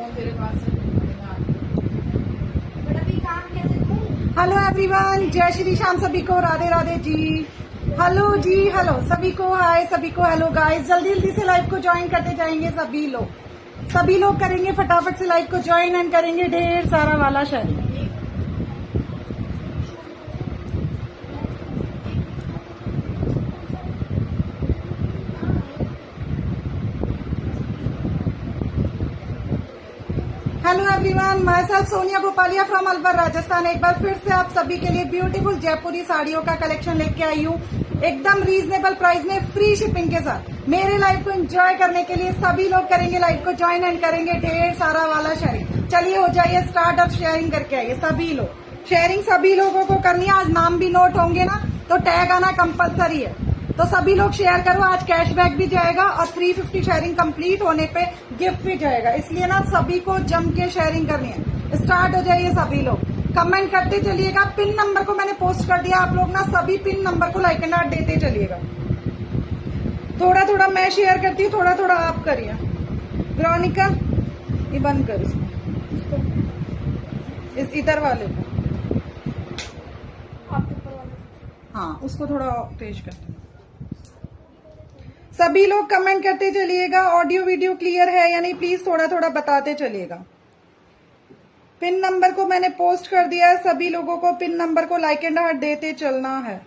Phone तेरे पास है। Hello everyone, जय श्री श्याम सभी को, राधे राधे जी। हेलो जी, हेलो सभी को, हाय सभी को, हेलो गाइस। जल्दी जल्दी से लाइव को ज्वाइन करते जाएंगे सभी लोग करेंगे फटाफट से लाइव को ज्वाइन एंड करेंगे ढेर सारा वाला sharing. Hello everyone, myself Sonia Gopalia from Alwar Rajasthan. एक बार फिर से आप सभी के लिए ब्यूटीफुल जयपुरी साड़ियों का कलेक्शन लेके आई हूँ, एकदम रीजनेबल प्राइस में, फ्री शिपिंग के साथ। मेरे लाइव को एंजॉय करने के लिए सभी लोग करेंगे लाइव को ज्वाइन एंड करेंगे ढेर सारा वाला शेयरिंग। चलिए हो जाइए स्टार्ट और शेयरिंग करके आइए सभी लोग। शेयरिंग सभी लोगों को करनी है, आज नाम भी नोट होंगे ना तो टैग आना कंपलसरी है, तो सभी लोग शेयर करो। आज कैशबैक भी जाएगा और 350 शेयरिंग कंप्लीट होने पे गिफ्ट भी जाएगा, इसलिए ना सभी को जम के शेयरिंग करनी है। स्टार्ट हो जाइए सभी लोग, कमेंट करते चलिएगा। पिन नंबर को मैंने पोस्ट कर दिया, आप लोग ना सभी पिन नंबर को लाइक एंड हार्ट देते चलिएगा। थोड़ा थोड़ा मैं शेयर करती हूँ, थोड़ा थोड़ा आप करिए। वेरोनिका ये बंद कर इसको, इस इधर वाले को, हाँ उसको थोड़ा तेज कर। सभी लोग कमेंट करते चलिएगा, ऑडियो वीडियो क्लियर है या नहीं प्लीज थोड़ा थोड़ा बताते चलिएगा। पिन नंबर को मैंने पोस्ट कर दिया है, सभी लोगों को पिन नंबर को लाइक एंड हार्ट देते चलना है।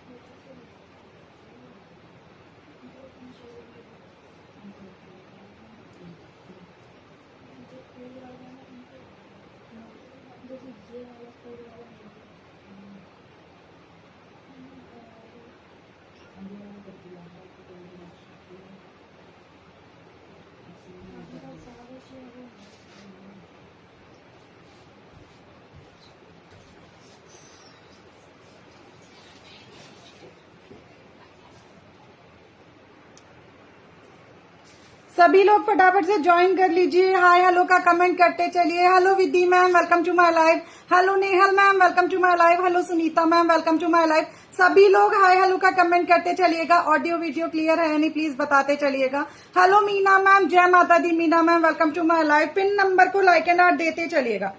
सभी लोग फटाफट से ज्वाइन कर लीजिए। हाय हेलो का कमेंट करते चलिए। Hello Viddhi ma'am, welcome to my live. Hello Nehal ma'am, welcome to my live. Hello Sunita ma'am, welcome to my live. सभी लोग हाय हेलो का कमेंट करते चलिएगा। ऑडियो वीडियो क्लियर है या नहीं प्लीज बताते चलिएगा। हेलो मीना मैम, जय माता दी Meena ma'am, welcome to my live. Pin number को लाइक एंड हार्ट देते चलिएगा।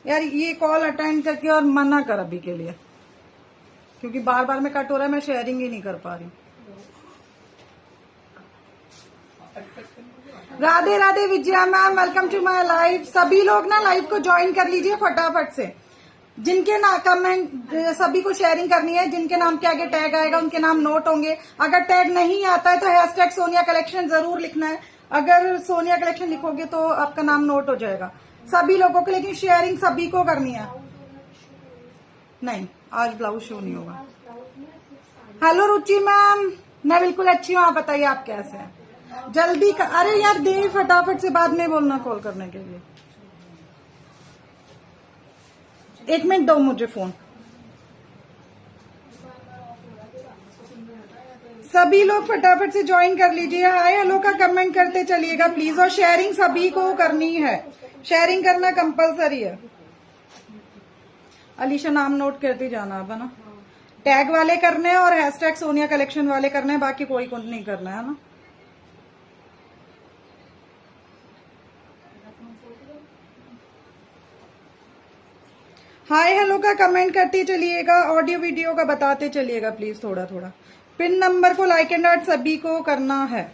यार ये कॉल अटेंड करके और मना कर अभी के लिए, क्योंकि बार बार में कट हो रहा है, मैं शेयरिंग ही नहीं कर पा रही। Radhe Radhe Vijaya ma'am, welcome to my live. सभी लोग ना लाइव को ज्वाइन कर लीजिए फटाफट से। जिनके ना कमेंट सभी को शेयरिंग करनी है, जिनके नाम के आगे टैग आएगा उनके नाम नोट होंगे। अगर टैग नहीं आता है तो हैशटैग सोनिया कलेक्शन जरूर लिखना है। अगर सोनिया कलेक्शन लिखोगे तो आपका नाम नोट हो जाएगा सभी लोगों को, लेकिन शेयरिंग सभी को करनी है। नहीं आज ब्लाउज शो नहीं होगा। हेलो रुचि मैम, मैं बिल्कुल अच्छी हूँ, आप बताइए आप कैसे हैं। जल्दी अरे यार दे फटाफट से, बाद में बोलना कॉल करने के लिए। 1 मिनट दो मुझे फोन। सभी लोग फटाफट से ज्वाइन कर लीजिए। हाय हेलो का कमेंट करते चलिएगा प्लीज, और शेयरिंग सभी को करनी है, शेयरिंग करना कंपलसरी है। अलीशा नाम नोट करते जाना अब है ना। टैग वाले करने हैं और हैशटैग सोनिया कलेक्शन वाले करने हैं, बाकी कोई को नहीं करना है ना। हाय हेलो का कमेंट करते चलिएगा, ऑडियो वीडियो का बताते चलिएगा प्लीज थोड़ा थोड़ा। पिन नंबर को लाइक एंड हार्ट सभी को करना है।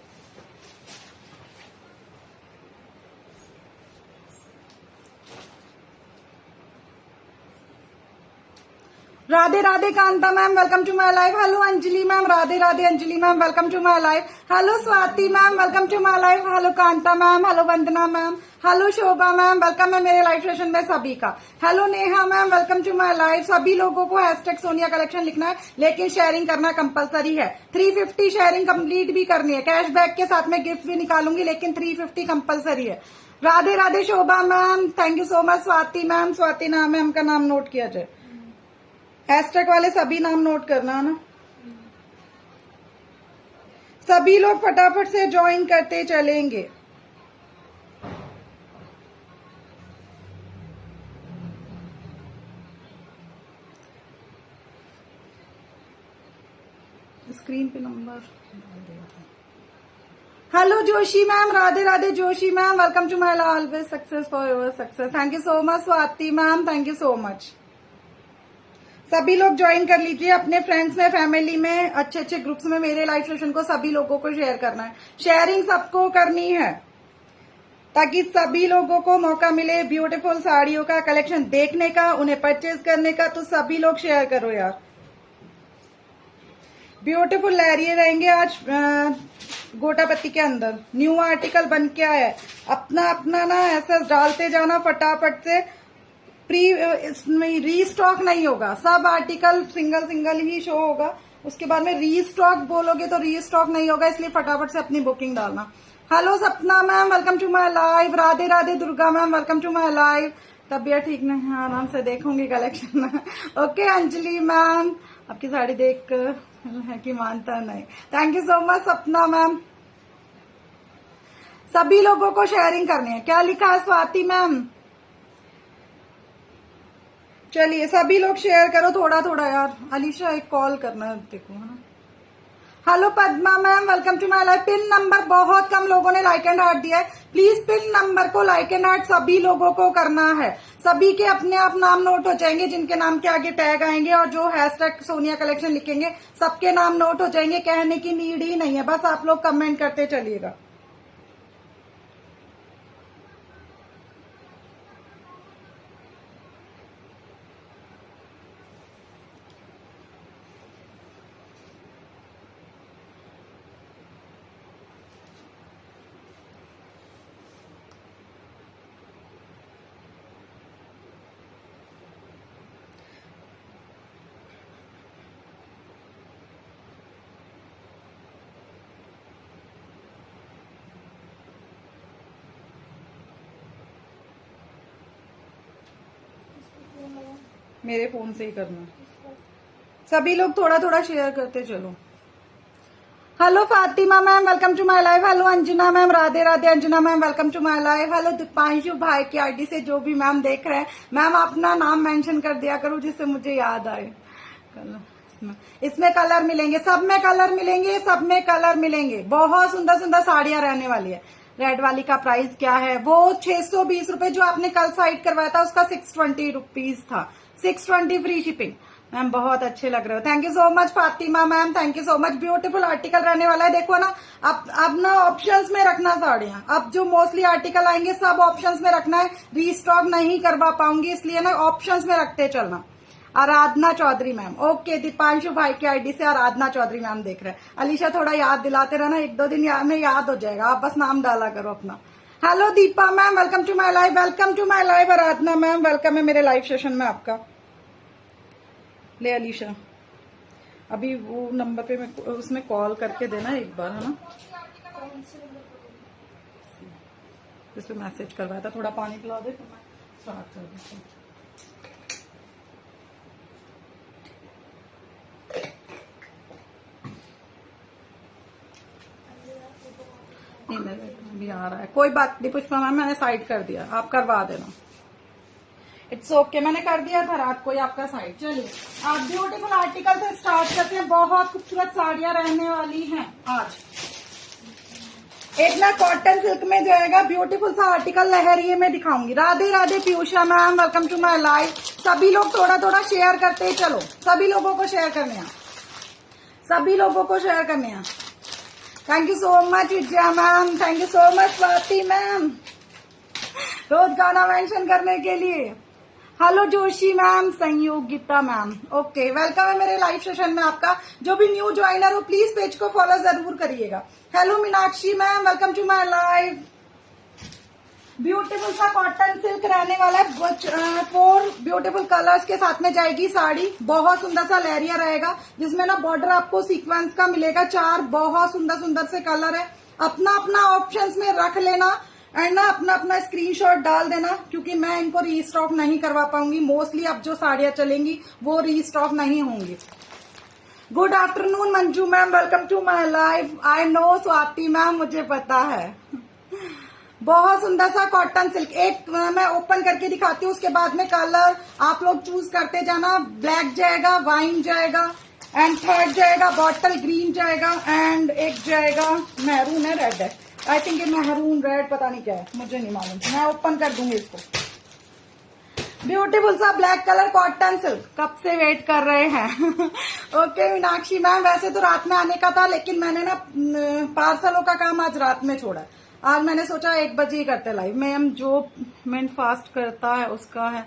Radhe Radhe Kanta ma'am, welcome to my live. Hello Anjali ma'am, Radhe Radhe Anjali ma'am, welcome to my live. Hello Swati ma'am, welcome to my live. Hello Kanta ma'am, hello Vandana ma'am, hello Shobha ma'am, welcome है मेरे live session में सभी का। Hello Neha ma'am, welcome to my live. सभी लोगों को hashtag Sonia collection लिखना है, लेकिन शेयरिंग करना कंपलसरी है। 350 शेयरिंग कंप्लीट भी करनी है, कैशबैक के साथ में गिफ्ट भी निकालूंगी, लेकिन 350 कंपलसरी है। Radhe Radhe Shobha ma'am, thank you so much. Swati ma'am, Swati नाम है, हमका नाम नोट किया जाए। हैशटैग वाले सभी नाम नोट करना है ना। सभी लोग फटाफट से ज्वाइन करते चलेंगे। स्क्रीन पे number hello Joshi ma'am, Radhe Radhe Joshi ma'am, welcome to my always success for your success. Thank you so much Swati ma'am, thank you so much. सभी लोग ज्वाइन कर लीजिए अपने फ्रेंड्स में, फैमिली में, अच्छे अच्छे ग्रुप्स में। मेरे लाइव सेशन को सभी लोगों को शेयर करना है, शेयरिंग सबको करनी है ताकि सभी लोगों को मौका मिले ब्यूटीफुल साड़ियों का कलेक्शन देखने का, उन्हें परचेज करने का। तो सभी लोग शेयर करो यार। ब्यूटीफुल लहरिये रहेंगे आज गोटापत्ती के अंदर। न्यू आर्टिकल बन के आया है, अपना अपना ना ऐसा डालते जाना फटाफट से। रीस्टॉक नहीं होगा, सब आर्टिकल सिंगल सिंगल ही शो होगा। उसके बाद में रीस्टॉक बोलोगे तो रीस्टॉक नहीं होगा, इसलिए फटाफट से अपनी बुकिंग डालना। Hello Sapna ma'am, welcome to my live. Radhe Radhe Durga ma'am, welcome to my live. तबीयत ठीक नहीं है, आराम से देखूंगी कलेक्शन। ओके अंजलि मैम, आपकी साड़ी देख है कि मानता नहीं। Thank you so much Sapna ma'am. सभी लोगों को शेयरिंग करनी है। क्या लिखा है स्वाति मैम? चलिए सभी लोग शेयर करो थोड़ा थोड़ा यार। अलीशा एक कॉल करना है देखो, है ना। Hello Padma ma'am, welcome to my live. Pin number बहुत कम लोगों ने लाइक एंड हार्ट दिया है, प्लीज पिन नंबर को लाइक एंड हार्ट सभी लोगों को करना है। सभी के अपने आप नाम नोट हो जाएंगे, जिनके नाम के आगे टैग आएंगे और जो हैशटैग सोनिया कलेक्शन लिखेंगे सबके नाम नोट हो जाएंगे। कहने की नीड ही नहीं है, बस आप लोग कमेंट करते चलिएगा। मेरे फोन से ही करना। सभी लोग थोड़ा थोड़ा शेयर करते चलो। Hello Fatima ma'am, welcome to my live. Hello Anjana ma'am, Radhe Radhe Anjana ma'am, welcome to my live. Hello Deepanshu भाई की आईडी से जो भी मैम देख रहे हैं, मैम अपना नाम मेंशन कर दिया करो जिससे मुझे याद आए। इसमें कलर मिलेंगे, सब में कलर मिलेंगे, सब में कलर मिलेंगे। बहुत सुंदर सुंदर साड़ियां रहने वाली है। रेड वाली का प्राइस क्या है? वो 620 रुपए जो आपने कल साइड करवाया था उसका 620 रुपीज था। 620 फ्री शिपिंग। मैम बहुत अच्छे लग रहे हो, thank you so much Fatima ma'am, thank you so much. Beautiful article रहने वाला है। देखो ना, अब ना ऑप्शंस में रखना साड़ियां। अब जो मोस्टली आर्टिकल आएंगे सब ऑप्शंस में रखना है। रीस्टॉक नहीं करवा पाऊंगी, इसलिए ना ऑप्शंस में रखते चलना। आराधना चौधरी मैम, ओके। दीपांशु भाई की आईडी से आराधना चौधरी मैम देख रहे हैं। अलीशा थोड़ा याद दिलाते रहना, एक दो दिन में याद हो जाएगा। आप बस नाम डाला करो अपना। Hello Deepa ma'am, welcome to my live, welcome to my live. Aradhana ma'am, welcome है मेरे लाइव सेशन में आपका। ले अलीशा, अभी वो नंबर पे मैं उसमें कॉल करके देना एक बार, है ना। इस पे मैसेज करवाया था, थोड़ा पानी पिला दे तो मैं स्टार्ट कर देती हूँ। भी आ रहा है, कोई बात नहीं पुष्पा मैम, मैंने साइड कर दिया, आप करवा देना। इट्स ओके, मैंने कर दिया था रात को ही आपका साइड। चलिए आप ब्यूटीफुल आर्टिकल से स्टार्ट करते हैं। बहुत खूबसूरत साड़ियां रहने वाली हैं आज। एक ना कॉटन सिल्क में जाएगा, ब्यूटीफुल सा आर्टिकल लहरिये में दिखाऊंगी। Radhe Radhe Piyusha ma'am, welcome to my live. सभी लोग थोड़ा थोड़ा शेयर करते चलो, सभी लोगों को शेयर करने हैं, सभी लोगों को शेयर करने हैं। Thank you so much Vidya ma'am, thank you so much Swati ma'am, रोज गाना मेंशन करने के लिए। Hello Joshi ma'am, Sanyogita ma'am, okay. Welcome है मेरे लाइव सेशन में आपका। जो भी न्यू ज्वाइनर हो प्लीज पेज को फॉलो जरूर करिएगा। Hello Meenakshi ma'am, welcome to my live. Beautiful सा कॉटन सिल्क रहने वाला है। 4 ब्यूटीफुल कलर्स के साथ में जाएगी साड़ी। बहुत सुंदर सा लहरिया रहेगा, जिसमें ना बॉर्डर आपको सीक्वेंस का मिलेगा। 4 बहुत सुंदर सुंदर से कलर है। अपना अपना ऑप्शंस में रख लेना एंड ना अपना अपना स्क्रीनशॉट डाल देना, क्योंकि मैं इनको रीस्टॉक नहीं करवा पाऊंगी। मोस्टली अब जो साड़ियां चलेंगी वो रीस्टॉक नहीं होंगी। Good afternoon Manju ma'am, welcome to my live. I know Swati ma'am, मुझे पता है। बहुत सुंदर सा कॉटन सिल्क। एक मैं ओपन करके दिखाती हूँ, उसके बाद में कलर आप लोग चूज करते जाना। ब्लैक जाएगा, वाइन जाएगा एंड थर्ड जाएगा बॉटल ग्रीन जाएगा एंड एक जाएगा मैरून है, रेड है। आई थिंक मेहरून रेड पता नहीं क्या है, मुझे नहीं मालूम, मैं ओपन कर दूंगी इसको। ब्यूटीफुल सा ब्लैक कलर कॉटन सिल्क, कब से वेट कर रहे हैं। ओके मीनाक्षी मैम, वैसे तो रात में आने का था लेकिन मैंने ना पार्सलों का काम आज रात में छोड़ा। आज मैंने सोचा 1 बजे ही करते लाइव। मैम जो पेमेंट फास्ट करता है उसका है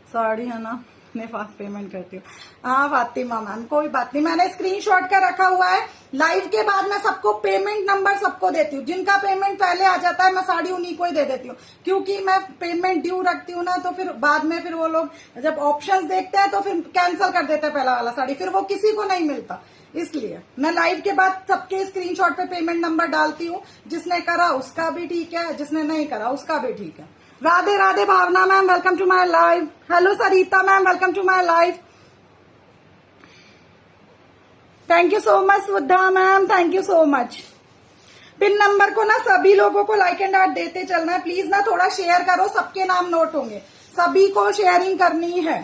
साड़ी है ना, मैं फास्ट पेमेंट करती हूँ। हाँ फातिमा मैम, कोई बात नहीं, मैंने स्क्रीनशॉट का रखा हुआ है। लाइव के बाद मैं सबको पेमेंट नंबर सबको देती हूँ, जिनका पेमेंट पहले आ जाता है मैं साड़ी उन्हीं को ही दे देती हूँ, क्योंकि मैं पेमेंट ड्यू रखती हूँ ना, तो फिर बाद में फिर वो लोग जब ऑप्शंस देखते हैं तो फिर कैंसिल कर देते हैं पहला वाला साड़ी, फिर वो किसी को नहीं मिलता। इसलिए मैं लाइव के बाद सबके स्क्रीनशॉट पे पेमेंट नंबर डालती हूँ, जिसने करा उसका भी ठीक है, जिसने नहीं करा उसका भी ठीक है। Radhe Radhe Bhavna ma'am, welcome to my live. Hello Sarita ma'am, welcome to my live. Thank you so much Sudha ma'am, thank you so much. Pin number को ना सभी लोगों को लाइक एंड हार्ट देते चलना है प्लीज ना, थोड़ा शेयर करो, सबके नाम नोट होंगे, सभी को शेयरिंग करनी है।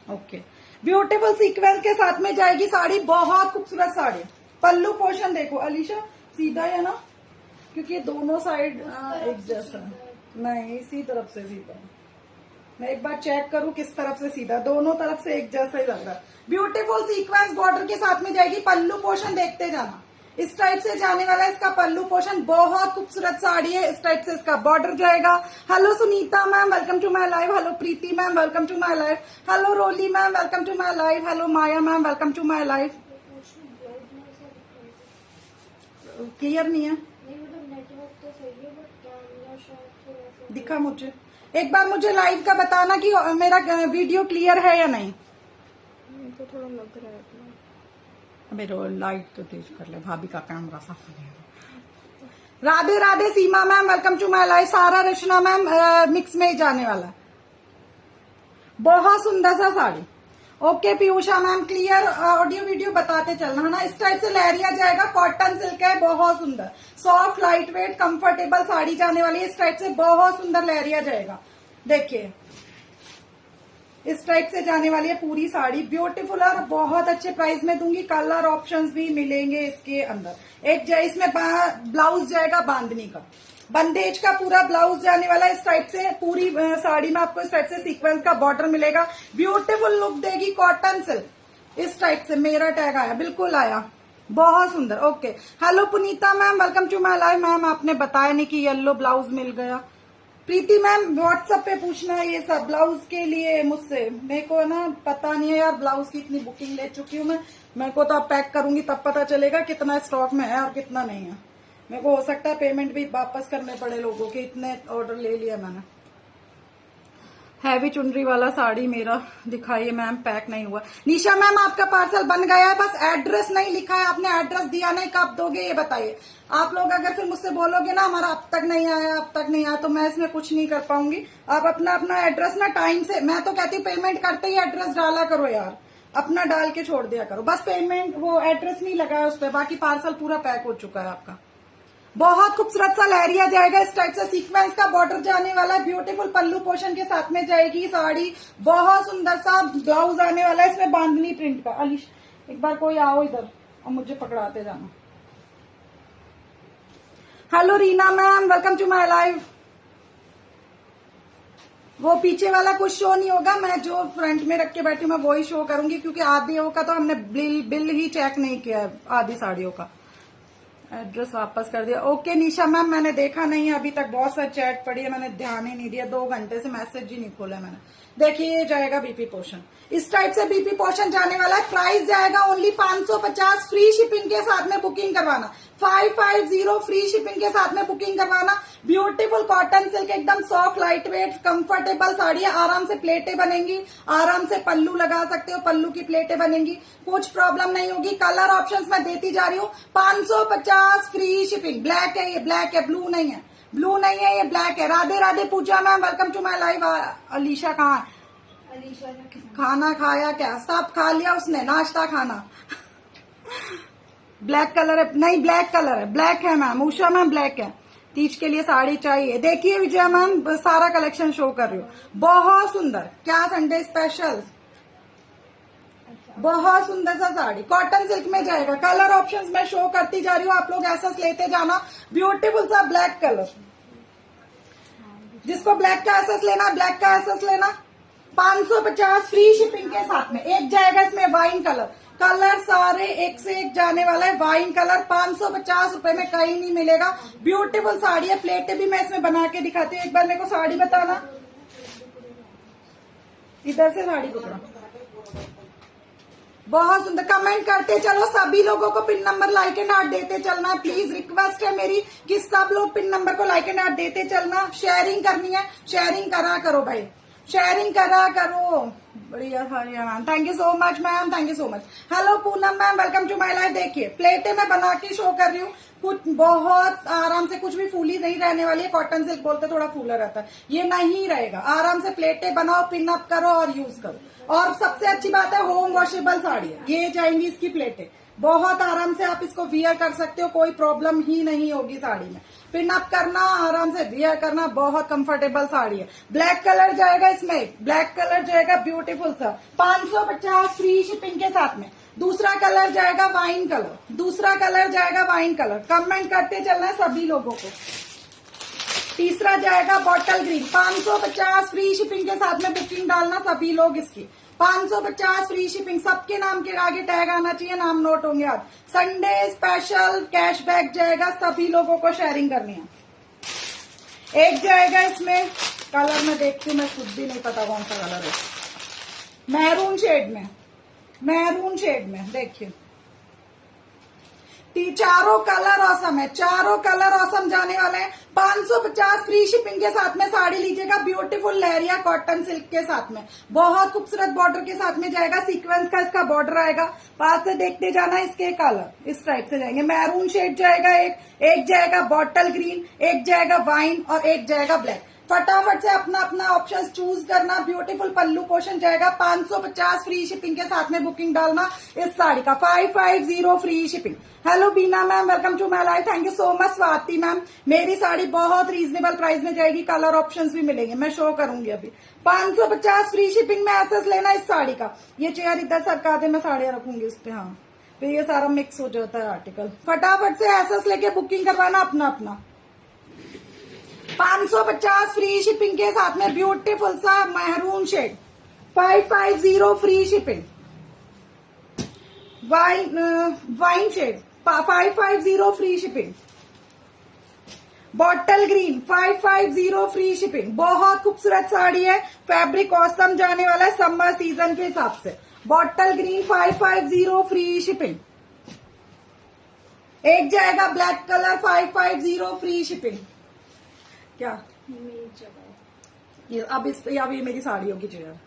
ओके, ब्यूटीफुल सीक्वेंस के साथ में जाएगी साड़ी, बहुत खूबसूरत साड़ी। पल्लू पोर्शन देखो अलीशा, सीधा है ना, क्योंकि ये दोनों साइड एक जैसा नहीं, इसी तरफ से सीधा। मैं एक बार चेक करूं किस तरफ से सीधा, दोनों तरफ से एक जैसा ही लग रहा है। ब्यूटीफुल सीक्वेंस बॉर्डर के साथ में जाएगी। पल्लू पोर्शन देखते जाना, इस टाइप से जाने वाला है इसका पल्लू पोर्शन, बहुत खूबसूरत साड़ी है। इस टाइप से इसका बॉर्डर जाएगा। Hello Sunita ma'am, welcome to my live. Hello Preeti ma'am, welcome to my live. Hello Roli ma'am, welcome to my live. Hello Maya ma'am, welcome to my live. Clear नहीं है, दिखा मुझे एक बार, मुझे लाइव का बताना कि मेरा वीडियो क्लियर है या नहीं। तो थोड़ा लग रहा है। अबे रो लाइट तो तेज कर ले, भाभी का कैमरा साफ हो गया। Radhe Radhe Seema ma'am, welcome to my live. सारा रचना मैम मिक्स में ही जाने वाला, बहुत सुंदर सा sari. Okay Piyusha ma'am, clear audio video बताते चलना है ना। इस टाइप से लहरिया जाएगा, कॉटन सिल्क है, बहुत सुंदर, soft light weight comfortable sari जाने वाली है। इस टाइप से बहुत सुंदर लहरिया जाएगा, देखिए इस टाइप से जाने वाली है पूरी साड़ी, ब्यूटीफुल और बहुत अच्छे प्राइस में दूंगी। कलर ऑप्शंस भी मिलेंगे इसके अंदर। एक इसमें ब्लाउज जाएगा बांधनी का, बंदेज का पूरा ब्लाउज जाने वाला है। इस टाइप से पूरी साड़ी में आपको इस टाइप से सीक्वेंस का बॉर्डर मिलेगा, ब्यूटीफुल लुक देगी कॉटन सिल्क। इस टाइप से मेरा टैग आया, बिल्कुल आया, बहुत सुंदर। Okay hello Punita ma'am, welcome to my live. Ma'am आपने बताया नहीं कि येलो ब्लाउज मिल गया। प्रीति मैम व्हाट्सएप पे पूछना है ये सब ब्लाउज के लिए मुझसे, मेरे को ना पता नहीं है यार, ब्लाउज की इतनी बुकिंग ले चुकी हूँ मैं, मेरे को तो अब पैक करूंगी तब पता चलेगा कितना स्टॉक में है और कितना नहीं है। मेरे को हो सकता है पेमेंट भी वापस करने पड़े लोगों के, इतने ऑर्डर ले लिया मैंने। हैवी चुनरी वाला साड़ी मेरा दिखाइए मैम, पैक नहीं हुआ। निशा मैम आपका पार्सल बन गया है, बस एड्रेस नहीं लिखा है, आपने एड्रेस दिया नहीं, कब दोगे ये बताइए। आप लोग अगर फिर मुझसे बोलोगे ना हमारा अब तक नहीं आया, अब तक नहीं आया, तो मैं इसमें कुछ नहीं कर पाऊंगी। आप अपना अपना एड्रेस ना टाइम से, मैं तो कहती हूँ पेमेंट करते ही एड्रेस डाला करो यार, अपना डाल के छोड़ दिया करो, बस पेमेंट वो एड्रेस नहीं लगा है उस पर, बाकी पार्सल पूरा पैक हो चुका है आपका। बहुत खूबसूरत सा लहरिया जाएगा, इस टाइप से सीक्वेंस का बॉर्डर जाने वाला है, ब्यूटीफुल पल्लू पोर्शन के साथ में जाएगी साड़ी, बहुत सुंदर सा ब्लाउज आने वाला है इसमें बांधनी प्रिंट का। अलीश एक बार कोई आओ इधर और मुझे पकड़ाते जाना। Hello Reena ma'am, welcome to my live. वो पीछे वाला कुछ शो नहीं होगा, मैं जो फ्रंट में रख के बैठी हूँ मैं वही शो करूंगी, क्योंकि आधियों का तो हमने बिल ही चेक नहीं किया है, आधी साड़ियों का। एड्रेस वापस कर दिया। ओके निशा मैम, मैंने देखा नहीं है अभी तक, बहुत सारी चैट पड़ी है, मैंने ध्यान ही नहीं दिया, 2 घंटे से मैसेज ही नहीं खोला मैंने। देखिए ये जाएगा बीपी पोर्शन, इस टाइप से बीपी पोर्शन जाने वाला है। प्राइस जाएगा ओनली 550, फ्री शिपिंग के साथ में बुकिंग करवाना, 550 फ्री शिपिंग के साथ में बुकिंग करवाना। ब्यूटीफुल कॉटन सिल्क, एकदम soft light weight comfortable sari है, आराम से प्लेटें बनेंगी, आराम से पल्लू लगा सकते हो, पल्लू की प्लेटें बनेंगी, कुछ प्रॉब्लम नहीं होगी। कलर ऑप्शंस मैं देती जा रही हूँ, 550 फ्री शिपिंग। ब्लैक है ये, ब्लैक है, ब्लू नहीं है, ब्लू नहीं है ये, ब्लैक है। Radhe Radhe Pooja ma'am, welcome to my live. Alisha कहाँ है? अलीशा खाना खाया क्या? सब खा लिया उसने, नाश्ता खाना। ब्लैक कलर है, नहीं ब्लैक कलर है, ब्लैक है मैम। उषा मैम ब्लैक है, तीज के लिए साड़ी चाहिए। देखिए विजया मैम सारा कलेक्शन शो कर रही हूँ, बहुत सुंदर। क्या संडे स्पेशल? बहुत सुंदर सा साड़ी कॉटन सिल्क में जाएगा। कलर ऑप्शंस मैं शो करती जा रही हूँ, आप लोग ऐसा लेते जाना। ब्यूटीफुल सा ब्लैक कलर, जिसको ब्लैक का एसेस लेना, ब्लैक का एसेस लेना। 550 फ्री शिपिंग के साथ में। एक जाएगा इसमें वाइन कलर, कलर सारे एक से एक जाने वाला है। वाइन कलर 550 रुपए में कहीं नहीं मिलेगा। ब्यूटीफुल साड़ी है। प्लेटें भी मैं इसमें बना के दिखाती हूँ। एक बार मेरे को साड़ी बताना, इधर से साड़ी पकड़ा। बहुत सुंदर। कमेंट करते चलो, सभी लोगों को pin number like and heart देते चलना। प्लीज रिक्वेस्ट है मेरी कि सब लोग पिन नंबर को लाइक एंड हार्ट देते चलना। शेयरिंग करनी है, शेयरिंग करा करो भाई, शेयरिंग करा करो। बढ़िया बढ़िया ma'am, thank you so much ma'am, thank you so much. Hello Poonam ma'am, welcome to my life. देखिए प्लेटें मैं बना के शो कर रही हूँ। कुछ बहुत आराम से, कुछ भी फूली नहीं रहने वाली है। कॉटन सिल्क बोलते थोड़ा फूला रहता है, ये नहीं रहेगा। आराम से प्लेटें बनाओ, पिन अप करो और यूज करो। और सबसे अच्छी बात है, होम वॉशेबल साड़ी है। ये जाएंगी इसकी प्लेटें, बहुत आराम से आप इसको वियर कर सकते हो, कोई प्रॉब्लम ही नहीं होगी साड़ी में। पिन अप करना, आराम से वियर करना, बहुत कंफर्टेबल साड़ी है। ब्लैक कलर जाएगा इसमें, ब्लैक कलर जाएगा ब्यूटीफुल सा। 550 फ्री शिपिंग के साथ में। दूसरा कलर जाएगा वाइन कलर, दूसरा कलर जाएगा वाइन कलर। कमेंट करते चलना है सभी लोगों को। तीसरा जाएगा बॉटल ग्रीन, 550 फ्री शिपिंग के साथ में बुकिंग डालना सभी लोग इसकी। 550 फ्री शिपिंग, सबके नाम के आगे टैग आना चाहिए, नाम नोट होंगे आप। संडे स्पेशल कैशबैक जाएगा, सभी लोगों को शेयरिंग करनी है। एक जाएगा इसमें कलर, मैं देखती हूँ, मैं खुद भी नहीं पता कौन सा कलर है। मैरून शेड में, मैरून शेड में देखिए। चारों कलर औसम है, चारों कलर औसम जाने वाले हैं। 550 फ्री शिपिंग के साथ में साड़ी लीजिएगा। ब्यूटीफुल लहरिया कॉटन सिल्क के साथ में, बहुत खूबसूरत बॉर्डर के साथ में जाएगा। सीक्वेंस का इसका बॉर्डर आएगा। पास से देखते जाना, इसके कलर इस टाइप से जाएंगे। मैरून शेड जाएगा एक जाएगा बॉटल ग्रीन, एक जाएगा वाइन और एक जाएगा ब्लैक। फटाफट से अपना अपना ऑप्शन चूज करना। ब्यूटीफुल पल्लू पोर्शन जाएगा। 550 फ्री शिपिंग के साथ में बुकिंग डालना इस साड़ी का। 550 free shipping. Hello Beena ma'am, welcome to my life. Thank you so much Swati ma'am. मेरी साड़ी बहुत रीजनेबल प्राइस में जाएगी। कलर ऑप्शंस भी मिलेंगे, मैं शो करूंगी अभी। 550 फ्री शिपिंग में एसेस लेना इस साड़ी का। ये चेयर इधर सरका दे, मैं साड़ियां रखूंगी उस पे। हाँ, फिर ये सारा मिक्स हो जाता है आर्टिकल। फटाफट से एसेस लेके बुकिंग करवाना अपना अपना। 550 फ्री शिपिंग के साथ में ब्यूटीफुल सा maroon shade. 550 free shipping. Wine shade 550 free shipping. Bottle green 550 free shipping. बहुत खूबसूरत साड़ी है। फैब्रिक ऑसम जाने वाला है समर सीजन के हिसाब से। Bottle green 550 free shipping. एक जाएगा ब्लैक कलर 550 फ्री शिपिंग। क्या ये अब ये मेरी साड़ियों की चेयर।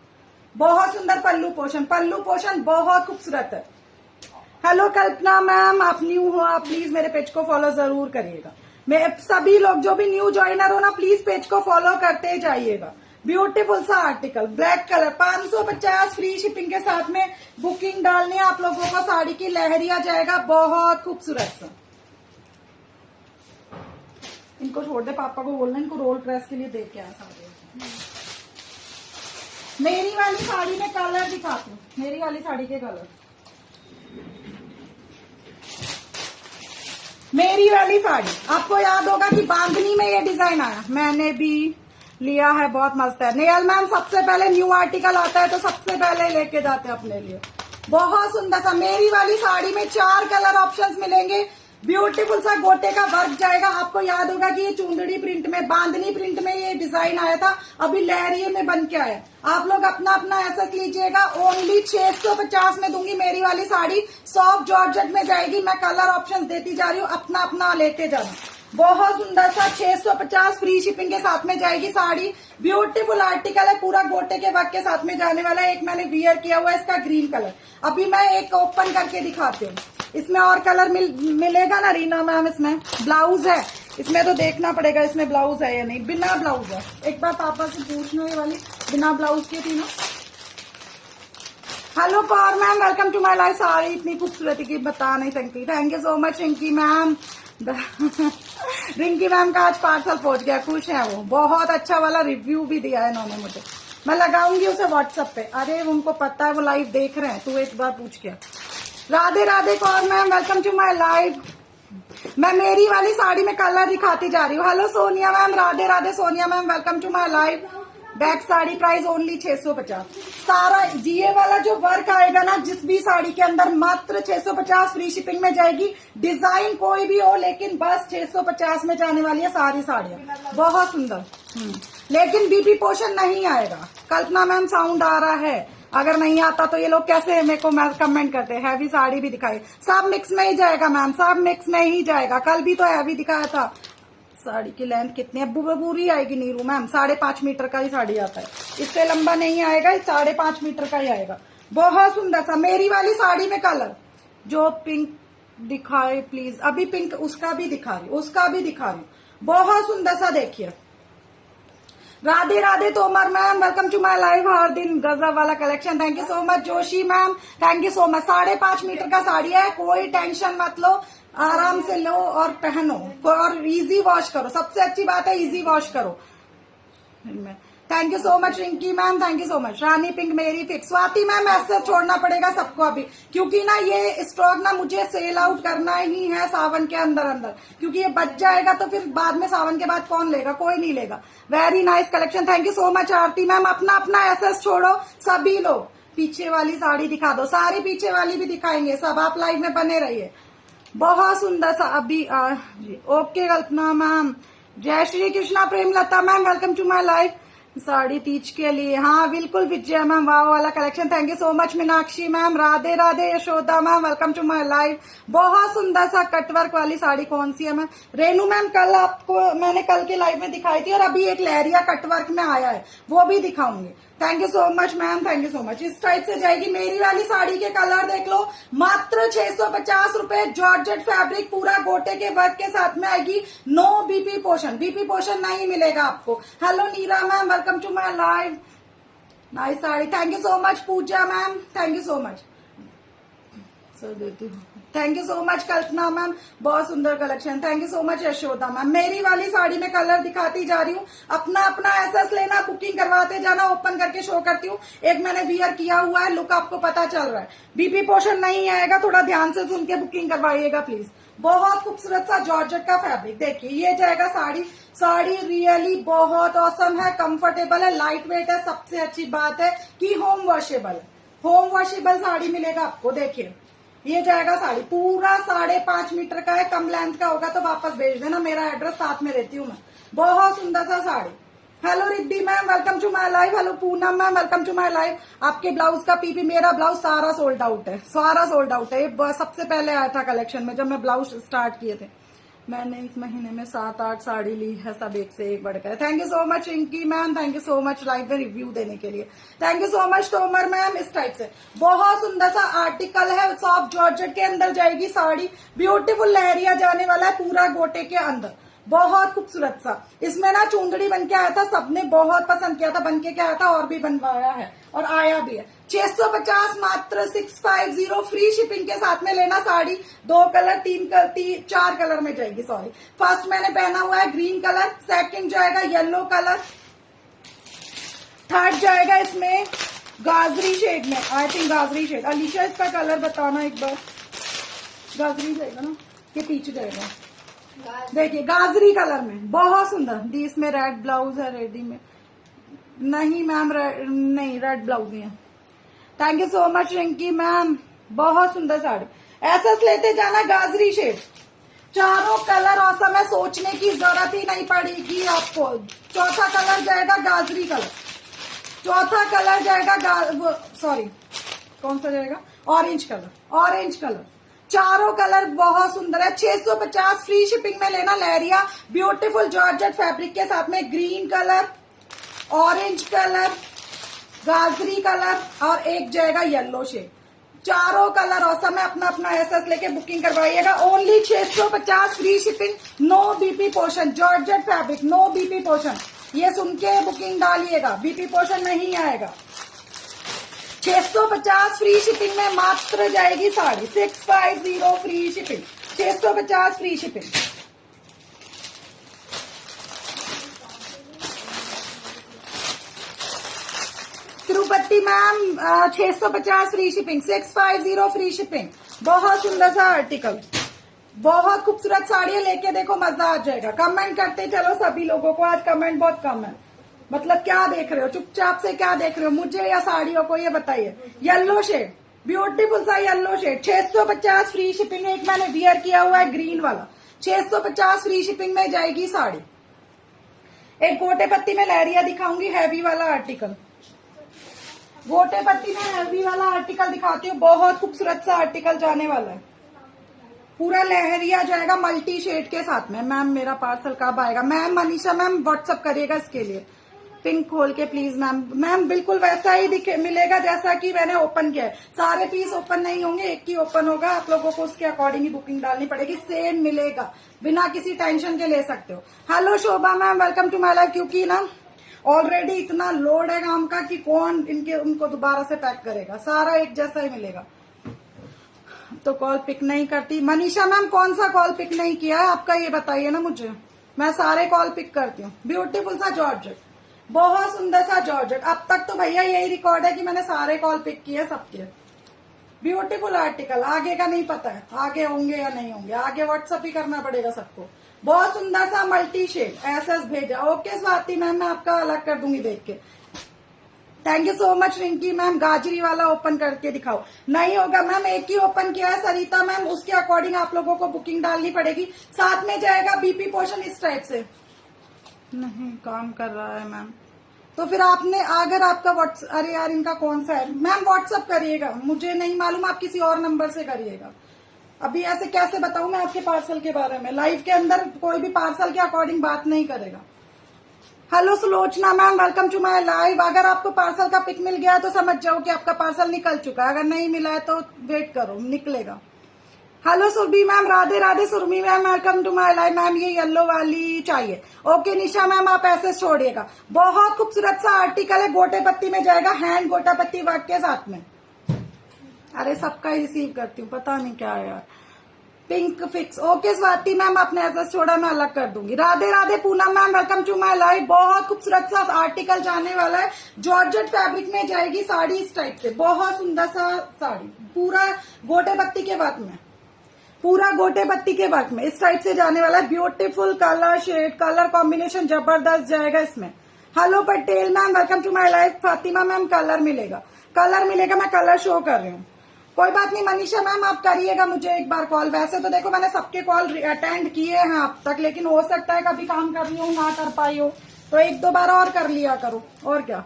बहुत सुंदर पल्लू पोर्शन, पल्लू पोर्शन बहुत खूबसूरत है। हेलो कल्पना मैम, आप न्यू हो, आप प्लीज मेरे पेज को फॉलो जरूर करिएगा। मैं सभी लोग जो भी न्यू ज्वाइनर हो ना, प्लीज पेज को फॉलो करते जाइएगा। ब्यूटीफुल सा article black colour 550 free shipping के साथ में बुकिंग डालनी है आप लोगों को। साड़ी की लहरिया जाएगा, बहुत खूबसूरत सा। इनको छोड़ दे, पापा को बोलना इनको रोल प्रेस के लिए दे के आया साड़ी। मेरी वाली साड़ी में कलर दिखाती हूँ, मेरी वाली साड़ी के कलर। मेरी वाली साड़ी आपको याद होगा कि बांधनी में ये डिजाइन आया, मैंने भी लिया है, बहुत मस्त है। नेयल मैम, सबसे पहले न्यू आर्टिकल आता है तो सबसे पहले लेके जाते हैं अपने लिए। बहुत सुंदर सा मेरी वाली साड़ी में 4 कलर ऑप्शंस मिलेंगे। ब्यूटीफुल सा गोटे का वर्क जाएगा। आपको याद होगा कि ये चुंदड़ी प्रिंट में, बांधनी प्रिंट में ये डिजाइन आया था, अभी लहरिये में बन के आया। आप लोग अपना अपना एसेस लीजिएगा। ओनली 650 में दूंगी मेरी वाली साड़ी। सॉफ्ट जॉर्जेट में जाएगी। मैं कलर ऑप्शंस देती जा रही हूँ, अपना अपना लेते जाना। बहुत सुंदर सा 650 फ्री शिपिंग के साथ में जाएगी साड़ी। ब्यूटीफुल आर्टिकल है, पूरा गोटे के वर्क के साथ में जाने वाला है। एक मैंने वियर किया हुआ है इसका ग्रीन कलर। अभी मैं एक ओपन करके दिखाती हूँ। इसमें और कलर मिलेगा ना रीना मैम? इसमें ब्लाउज है, इसमें तो देखना पड़ेगा इसमें ब्लाउज है या नहीं। बिना ब्लाउज है, एक बार पापा से पूछना। ये वाली बिना ब्लाउज की थी ना। Hello Pawar ma'am, welcome to my life. Sari इतनी खूबसूरती की बता नहीं सकती। Thank you so much Rinki ma'am. Rinki ma'am का आज पार्सल पहुंच गया, खुश है वो। बहुत अच्छा वाला रिव्यू भी दिया है इन्होंने मुझे। मैं लगाऊंगी उसे व्हाट्सएप पे। अरे उनको पता है, वो लाइव देख रहे हैं, तू एक बार पूछ के। Radhe Radhe Kaur ma'am, welcome to my live. मैं मेरी वाली साड़ी में कलर दिखाती जा रही हूँ। Hello Sonia ma'am, Radhe Radhe Sonia ma'am, welcome to my live. Back sari price only 650। सारा ये वाला जो वर्क आएगा ना जिस भी साड़ी के अंदर, मात्र 650 फ्री शिपिंग में जाएगी। डिजाइन कोई भी हो, लेकिन बस 650 में जाने वाली है सारी साड़ियां। बहुत सुंदर। लेकिन बीबी पोर्शन नहीं आएगा। कल्पना मैम साउंड आ रहा है? अगर नहीं आता तो ये लोग कैसे मेरे को कमेंट करते हैं। हैवी साड़ी भी दिखाई, सब मिक्स में ही जाएगा मैम, सब मिक्स में ही जाएगा। कल भी तो हैवी दिखाया था। साड़ी की लेंथ कितनी है? पूरी आएगी नीरू मैम, 5.5 मीटर का ही साड़ी आता है, इससे लंबा नहीं आएगा, 5.5 मीटर का ही आएगा। बहुत सुंदर सा मेरी वाली साड़ी में कलर जो पिंक दिखाए प्लीज। अभी पिंक उसका भी दिखा रही, उसका भी दिखा रही। बहुत सुंदर सा देखिए। Radhe Radhe Tomar ma'am, welcome to my live. हर दिन गजब वाला collection, thank you so much. Joshi ma'am, thank you so much. 5.5 metre का साड़ी है, कोई टेंशन मत लो, आराम से लो और पहनो, और इजी वॉश करो। सबसे अच्छी बात है इजी वॉश करो। Thank you so much Rinki ma'am, thank you so much. Rani pink मेरी फिक्स। स्वाति मैम ऐसे छोड़ना पड़ेगा सबको अभी, क्योंकि ना ये स्टॉक ना मुझे सेल आउट करना ही है सावन के अंदर अंदर, क्योंकि ये बच जाएगा तो फिर बाद में सावन के बाद कौन लेगा? कोई नहीं लेगा। Very nice collection, thank you so much Aarti ma'am. अपना अपना एसएस छोड़ो सभी लोग। पीछे वाली साड़ी दिखा दो, सारी पीछे वाली भी दिखाएंगे सब। आप लाइव में बने रहिए। बहुत सुंदर सा अभी जी। ओके कल्पना मैम, जय Shri Krishna. Premlata ma'am, welcome to my live. Sari Teej के लिए, हाँ बिल्कुल विजय मैम, वाह वाला collection, thank you so much. Meenakshi ma'am, Radhe Radhe. Yashoda ma'am, welcome to my live. बहुत सुंदर सा कटवर्क वाली साड़ी कौन सी है मैम? रेनू मैम, कल आपको मैंने कल के लाइव में दिखाई थी, और अभी एक लहरिया कटवर्क में आया है, वो भी दिखाऊंगी। Thank you so much ma'am, thank you so much. इस टाइप से जाएगी मेरी वाली साड़ी के कलर देख लो, मात्र 650 रुपए। जॉर्जेट फैब्रिक पूरा गोटे के वर्क के साथ में आएगी। No BP portion, BP portion नहीं मिलेगा आपको। Hello Neera ma'am, welcome to my live. Nice sari, thank you so much. Pooja ma'am, thank you so much. Sir देती हूँ, thank you so much. Kalpana ma'am, बहुत सुंदर collection, thank you so much. Yashoda ma'am, मेरी वाली साड़ी में कलर दिखाती जा रही हूँ। अपना अपना एसएस लेना, बुकिंग करवाते जाना, ओपन करके शो करती हूँ। एक मैंने वियर किया हुआ है, लुक आपको पता चल रहा है। बीपी पोर्शन नहीं आएगा, थोड़ा ध्यान से सुन के बुकिंग करवाइएगा प्लीज। बहुत खूबसूरत सा जॉर्जेट का फैब्रिक देखिए, ये जाएगा साड़ी। साड़ी रियली बहुत ऑसम है, कंफर्टेबल है, लाइट वेट है। सबसे अच्छी बात है कि होम वॉशेबल है, होम वॉशेबल साड़ी मिलेगा आपको। देखिए ये जाएगा साड़ी, पूरा 5.5 मीटर का है। कम लेंथ का होगा तो वापस भेज देना, मेरा एड्रेस साथ में देती हूँ मैं। बहुत सुंदर सा sari. Hello Riddhi ma'am, welcome to my live. Hello Poonam ma'am, welcome to my live. आपके ब्लाउज का पीपी, मेरा ब्लाउज सारा सोल्ड आउट है, सारा सोल्ड आउट है। ये सबसे पहले आया था कलेक्शन में जब मैं ब्लाउज स्टार्ट किए थे। मैंने इस महीने में 7-8 साड़ी ली है, सब एक से एक बढ़कर। Thank you so much Rinki ma'am, thank you so much live में रिव्यू देने के लिए। Thank you so much Tomar ma'am. इस टाइप से बहुत सुंदर सा आर्टिकल है, सॉफ्ट जॉर्जेट के अंदर जाएगी साड़ी। ब्यूटीफुल लहरिया जाने वाला है पूरा गोटे के अंदर, बहुत खूबसूरत सा। इसमें ना चुंदड़ी बन के आया था, सबने बहुत पसंद किया था। बन के क्या आया था, और भी बनवाया है और आया भी है। 650 मात्र 650 फ्री शिपिंग के साथ में लेना साड़ी। 2 कलर 4 कलर में जाएगी। सॉरी, फर्स्ट मैंने पहना हुआ है ग्रीन कलर, सेकंड जाएगा येलो कलर, थर्ड जाएगा इसमें गाजरी शेड में। आई थिंक गाजरी शेड। अलीशा इसका कलर बताना एक बार। गाजरी जाएगा ना, ये पीछे जाएगा। देखिए गाजरी कलर में, बहुत सुंदर दी। इसमें रेड ब्लाउज है रेडी में। नहीं मैम, नहीं रेड ब्लाउज नहीं है। Thank you so much Rinki ma'am, बहुत सुंदर साड़ी। ऐसा लेते जाना, गाजरी शेड, चारों कलर औसम है, सोचने की जरूरत ही नहीं पड़ेगी आपको। चौथा कलर जाएगा गाजरी कलर, चौथा कलर जाएगा सॉरी कौन सा जाएगा, ऑरेंज कलर, ऑरेंज कलर। चारों कलर बहुत सुंदर है। 650 फ्री शिपिंग में लेना। लहरिया ब्यूटीफुल जॉर्जेट फैब्रिक के साथ में ग्रीन कलर, ऑरेंज कलर, गाजरी कलर और एक जाएगा येलो शेड। चारों कलर औसम है। अपना अपना एसएस लेके बुकिंग करवाइएगा। Only 650 free shipping, no BP portion. Georgette fabric, no BP portion. ये सुन के बुकिंग डालिएगा, बीपी पोर्शन नहीं आएगा। 650 फ्री शिपिंग में मात्र जाएगी sari. 650 free shipping, 650 free shipping. Swati ma'am 650 free shipping, 650 free shipping. बहुत सुंदर सा आर्टिकल, बहुत खूबसूरत साड़ियां लेके देखो, मजा आ जाएगा। कमेंट करते चलो सभी लोगों को, आज कमेंट बहुत कम है। मतलब क्या देख रहे हो, चुपचाप से क्या देख रहे हो, मुझे या साड़ियों को, ये बताइए। येलो शेड, ब्यूटीफुल सा येलो शेड, 650 फ्री शिपिंग। एक मैंने वियर किया हुआ है ग्रीन वाला, 650 फ्री शिपिंग में जाएगी साड़ी। एक गोटे पत्ती में लहरिया दिखाऊंगी, हैवी वाला आर्टिकल। गोटे पत्ती में हैवी वाला आर्टिकल दिखाती हूँ, बहुत खूबसूरत सा आर्टिकल जाने वाला है। पूरा लहरिया जाएगा मल्टी शेड के साथ में। मैम मेरा पार्सल कब आएगा? मैम मनीषा मैम व्हाट्सअप करिएगा इसके लिए। पिंक खोल के प्लीज मैम। मैम बिल्कुल वैसा ही मिलेगा जैसा कि मैंने ओपन किया है। सारे पीस ओपन नहीं होंगे, एक ही ओपन होगा। आप लोगों को उसके अकॉर्डिंग ही बुकिंग डालनी पड़ेगी, सेम मिलेगा, बिना किसी टेंशन के ले सकते हो। Hello Shobha ma'am, welcome to my life. क्योंकि ना ऑलरेडी इतना लोड है काम का कि कौन उनको दोबारा से पैक करेगा, सारा एक जैसा ही मिलेगा। तो कॉल पिक नहीं करती मनीषा मैम, कौन सा कॉल पिक नहीं किया है आपका, ये बताइए ना मुझे। मैं सारे कॉल पिक करती हूँ। ब्यूटीफुल सा जॉर्जेट, बहुत सुंदर सा जॉर्जेट। अब तक तो भैया यही रिकॉर्ड है कि मैंने सारे कॉल पिक किए सबके। ब्यूटीफुल आर्टिकल, आगे का नहीं पता है, आगे होंगे या नहीं होंगे, आगे व्हाट्सअप ही करना पड़ेगा सबको। बहुत सुंदर सा मल्टी शेड, एसएस भेजा। ओके स्वाति मैम, मैं आपका अलग कर दूंगी देख के। Thank you so much Rinki ma'am. गाजरी वाला ओपन करके दिखाओ। नहीं होगा मैम, एक ही ओपन किया है सरिता मैम, उसके अकॉर्डिंग आप लोगों को बुकिंग डालनी पड़ेगी। साथ में जाएगा बीपी पोर्शन इस टाइप से। नहीं काम कर रहा है मैम, तो फिर आपने अगर आपका व्हाट्सएप, अरे यार इनका कौन सा है मैम, व्हाट्सअप करिएगा, मुझे नहीं मालूम, आप किसी और नंबर से करिएगा। अभी ऐसे कैसे बताऊं मैं आपके पार्सल के बारे में, लाइव के अंदर कोई भी पार्सल के अकॉर्डिंग बात नहीं करेगा। Hello Sulochana ma'am, welcome to my live. अगर आपको पार्सल का पिक मिल गया तो समझ जाओ कि आपका पार्सल निकल चुका है, अगर नहीं मिला है तो वेट करो, निकलेगा। Hello Surabhi ma'am, Radhe Radhe Surabhi ma'am, welcome to my live. Ma'am ये येलो वाली चाहिए। ओके निशा मैम, आप ऐसे छोड़िएगा। बहुत खूबसूरत सा आर्टिकल है, गोटे पत्ती में जाएगा, हैंड गोटा पत्ती वर्क के साथ में। अरे सबका ही रिसीव करती हूँ, पता नहीं क्या है यार। Pink fix. Okay Swati ma'am, आपने ऐसा छोड़ा, मैं अलग कर दूंगी। Radhe Radhe Poonam ma'am, welcome to my live. बहुत खूबसूरत सा आर्टिकल जाने वाला है, जॉर्जेट फैब्रिक में जाएगी साड़ी इस टाइप से। बहुत सुंदर सा साड़ी, पूरा गोटे पत्ती के वर्क में, पूरा गोटे पत्ती के वर्क में इस टाइप से जाने वाला है। Beautiful colour shade, colour combination जबरदस्त जाएगा इसमें। Hello Patel ma'am, welcome to my life. Fatima ma'am colour मिलेगा, कलर मिलेगा, मैं कलर शो कर रही हूँ। कोई बात नहीं मनीषा मैम, आप करिएगा मुझे एक बार कॉल। वैसे तो देखो मैंने सबके कॉल अटेंड किए हैं अब तक, लेकिन हो सकता है कभी काम कर रही हूँ ना कर पाई हो, तो एक दो बार और कर लिया करो, और क्या।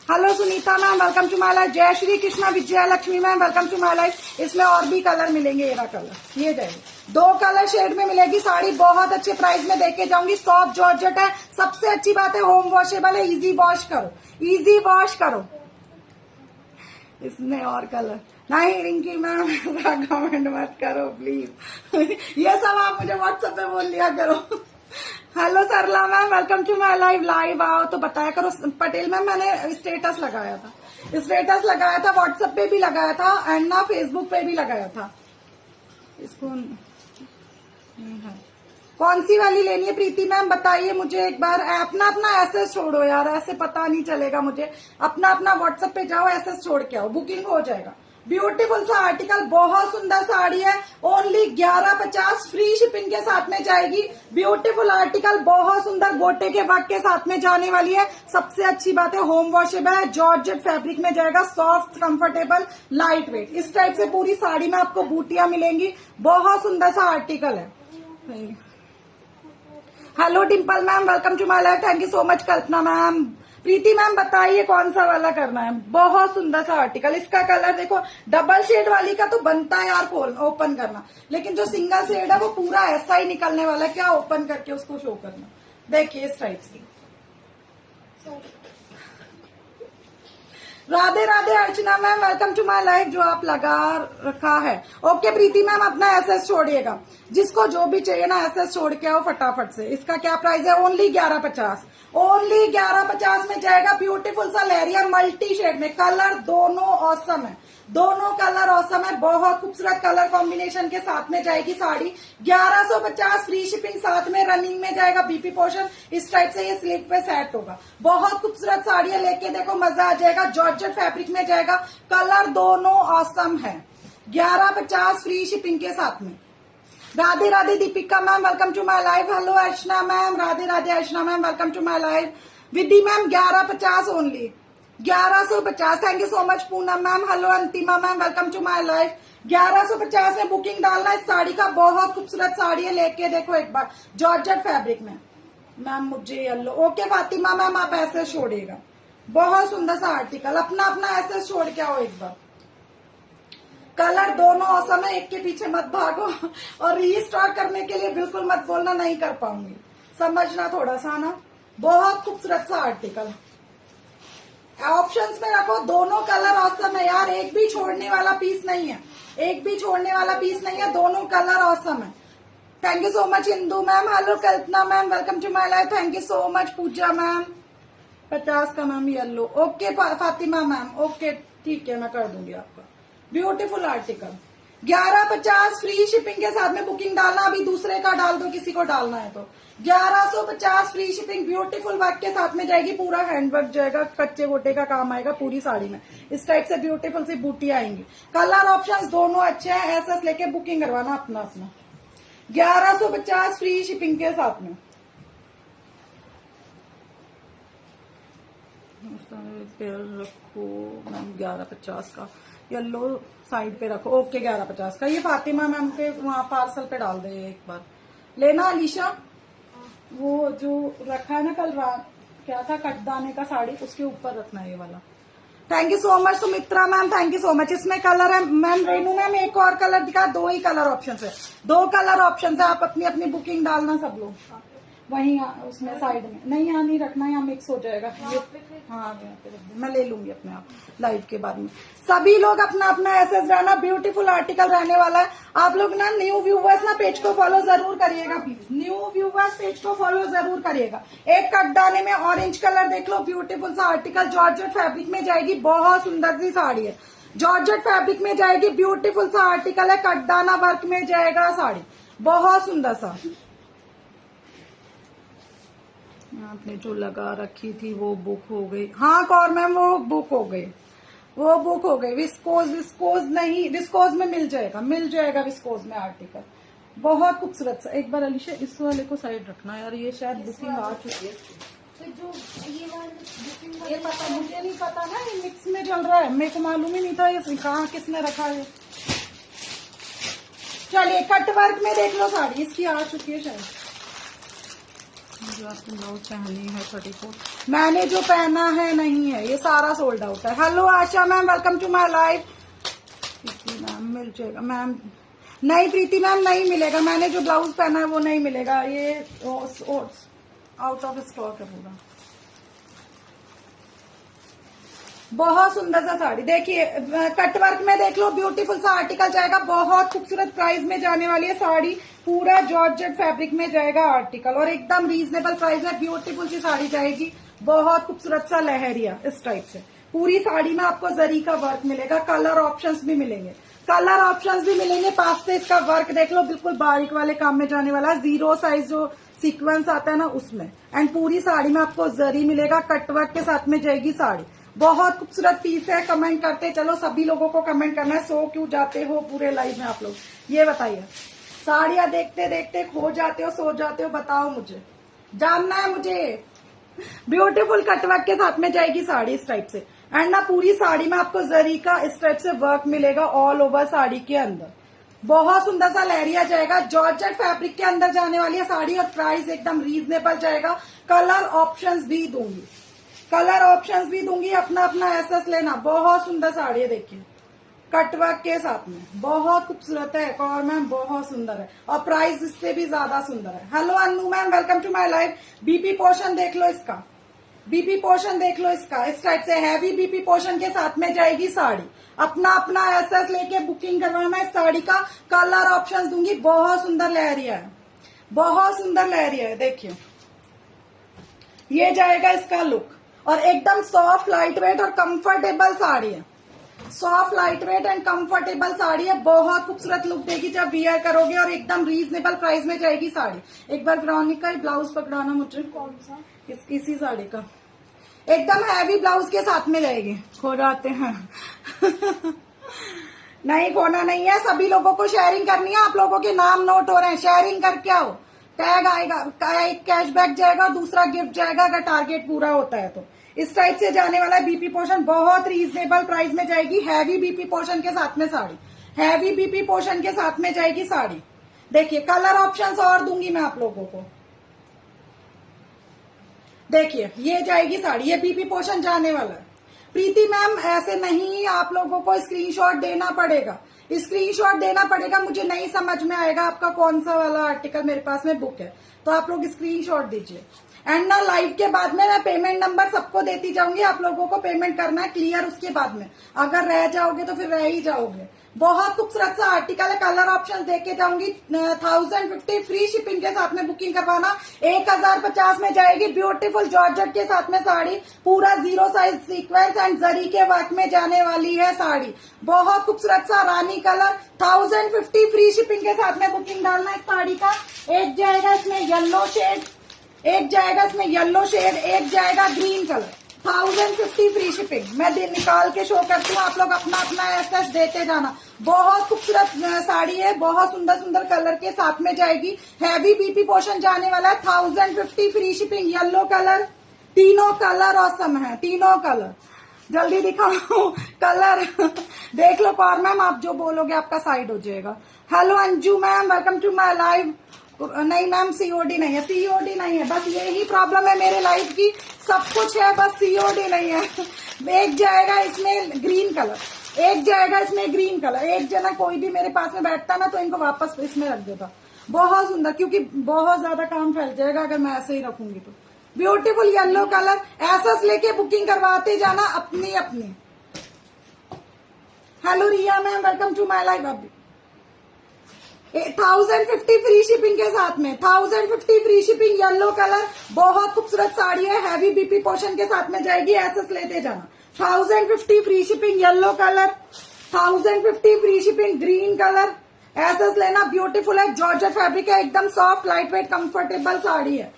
Hello Sunita ma'am, welcome to my life. जय Shri Krishna Vijaya Lakshmi ma'am, welcome to my life. इसमें और भी कलर मिलेंगे, ये कलर, ये जाएगी 2 कलर शेड में मिलेगी साड़ी। बहुत अच्छे प्राइस में देके जाऊंगी। सॉफ्ट जॉर्जेट है, सबसे अच्छी बात है होम वॉशेबल है, इजी वॉश करो, इजी वॉश करो। इसमें और कलर नहीं रिंकी मैम, ऐसा कमेंट मत करो प्लीज। ये सब आप मुझे व्हाट्सएप पे बोल लिया करो। Hello Sarla ma'am, welcome to my live. Live आओ तो बताया करो। पटेल मैम मैंने स्टेटस लगाया था, व्हाट्सएप पे भी लगाया था, एंड ना फेसबुक पे भी लगाया था। इसको कौन सी वाली लेनी है प्रीति मैम, बताइए मुझे एक बार। अपना अपना एसएस छोड़ो यार, ऐसे पता नहीं चलेगा मुझे। अपना अपना व्हाट्सएप पे जाओ, एसएस छोड़ के आओ, बुकिंग हो जाएगा। ब्यूटीफुल सा आर्टिकल, बहुत सुंदर साड़ी है, ओनली 1150 फ्री शिपिंग के साथ में जाएगी। ब्यूटीफुल आर्टिकल, बहुत सुंदर गोटे के वर्क के साथ में जाने वाली है। सबसे अच्छी बात है होम वॉशेबल है, जॉर्जेट फैब्रिक में जाएगा, सॉफ्ट कंफर्टेबल लाइट वेट। इस टाइप से पूरी साड़ी में आपको बूटियां मिलेंगी। बहुत सुंदर सा आर्टिकल है। Hello Dimple ma'am, welcome to my life. Thank you so much Kalpana ma'am. Preeti ma'am बताइए कौन सा वाला करना है। बहुत सुंदर सा आर्टिकल, इसका कलर देखो, डबल शेड वाली का तो बनता है यार ओपन करना, लेकिन जो सिंगल शेड है वो पूरा ऐसा ही निकलने वाला है। क्या ओपन करके उसको शो करना, देखिए इस टाइप से। Radhe Radhe Archana ma'am, welcome to my life, जो आप लगा रखा है। ओके प्रीति मैम, अपना एसएस छोड़िएगा, जिसको जो भी चाहिए ना एसएस छोड़ के आओ फटाफट से। इसका क्या प्राइस है, ओनली 1150, ओनली 1150 में जाएगा। ब्यूटीफुल सा लहरिया मल्टी शेड में, कलर दोनों ऑसम है, दोनों कलर ऑसम है। बहुत खूबसूरत कलर कॉम्बिनेशन के साथ में जाएगी साड़ी। 1150 फ्री शिपिंग, साथ में रनिंग में जाएगा बीपी पोर्शन। इस टाइप से ये स्लीव पे सेट होगा। बहुत खूबसूरत साड़ियां लेके देखो, मजा आ जाएगा। जॉर्जेट जॉर्जेट फैब्रिक में जाएगा। कलर दोनों ऑसम है। 1150 फ्री शिपिंग के साथ में। Radhe Radhe Deepika ma'am, welcome to my live. Hello Archana ma'am, Radhe Radhe Archana ma'am, welcome to my live. Vidhi ma'am 1150 only, 1150। Thank you so much Poonam ma'am. Hello Antima ma'am, welcome to my live. 1150 में booking डालना। इस साड़ी का बहुत खूबसूरत साड़ी है, लेके देखो एक बार। जॉर्जेट फैब्रिक में मैम, मुझे येलो। ओके फातिमा मैम, आप ऐसे छोड़िएगा। बहुत सुंदर सा आर्टिकल, अपना अपना ऐसे छोड़ के आओ एक बार। कलर दोनों औसम है, एक के पीछे मत भागो। और रीस्टॉक करने के लिए बिल्कुल मत बोलना नहीं कर पाऊंगी, समझना थोड़ा सा ना। बहुत खूबसूरत सा आर्टिकल, ऑप्शंस में रखो। दोनों कलर औसम है यार, एक भी छोड़ने वाला पीस नहीं है, एक भी छोड़ने वाला पीस नहीं है। दोनों कलर औसम है। Thank you so much Indu ma'am. Hello Kalpana ma'am, welcome to my life. Thank you so much Pooja ma'am. 50 का ma'am yellow. Okay Fatima ma'am, okay ठीक है, मैं कर दूंगी आपका। Beautiful article. 1150 फ्री शिपिंग के साथ में बुकिंग डालना। अभी दूसरे का डाल दो, किसी को डालना है तो। 1150 फ्री शिपिंग। ब्यूटीफुल वर्क के साथ में जाएगी, पूरा हैंडवर्क जाएगा, कच्चे गोटे का काम आएगा पूरी साड़ी में। इस टाइप से ब्यूटीफुल सी बूटी आएंगी। कलर ऑप्शंस दोनों अच्छे हैं। ऐसा लेके बुकिंग करवाना अपना अपना। 1150 फ्री शिपिंग के साथ में। रखो मैम 1150 का येलो साइड पे रखो। ओके 1150 का। ये फातिमा मैम के वहां पार्सल पे डाल दे एक बार। लेना अलीशा, वो जो रखा है ना कल रात, क्या था कटदाने का साड़ी, उसके ऊपर रखना है ये वाला। Thank you so much Sumitra ma'am, thank you so much. इसमें कलर है मैम। रेनू मैम एक और कलर दिखा, 2 ही कलर ऑप्शन है, 2 कलर ऑप्शन है। आप अपनी अपनी बुकिंग डालना सब लोग वहीं उसमें साइड में। नहीं यहाँ नहीं रखना, यहाँ मिक्स हो जाएगा। हाँ यहाँ पे रख दो, मैं ले लूंगी अपने आप लाइव के बाद में। सभी लोग अपना अपना एसेस रहना। ब्यूटीफुल आर्टिकल रहने वाला है। आप लोग ना न्यू व्यूवर्स ना पेज को फॉलो जरूर करिएगा प्लीज। न्यू व्यूवर्स पेज को फॉलो जरूर करिएगा। एक कटदाने में ऑरेंज कलर देख लो, ब्यूटीफुल सा आर्टिकल। जॉर्जेट फैब्रिक में जाएगी, बहुत सुंदर सी साड़ी है। जॉर्जेट फैब्रिक में जाएगी, ब्यूटीफुल सा आर्टिकल है। कटदाना वर्क में जाएगा साड़ी, बहुत सुंदर सा। आपने जो लगा रखी थी वो बुक हो गई। हाँ कौर मैम, वो बुक हो गई, वो बुक हो गई। विस्कोज नहीं, विस्कोज में मिल जाएगा, मिल जाएगा विस्कोज में आर्टिकल। बहुत खूबसूरत सा। एक बार अलीशा इस वाले को साइड रखना यार, ये शायद बुकिंग आ चुकी है। तो जो ये वाला ये पता मुझे नहीं पता ना, ये मिक्स में चल रहा है, मेरे को मालूम ही नहीं था ये कहाँ किसने रखा है। चलिए कट वर्क में देख लो साड़ी, इसकी आ चुकी है शायद। जो आपने ब्लाउज पहनी है 34, मैंने जो पहना है नहीं है, ये सारा सोल्ड आउट है। Hello Asha ma'am, welcome to my live. Ma'am मिल जाएगा मैम। नहीं प्रीति मैम नहीं मिलेगा, मैंने जो ब्लाउज पहना है वो नहीं मिलेगा, ये आउट ऑफ स्टॉक है पूरा। बहुत सुंदर सा साड़ी देखिए, कटवर्क में देख लो, ब्यूटीफुल सा आर्टिकल जाएगा। बहुत खूबसूरत प्राइस में जाने वाली है साड़ी, पूरा जॉर्जेट फैब्रिक में जाएगा आर्टिकल, और एकदम रीजनेबल प्राइस में ब्यूटीफुल सी साड़ी जाएगी। बहुत खूबसूरत सा लहरिया इस टाइप से पूरी साड़ी में आपको जरी का वर्क मिलेगा। कलर ऑप्शंस भी मिलेंगे, कलर ऑप्शंस भी मिलेंगे। पास से इसका वर्क देख लो, बिल्कुल बारीक वाले काम में जाने वाला है। 0 साइज जो सीक्वेंस आता है ना उसमें, एंड पूरी साड़ी में आपको जरी मिलेगा। कटवर्क के साथ में जाएगी साड़ी। बहुत खूबसूरत पीस है। कमेंट करते चलो, सभी लोगों को कमेंट करना है। सो क्यों जाते हो पूरे लाइव में आप लोग, ये बताइए। साड़ियां देखते देखते खो जाते हो, सो जाते हो, बताओ मुझे, जानना है मुझे। ब्यूटीफुल कटवर्क के साथ में जाएगी साड़ी इस टाइप से, एंड ना पूरी साड़ी में आपको जरी का इस टाइप से वर्क मिलेगा ऑल ओवर साड़ी के अंदर। बहुत सुंदर सा लहरिया जाएगा। जॉर्जेट फैब्रिक के अंदर जाने वाली है साड़ी, और प्राइस एकदम रीजनेबल जाएगा। कलर ऑप्शंस भी दूंगी, कलर ऑप्शंस भी दूंगी। अपना अपना एसेस लेना। बहुत सुंदर साड़ी है देखिए, कटवर्क के साथ में बहुत खूबसूरत है। और मैम बहुत सुंदर है, और प्राइस इससे भी ज्यादा सुंदर है। Hello Anu ma'am, welcome to my live. BP portion देख लो इसका, बीपी पोर्शन देख लो इसका। इस टाइप से हैवी बीपी पोर्शन के साथ में जाएगी साड़ी। अपना अपना एसेस लेके बुकिंग करवाना है साड़ी का। कलर ऑप्शंस दूंगी। बहुत सुंदर लहरिया है, बहुत सुंदर लहरिया है। देखिए ये जाएगा इसका लुक, और एकदम सॉफ्ट लाइट वेट और कंफर्टेबल साड़ी है। Soft light wait and comfortable sari है। बहुत खूबसूरत लुक देगी जब वियर करोगे, और एकदम रीजनेबल प्राइस में जाएगी साड़ी। एक बार वेरोनिका ब्लाउज पकड़ाना मुझे। कौन सा? इसी साड़ी का एकदम हैवी ब्लाउज के साथ में जाएगी। खो जाते हैं नहीं खोना नहीं है, सभी लोगों को शेयरिंग करनी है। आप लोगों के नाम नोट हो रहे हैं, शेयरिंग करके आओ। टैग आएगा, एक कैशबैक जाएगा, दूसरा गिफ्ट जाएगा अगर टारगेट पूरा होता है तो। इस टाइप से जाने वाला है बीपी पोर्शन, बहुत रीजनेबल प्राइस में जाएगी। हैवी बीपी पोर्शन के साथ में साड़ी, हैवी बीपी पोर्शन के साथ में जाएगी साड़ी। देखिए कलर ऑप्शंस और दूंगी मैं आप लोगों को। देखिए ये जाएगी साड़ी, ये बीपी पोर्शन जाने वाला है। प्रीति मैम ऐसे नहीं, आप लोगों को स्क्रीनशॉट देना पड़ेगा, स्क्रीनशॉट देना पड़ेगा। मुझे नहीं समझ में आएगा आपका कौन सा वाला आर्टिकल मेरे पास में बुक है, तो आप लोग स्क्रीनशॉट दीजिए। एंड ना लाइव के बाद में मैं पेमेंट नंबर सबको देती जाऊंगी, आप लोगों को पेमेंट करना है क्लियर। उसके बाद में अगर रह जाओगे तो फिर रह ही जाओगे। बहुत खूबसूरत सा आर्टिकल है, कलर ऑप्शन देके जाऊंगी। 1050 फ्री शिपिंग के साथ में बुकिंग करवाना। 1050 में जाएगी ब्यूटीफुल जॉर्जेट के साथ में साड़ी, पूरा 0 साइज सीक्वेंस एंड जरी के वर्क में जाने वाली है साड़ी। बहुत खूबसूरत सा रानी कलर, 1050 फ्री शिपिंग के साथ में बुकिंग डालना है साड़ी का। एक जाएगा इसमें येलो शेड, एक जाएगा इसमें येलो शेड, एक जाएगा ग्रीन कलर। 1050 free shipping. मैं निकाल के शो करती हूँ, आप लोग अपना अपना एसएस देते जाना। बहुत खूबसूरत साड़ी है, बहुत सुंदर सुंदर कलर के साथ में जाएगी। हैवी बीपी पोर्शन जाने वाला है। 1050 फ्री शिपिंग। येलो कलर, तीनों कलर औसम है, तीनों कलर। जल्दी दिखाओ कलर देख लो। कौर मैम आप जो बोलोगे आपका साइड हो जाएगा। Hello Anju ma'am, welcome to my live. नहीं मैम सीओडी नहीं है, सीओडी नहीं है, बस यही प्रॉब्लम है मेरे लाइफ की। सब कुछ है बस सीओडी नहीं है। एक जाएगा इसमें ग्रीन कलर, एक जाएगा इसमें ग्रीन कलर। एक जना कोई भी मेरे पास में बैठता ना तो इनको वापस इसमें रख देता। बहुत सुंदर, क्योंकि बहुत ज्यादा काम फैल जाएगा अगर मैं ऐसे ही रखूंगी तो। ब्यूटीफुल येलो कलर, ऐसा लेके बुकिंग करवाते जाना अपनी अपनी। Hello Riya ma'am, welcome to my life. अभी 1050 फ्री शिपिंग के साथ में, 1050 फ्री शिपिंग। येलो कलर, बहुत खूबसूरत साड़ी है, हैवी बीपी पोर्शन के साथ में जाएगी। एसएस लेते जाना। 1050 free shipping yellow colour, 1050 free shipping green colour. SS लेना, ब्यूटीफुल है, जॉर्जेट फैब्रिक है, एकदम soft light weight comfortable sari है।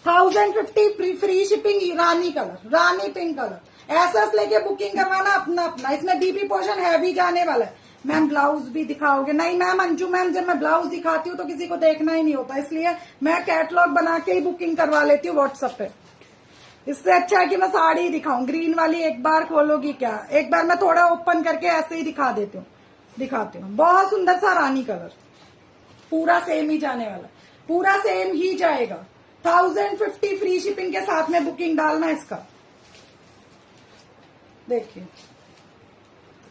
1050 फ्री शिपिंग रानी कलर, रानी पिंक कलर। एसएस लेके बुकिंग करवाना अपना अपना। इसमें बीपी पोर्शन हैवी जाने वाला है। मैम ब्लाउज भी दिखाओगे? नहीं मैम, अंजू मैम जब मैं ब्लाउज दिखाती हूँ तो किसी को देखना ही नहीं होता, इसलिए मैं कैटलॉग बना के ही बुकिंग करवा लेती हूँ व्हाट्सएप पे। इससे अच्छा है कि मैं साड़ी ही दिखाऊं। ग्रीन वाली एक बार खोलोगी क्या? एक बार मैं थोड़ा ओपन करके ऐसे ही दिखा देती हूँ, दिखाती हूँ। बहुत सुंदर सा रानी कलर, पूरा सेम ही जाने वाला, पूरा सेम ही जाएगा। 1050 फ्री शिपिंग के साथ में बुकिंग डालना इसका। देखिए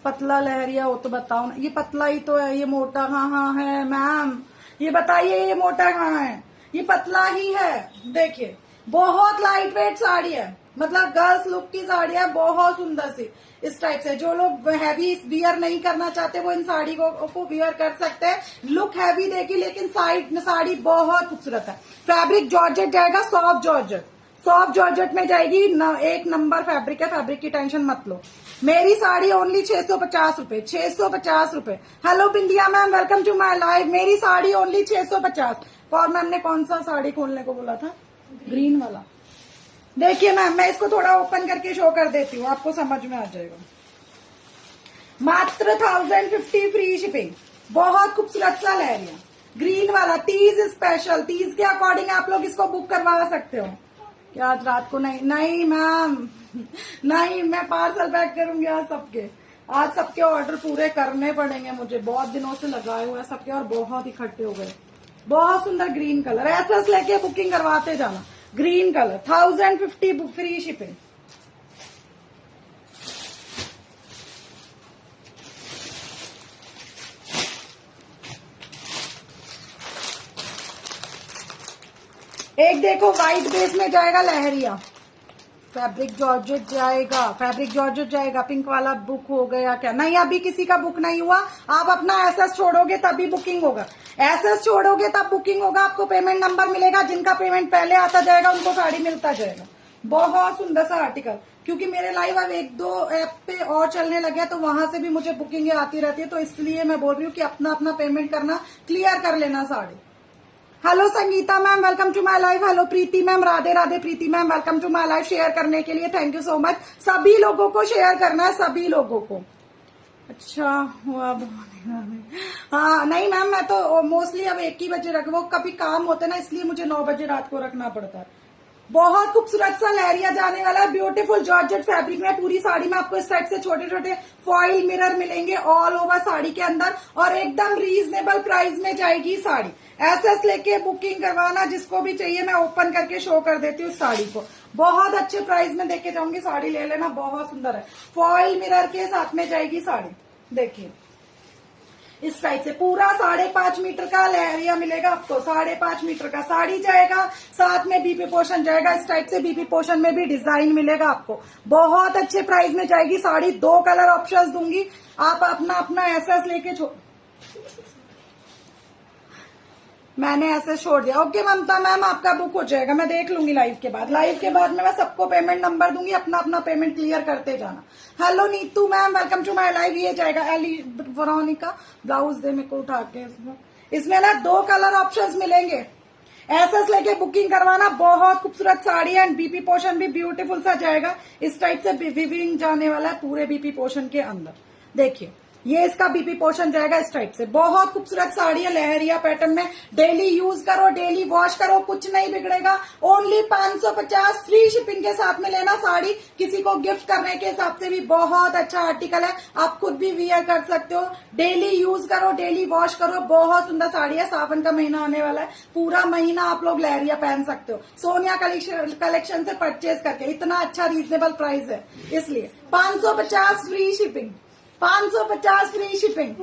पतला लहरिया हो तो बताओ ना। ये पतला ही तो है, ये मोटा कहाँ है मैम? ये बताइए ये मोटा कहाँ है? ये पतला ही है। देखिए बहुत लाइट वेट साड़ी है, मतलब गर्ल्स लुक की साड़ी है, बहुत सुंदर सी। इस टाइप से जो लोग हैवी वियर नहीं करना चाहते वो इन साड़ी को वियर कर सकते हैं। लुक हैवी देगी लेकिन साड़ी बहुत खूबसूरत है। फैब्रिक जॉर्जेट जाएगा, सॉफ्ट जॉर्जेट, सॉफ्ट जॉर्जेट में जाएगी। एक नंबर फैब्रिक है, फैब्रिक की टेंशन मत लो। मेरी साड़ी ओनली 650 रुपए, 650 रुपए। Hello Bindiya ma'am, welcome to my live. मेरी साड़ी ओनली 650। और मैम ने कौन सा साड़ी खोलने को बोला था? ग्रीन वाला। देखिए मैम मैं इसको थोड़ा ओपन करके शो कर देती हूँ, आपको समझ में आ जाएगा। मात्र 1050 फ्री शिपिंग। बहुत खूबसूरत सा लहरिया ग्रीन वाला, तीज स्पेशल। तीज के अकॉर्डिंग आप लोग इसको बुक करवा सकते हो। क्या आज रात को? नहीं मैम, नहीं, मैं पार्सल पैक करूंगी आज सबके। आज सबके ऑर्डर पूरे करने पड़ेंगे मुझे, बहुत दिनों से लगाए हुए हैं सबके और बहुत इकट्ठे हो गए। बहुत सुंदर ग्रीन कलर, ऐसा लेके बुकिंग करवाते जाना। Green colour 1050 free shipping. एक देखो व्हाइट बेस में जाएगा लहरिया, फैब्रिक जॉर्जेट जाएगा, फैब्रिक जॉर्जेट जाएगा। पिंक वाला बुक हो गया क्या? नहीं अभी किसी का बुक नहीं हुआ। आप अपना एसएस छोड़ोगे तभी बुकिंग होगा, एसएस छोड़ोगे तब बुकिंग होगा। आपको पेमेंट नंबर मिलेगा, जिनका पेमेंट पहले आता जाएगा उनको साड़ी मिलता जाएगा। बहुत सुंदर सा आर्टिकल, क्योंकि मेरे लाइव अब 1-2 ऐप पे और चलने लगे तो वहां से भी मुझे बुकिंग आती रहती है, तो इसलिए मैं बोल रही हूँ कि अपना अपना पेमेंट करना, क्लियर कर लेना sari. Hello Sangeeta ma'am, welcome to my live. Hello Preeti ma'am, Radhe Radhe Preeti ma'am, welcome to my live. Share करने के लिए थैंक यू सो मच। सभी लोगों को शेयर करना है, सभी लोगों को। अच्छा हुआ हाँ नहीं मैम, मैं तो मोस्टली अब 1 ही बजे रख, वो कभी काम होते ना, इसलिए मुझे 9 बजे रात को रखना पड़ता है। बहुत खूबसूरत सा लहरिया जाने वाला है, ब्यूटीफुल जॉर्जेट फैब्रिक में पूरी साड़ी में आपको इस टाइप से छोटे छोटे फॉइल मिरर मिलेंगे ऑल ओवर साड़ी के अंदर, और एकदम रीजनेबल प्राइस में जाएगी साड़ी। एसएस लेके बुकिंग करवाना, जिसको भी चाहिए। मैं ओपन करके शो कर देती हूँ साड़ी को, बहुत अच्छे प्राइस में देके जाऊंगी, साड़ी ले लेना, बहुत सुंदर है। फॉइल मिरर के साथ में जाएगी साड़ी। देखिए इस टाइप से पूरा 5.5 मीटर का लहरिया मिलेगा आपको, 5.5 मीटर का साड़ी जाएगा, साथ में बीपी पोर्शन जाएगा। इस टाइप से बीपी पोर्शन में भी डिजाइन मिलेगा आपको, बहुत अच्छे प्राइस में जाएगी साड़ी। 2 कलर ऑप्शंस दूंगी, आप अपना अपना एसएस लेके मैंने ऐसे छोड़ दिया। ओके ममता मैम, आपका बुक हो जाएगा, मैं देख लूंगी लाइव के बाद। लाइव के बाद में मैं सबको पेमेंट नंबर दूंगी, अपना अपना पेमेंट क्लियर करते जाना। Hello Neetu ma'am, welcome to my live. ये जाएगा एली वेरोनिका, ब्लाउज दे मेरे को उठा के। इसमें ना 2 कलर ऑप्शंस मिलेंगे, एसएस लेके बुकिंग करवाना। बहुत खूबसूरत साड़ी है, एंड बीपी पोर्शन भी ब्यूटीफुल सा जाएगा। इस टाइप से विविंग जाने वाला है पूरे बीपी पोर्शन के अंदर। देखिए ये इसका बीपी पोर्शन जाएगा इस टाइप से। बहुत खूबसूरत साड़ी है, लहरिया पैटर्न में। डेली यूज करो, डेली वॉश करो, कुछ नहीं बिगड़ेगा। ओनली 550 फ्री शिपिंग के साथ में लेना साड़ी। किसी को गिफ्ट करने के हिसाब से भी बहुत अच्छा आर्टिकल है, आप खुद भी वियर कर सकते हो। डेली यूज करो, डेली वॉश करो, बहुत सुंदर साड़ी है। सावन का महीना आने वाला है, पूरा महीना आप लोग लहरिया पहन सकते हो सोनिया कलेक्शन से परचेज करके। इतना अच्छा रीजनेबल प्राइस है, इसलिए 550 फ्री शिपिंग, 550 फ्री शिपिंग,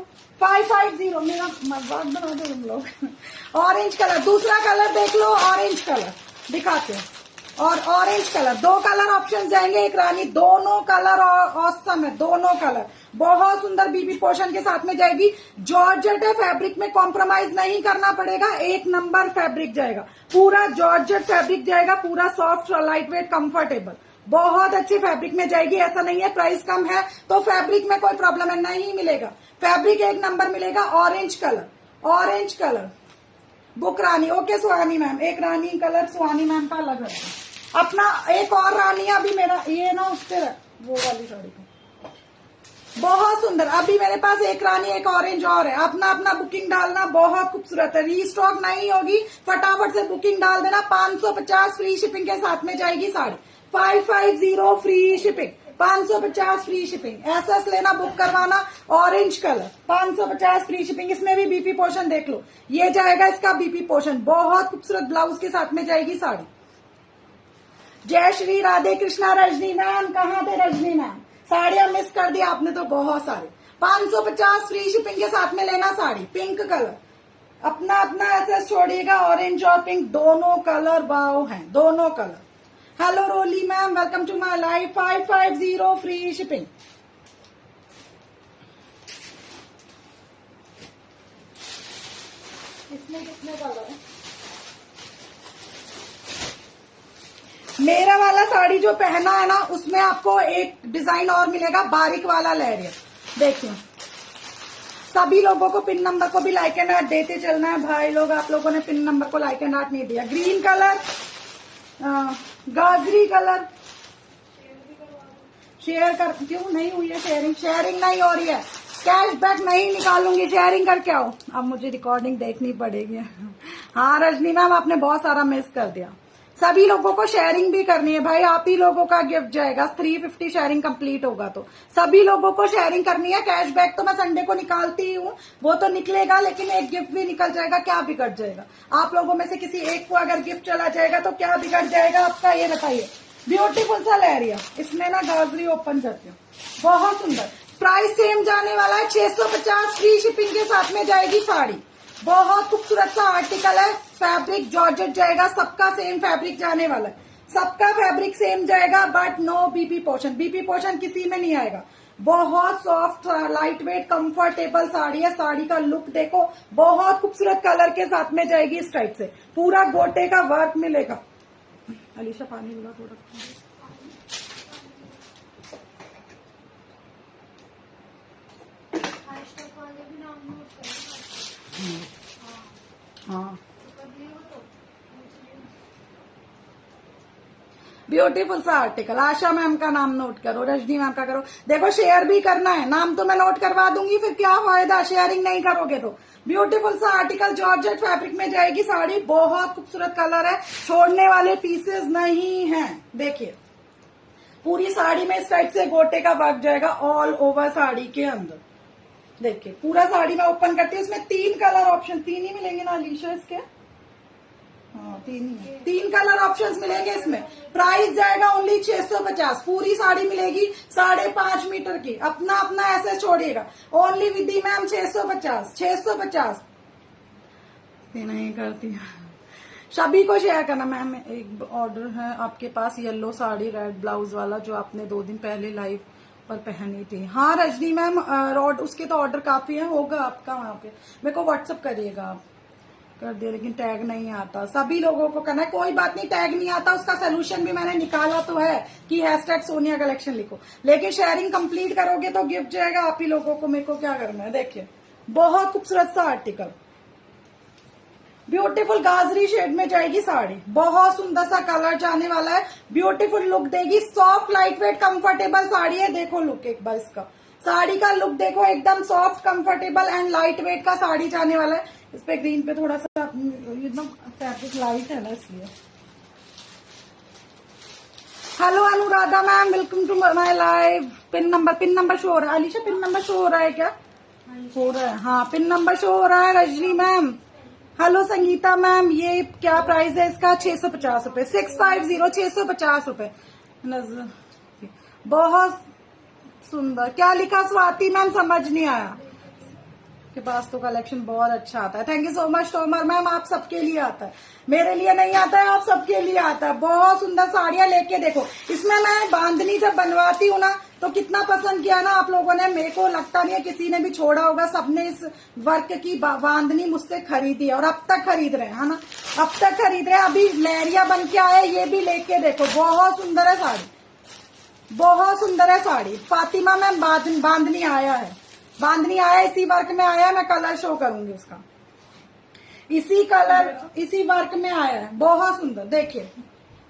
550। मेरा मजाक बना दो तुम लोग। ऑरेंज कलर, दूसरा कलर देख लो, ऑरेंज कलर दिखाते हैं। और ऑरेंज कलर, 2 कलर ऑप्शन जाएंगे, एक रानी। दोनों कलर ऑसम है, दोनों कलर बहुत सुंदर बीबी पोर्शन के साथ में जाएगी। जॉर्जेट है, फैब्रिक में कॉम्प्रोमाइज नहीं करना पड़ेगा, 1 नंबर फैब्रिक जाएगा। पूरा जॉर्जेट फैब्रिक जाएगा, पूरा सॉफ्ट और लाइट वेट कंफर्टेबल, बहुत अच्छे फैब्रिक में जाएगी। ऐसा नहीं है प्राइस कम है तो फैब्रिक में कोई प्रॉब्लम है, नहीं मिलेगा। फैब्रिक 1 नंबर मिलेगा। Orange colour, orange colour book रानी। ओके सुहानी मैम, एक रानी कलर सुहानी मैम का अलग है। अपना एक और रानी अभी मेरा ये ना उस पर वो वाली साड़ी को, बहुत सुंदर। अभी मेरे पास एक रानी एक ऑरेंज और है, अपना अपना बुकिंग डालना, बहुत खूबसूरत है। रीस्टॉक नहीं होगी, फटाफट से बुकिंग डाल देना। 550 फ्री शिपिंग के साथ में जाएगी sari. 550 free shipping, 550 free shipping. SS लेना, बुक करवाना। Orange colour 550 free shipping. इसमें भी बीपी पोर्शन देख लो, ये जाएगा इसका बीपी पोर्शन। बहुत खूबसूरत ब्लाउज के साथ में जाएगी साड़ी। जय श्री राधे कृष्णा। रजनी मैम कहाँ थे? रजनी मैम साड़ियां मिस कर दी आपने तो बहुत सारे। 550 फ्री शिपिंग के साथ में लेना साड़ी। पिंक कलर, अपना अपना एसएस छोड़िएगा। ऑरेंज और पिंक दोनों कलर वाव हैं, दोनों colour. Hello Roli ma'am, welcome to my live. 550 free shipping. इसमें कितने कलर है? मेरा वाला साड़ी जो पहना है ना, उसमें आपको एक डिजाइन और मिलेगा, बारीक वाला लहरिया। देखिए सभी लोगों को पिन नंबर को भी लाइक एंड हार्ट देते चलना है भाई लोग। आप लोगों ने पिन नंबर को लाइक एंड हार्ट नहीं दिया। ग्रीन कलर, गाजरी कलर, शेयर कर, क्यों नहीं हुई है शेयरिंग? शेयरिंग नहीं हो रही है, कैशबैक नहीं निकालूंगी, शेयरिंग करके आओ। अब मुझे रिकॉर्डिंग देखनी पड़ेगी। हाँ रजनी मैम, आपने बहुत सारा मिस कर दिया। सभी लोगों को शेयरिंग भी करनी है भाई, आप ही लोगों का गिफ्ट जाएगा। 350 शेयरिंग कंप्लीट होगा तो सभी लोगों को शेयरिंग करनी है। कैशबैक तो मैं संडे को निकालती हूँ, वो तो निकलेगा, लेकिन एक गिफ्ट भी निकल जाएगा। क्या बिगड़ जाएगा? आप लोगों में से किसी एक को अगर गिफ्ट चला जाएगा तो क्या बिगड़ जाएगा आपका, ये बताइए। ब्यूटीफुल सा लहरिया, इसमें ना गाजरी ओपन करती हूँ, बहुत सुंदर। प्राइस सेम जाने वाला है, 650 फ्री शिपिंग के साथ में जाएगी साड़ी। बहुत खूबसूरत सा आर्टिकल है। फैब्रिक जॉर्जेट जाएगा, सबका सेम फैब्रिक जाने वाला है, सबका फैब्रिक सेम जाएगा, but no BP portion. BP portion किसी में नहीं आएगा। बहुत soft light weight comfortable sari है। साड़ी का लुक देखो, बहुत खूबसूरत कलर के साथ में जाएगी। इस टाइप से पूरा गोटे का वर्क मिलेगा। अलीशा पानी मिला थोड़ा। हाँ ब्यूटीफुल सा आर्टिकल। आशा मैम का नाम नोट करो, रजनी मैम का करो। देखो शेयर भी करना है, नाम तो मैं नोट करवा दूंगी, फिर क्या फायदा शेयरिंग नहीं करोगे तो। ब्यूटीफुल सा आर्टिकल, जॉर्जेट फैब्रिक में जाएगी साड़ी। बहुत खूबसूरत कलर है, छोड़ने वाले पीसेस नहीं है। देखिए पूरी साड़ी में इस टाइप से गोटे का वर्क जाएगा ऑल ओवर साड़ी के अंदर। देखिए पूरा साड़ी में ओपन करती हूँ। इसमें 3 कलर ऑप्शन, 3 ही मिलेंगे ना अलीशा इसके? हाँ 3 कलर ऑप्शंस मिलेंगे इसमें। प्राइस जाएगा ओनली 650। पूरी साड़ी मिलेगी 5.5 मीटर की। अपना अपना ऐसे छोड़िएगा। ओनली विधि मैम 650 नहीं करती। सभी को शेयर करना मैम। एक ऑर्डर है आपके पास येलो साड़ी रेड ब्लाउज वाला, जो आपने 2 दिन पहले लाइव पर पहनी थी। हाँ रजनी मैम, उसके तो ऑर्डर काफी है, होगा आपका वहां पे। मेरे को व्हाट्सअप करिएगा आप। कर दिया लेकिन टैग नहीं आता। सभी लोगों को करना है, कोई बात नहीं, टैग नहीं आता उसका सोल्यूशन भी मैंने निकाला तो है कि हैशटैग सोनिया कलेक्शन लिखो। लेकिन शेयरिंग कंप्लीट करोगे तो गिफ्ट जाएगा आप ही लोगों को। मेरे को क्या करना है। देखिए बहुत खूबसूरत सा आर्टिकल, ब्यूटीफुल गाजरी शेड में जाएगी साड़ी। बहुत सुंदर सा कलर जाने वाला है, ब्यूटीफुल लुक देगी। Soft light weight comfortable sari है। देखो लुक एक बार इसका, साड़ी का लुक देखो, एकदम soft comfortable and light weight का साड़ी जाने वाला है। इस पे ग्रीन पे थोड़ा सा एकदम फैब्रिक लाइट है ना इसलिए। Hello Anuradha ma'am, welcome to my live. Pin number show हो रहा है अलीशा? पिन नंबर शो हो रहा है क्या? हो रहा है, हाँ पिन नंबर शो हो रहा है। Rajni ma'am, hello Sangeeta ma'am, ये क्या प्राइस है इसका? 650 रुपए। 650 650 रुपए। बहुत सुंदर। क्या लिखा स्वाति मैम? समझ नहीं आया। के पास तो कलेक्शन बहुत अच्छा आता है। Thank you so much Tomar ma'am, आप सबके लिए आता है, मेरे लिए नहीं आता है, आप सबके लिए आता है। बहुत सुंदर साड़ियां लेके देखो। इसमें मैं बांधनी जब बनवाती हूँ ना तो कितना पसंद किया ना आप लोगों ने। मेरे को लगता नहीं है किसी ने भी छोड़ा होगा, सबने इस वर्क की बांधनी मुझसे खरीदी है और अब तक खरीद रहे हैं, है ना, अब तक खरीद रहे हैं। अभी लहरिया बन के आए, ये भी लेके देखो। बहुत सुंदर है साड़ी, बहुत सुंदर है साड़ी। फातिमा मैम बांधनी आया है, बांधनी आया, इसी वर्क में आया है। मैं कलर शो करूंगी उसका। इसी वर्क में आया है, बहुत सुंदर। देखिए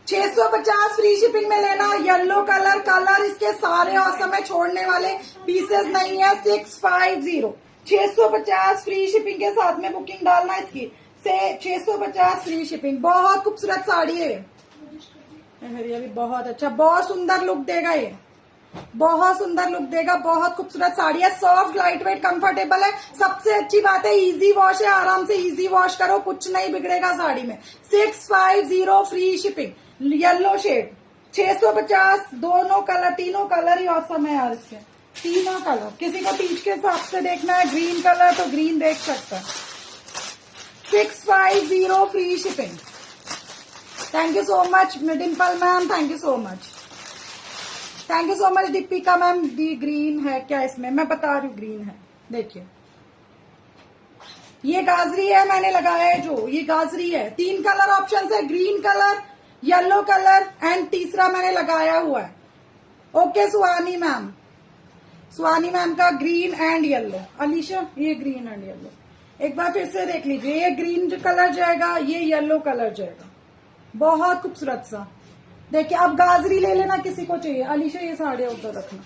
650 फ्री शिपिंग में लेना। येलो कलर इसके सारे औसम है, छोड़ने वाले पीसेस नहीं है। 650 650 फ्री शिपिंग के साथ में बुकिंग डालना इसकी। से 650 फ्री शिपिंग। बहुत खूबसूरत साड़ी है ये भी, बहुत अच्छा, बहुत सुंदर लुक देगा ये, बहुत सुंदर लुक देगा। बहुत खूबसूरत साड़ी है, सॉफ्ट लाइट वेट कंफर्टेबल है। सबसे अच्छी बात है इजी वॉश है, आराम से इजी वॉश करो, कुछ नहीं बिगड़ेगा साड़ी में। 650 फ्री शिपिंग। Yellow shade 650। दोनों कलर, तीनों कलर ही औसम है यार इसके, तीनों कलर। किसी को पीच के हिसाब से देखना है ग्रीन कलर तो ग्रीन देख सकता है। 650 free shipping. Thank you so much Dimple ma'am, thank you so much, thank you so much Deepika ma'am. The green है क्या इसमें? मैं बता रही हूँ ग्रीन है। देखिए ये गाजरी है, मैंने लगाया है जो, ये गाजरी है। 3 कलर ऑप्शन है, green colour, yellow colour and तीसरा मैंने लगाया हुआ है। Okay Suhani ma'am, Suhani ma'am का ग्रीन एंड येलो। अलीशा ये ग्रीन एंड येलो एक बार फिर से देख लीजिए। ये ग्रीन कलर जाएगा, ये येलो कलर जाएगा। बहुत खूबसूरत सा। देखिए अब गाजरी ले लेना किसी को चाहिए। अलीशा ये साड़ी उधर रखना।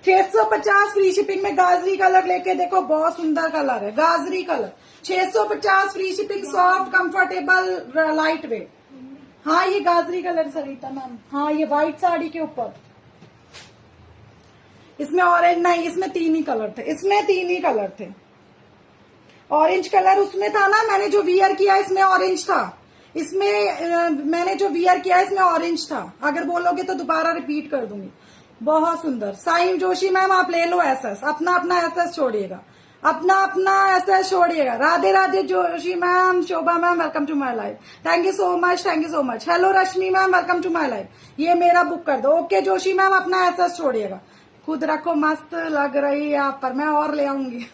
650 फ्री शिपिंग में गाजरी कलर लेके देखो, बहुत सुंदर कलर है गाजरी colour. 650 free shipping, soft comfortable light weight. हाँ ये गाजरी कलर सरिता मैम, हाँ ये व्हाइट साड़ी के ऊपर। इसमें ऑरेंज नहीं, इसमें 3 ही कलर थे, इसमें 3 ही कलर थे। ऑरेंज कलर उसमें था ना, मैंने जो वियर किया इसमें ऑरेंज था। इसमें मैंने जो वियर किया इसमें ऑरेंज था। अगर बोलोगे तो दोबारा रिपीट कर दूंगी। बहुत सुंदर। साइम जोशी मैम आप ले लो एसएस, अपना अपना एसएस छोड़िएगा, अपना अपना एसएस छोड़िएगा। Radhe Radhe Joshi ma'am, Shobha ma'am welcome to my live. Thank you so much, thank you so much. Hello Rashmi ma'am welcome to my live. ये मेरा बुक कर दो। ओके जोशी मैम अपना एसएस छोड़िएगा। खुद रखो, मस्त लग रही है आप पर, मैं और ले आऊंगी।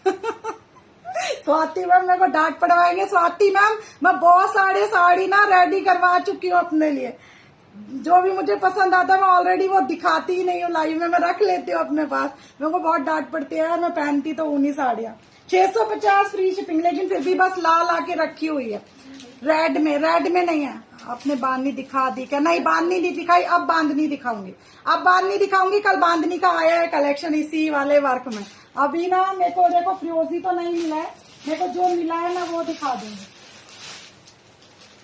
स्वाति मैम मेरे को डांट पड़वाएंगे। स्वाति मैम मैं बहुत सारे साड़ी ना रेडी करवा चुकी हूँ अपने लिए। जो भी मुझे पसंद आता है मैं ऑलरेडी वो दिखाती ही नहीं हूँ लाइव में, मैं रख लेती हूँ अपने पास। मेरे को बहुत डांट पड़ती है, मैं पहनती तो उन्हीं साड़ियाँ। 650 फ्री शिपिंग, लेकिन फिर भी बस ला के रखी हुई है। रेड में नहीं है। आपने बांधनी दिखा दी क्या? नहीं, बांधनी नहीं दिखाई, अब बांधनी दिखाऊंगी। अब बांधनी दिखाऊंगी। कल बांधनी का आया है कलेक्शन इसी वाले वर्क में। अभी ना मेरे को देखो फ्रियोजी तो नहीं मिला है, मेरे को जो मिला है ना वो दिखा दूंगी।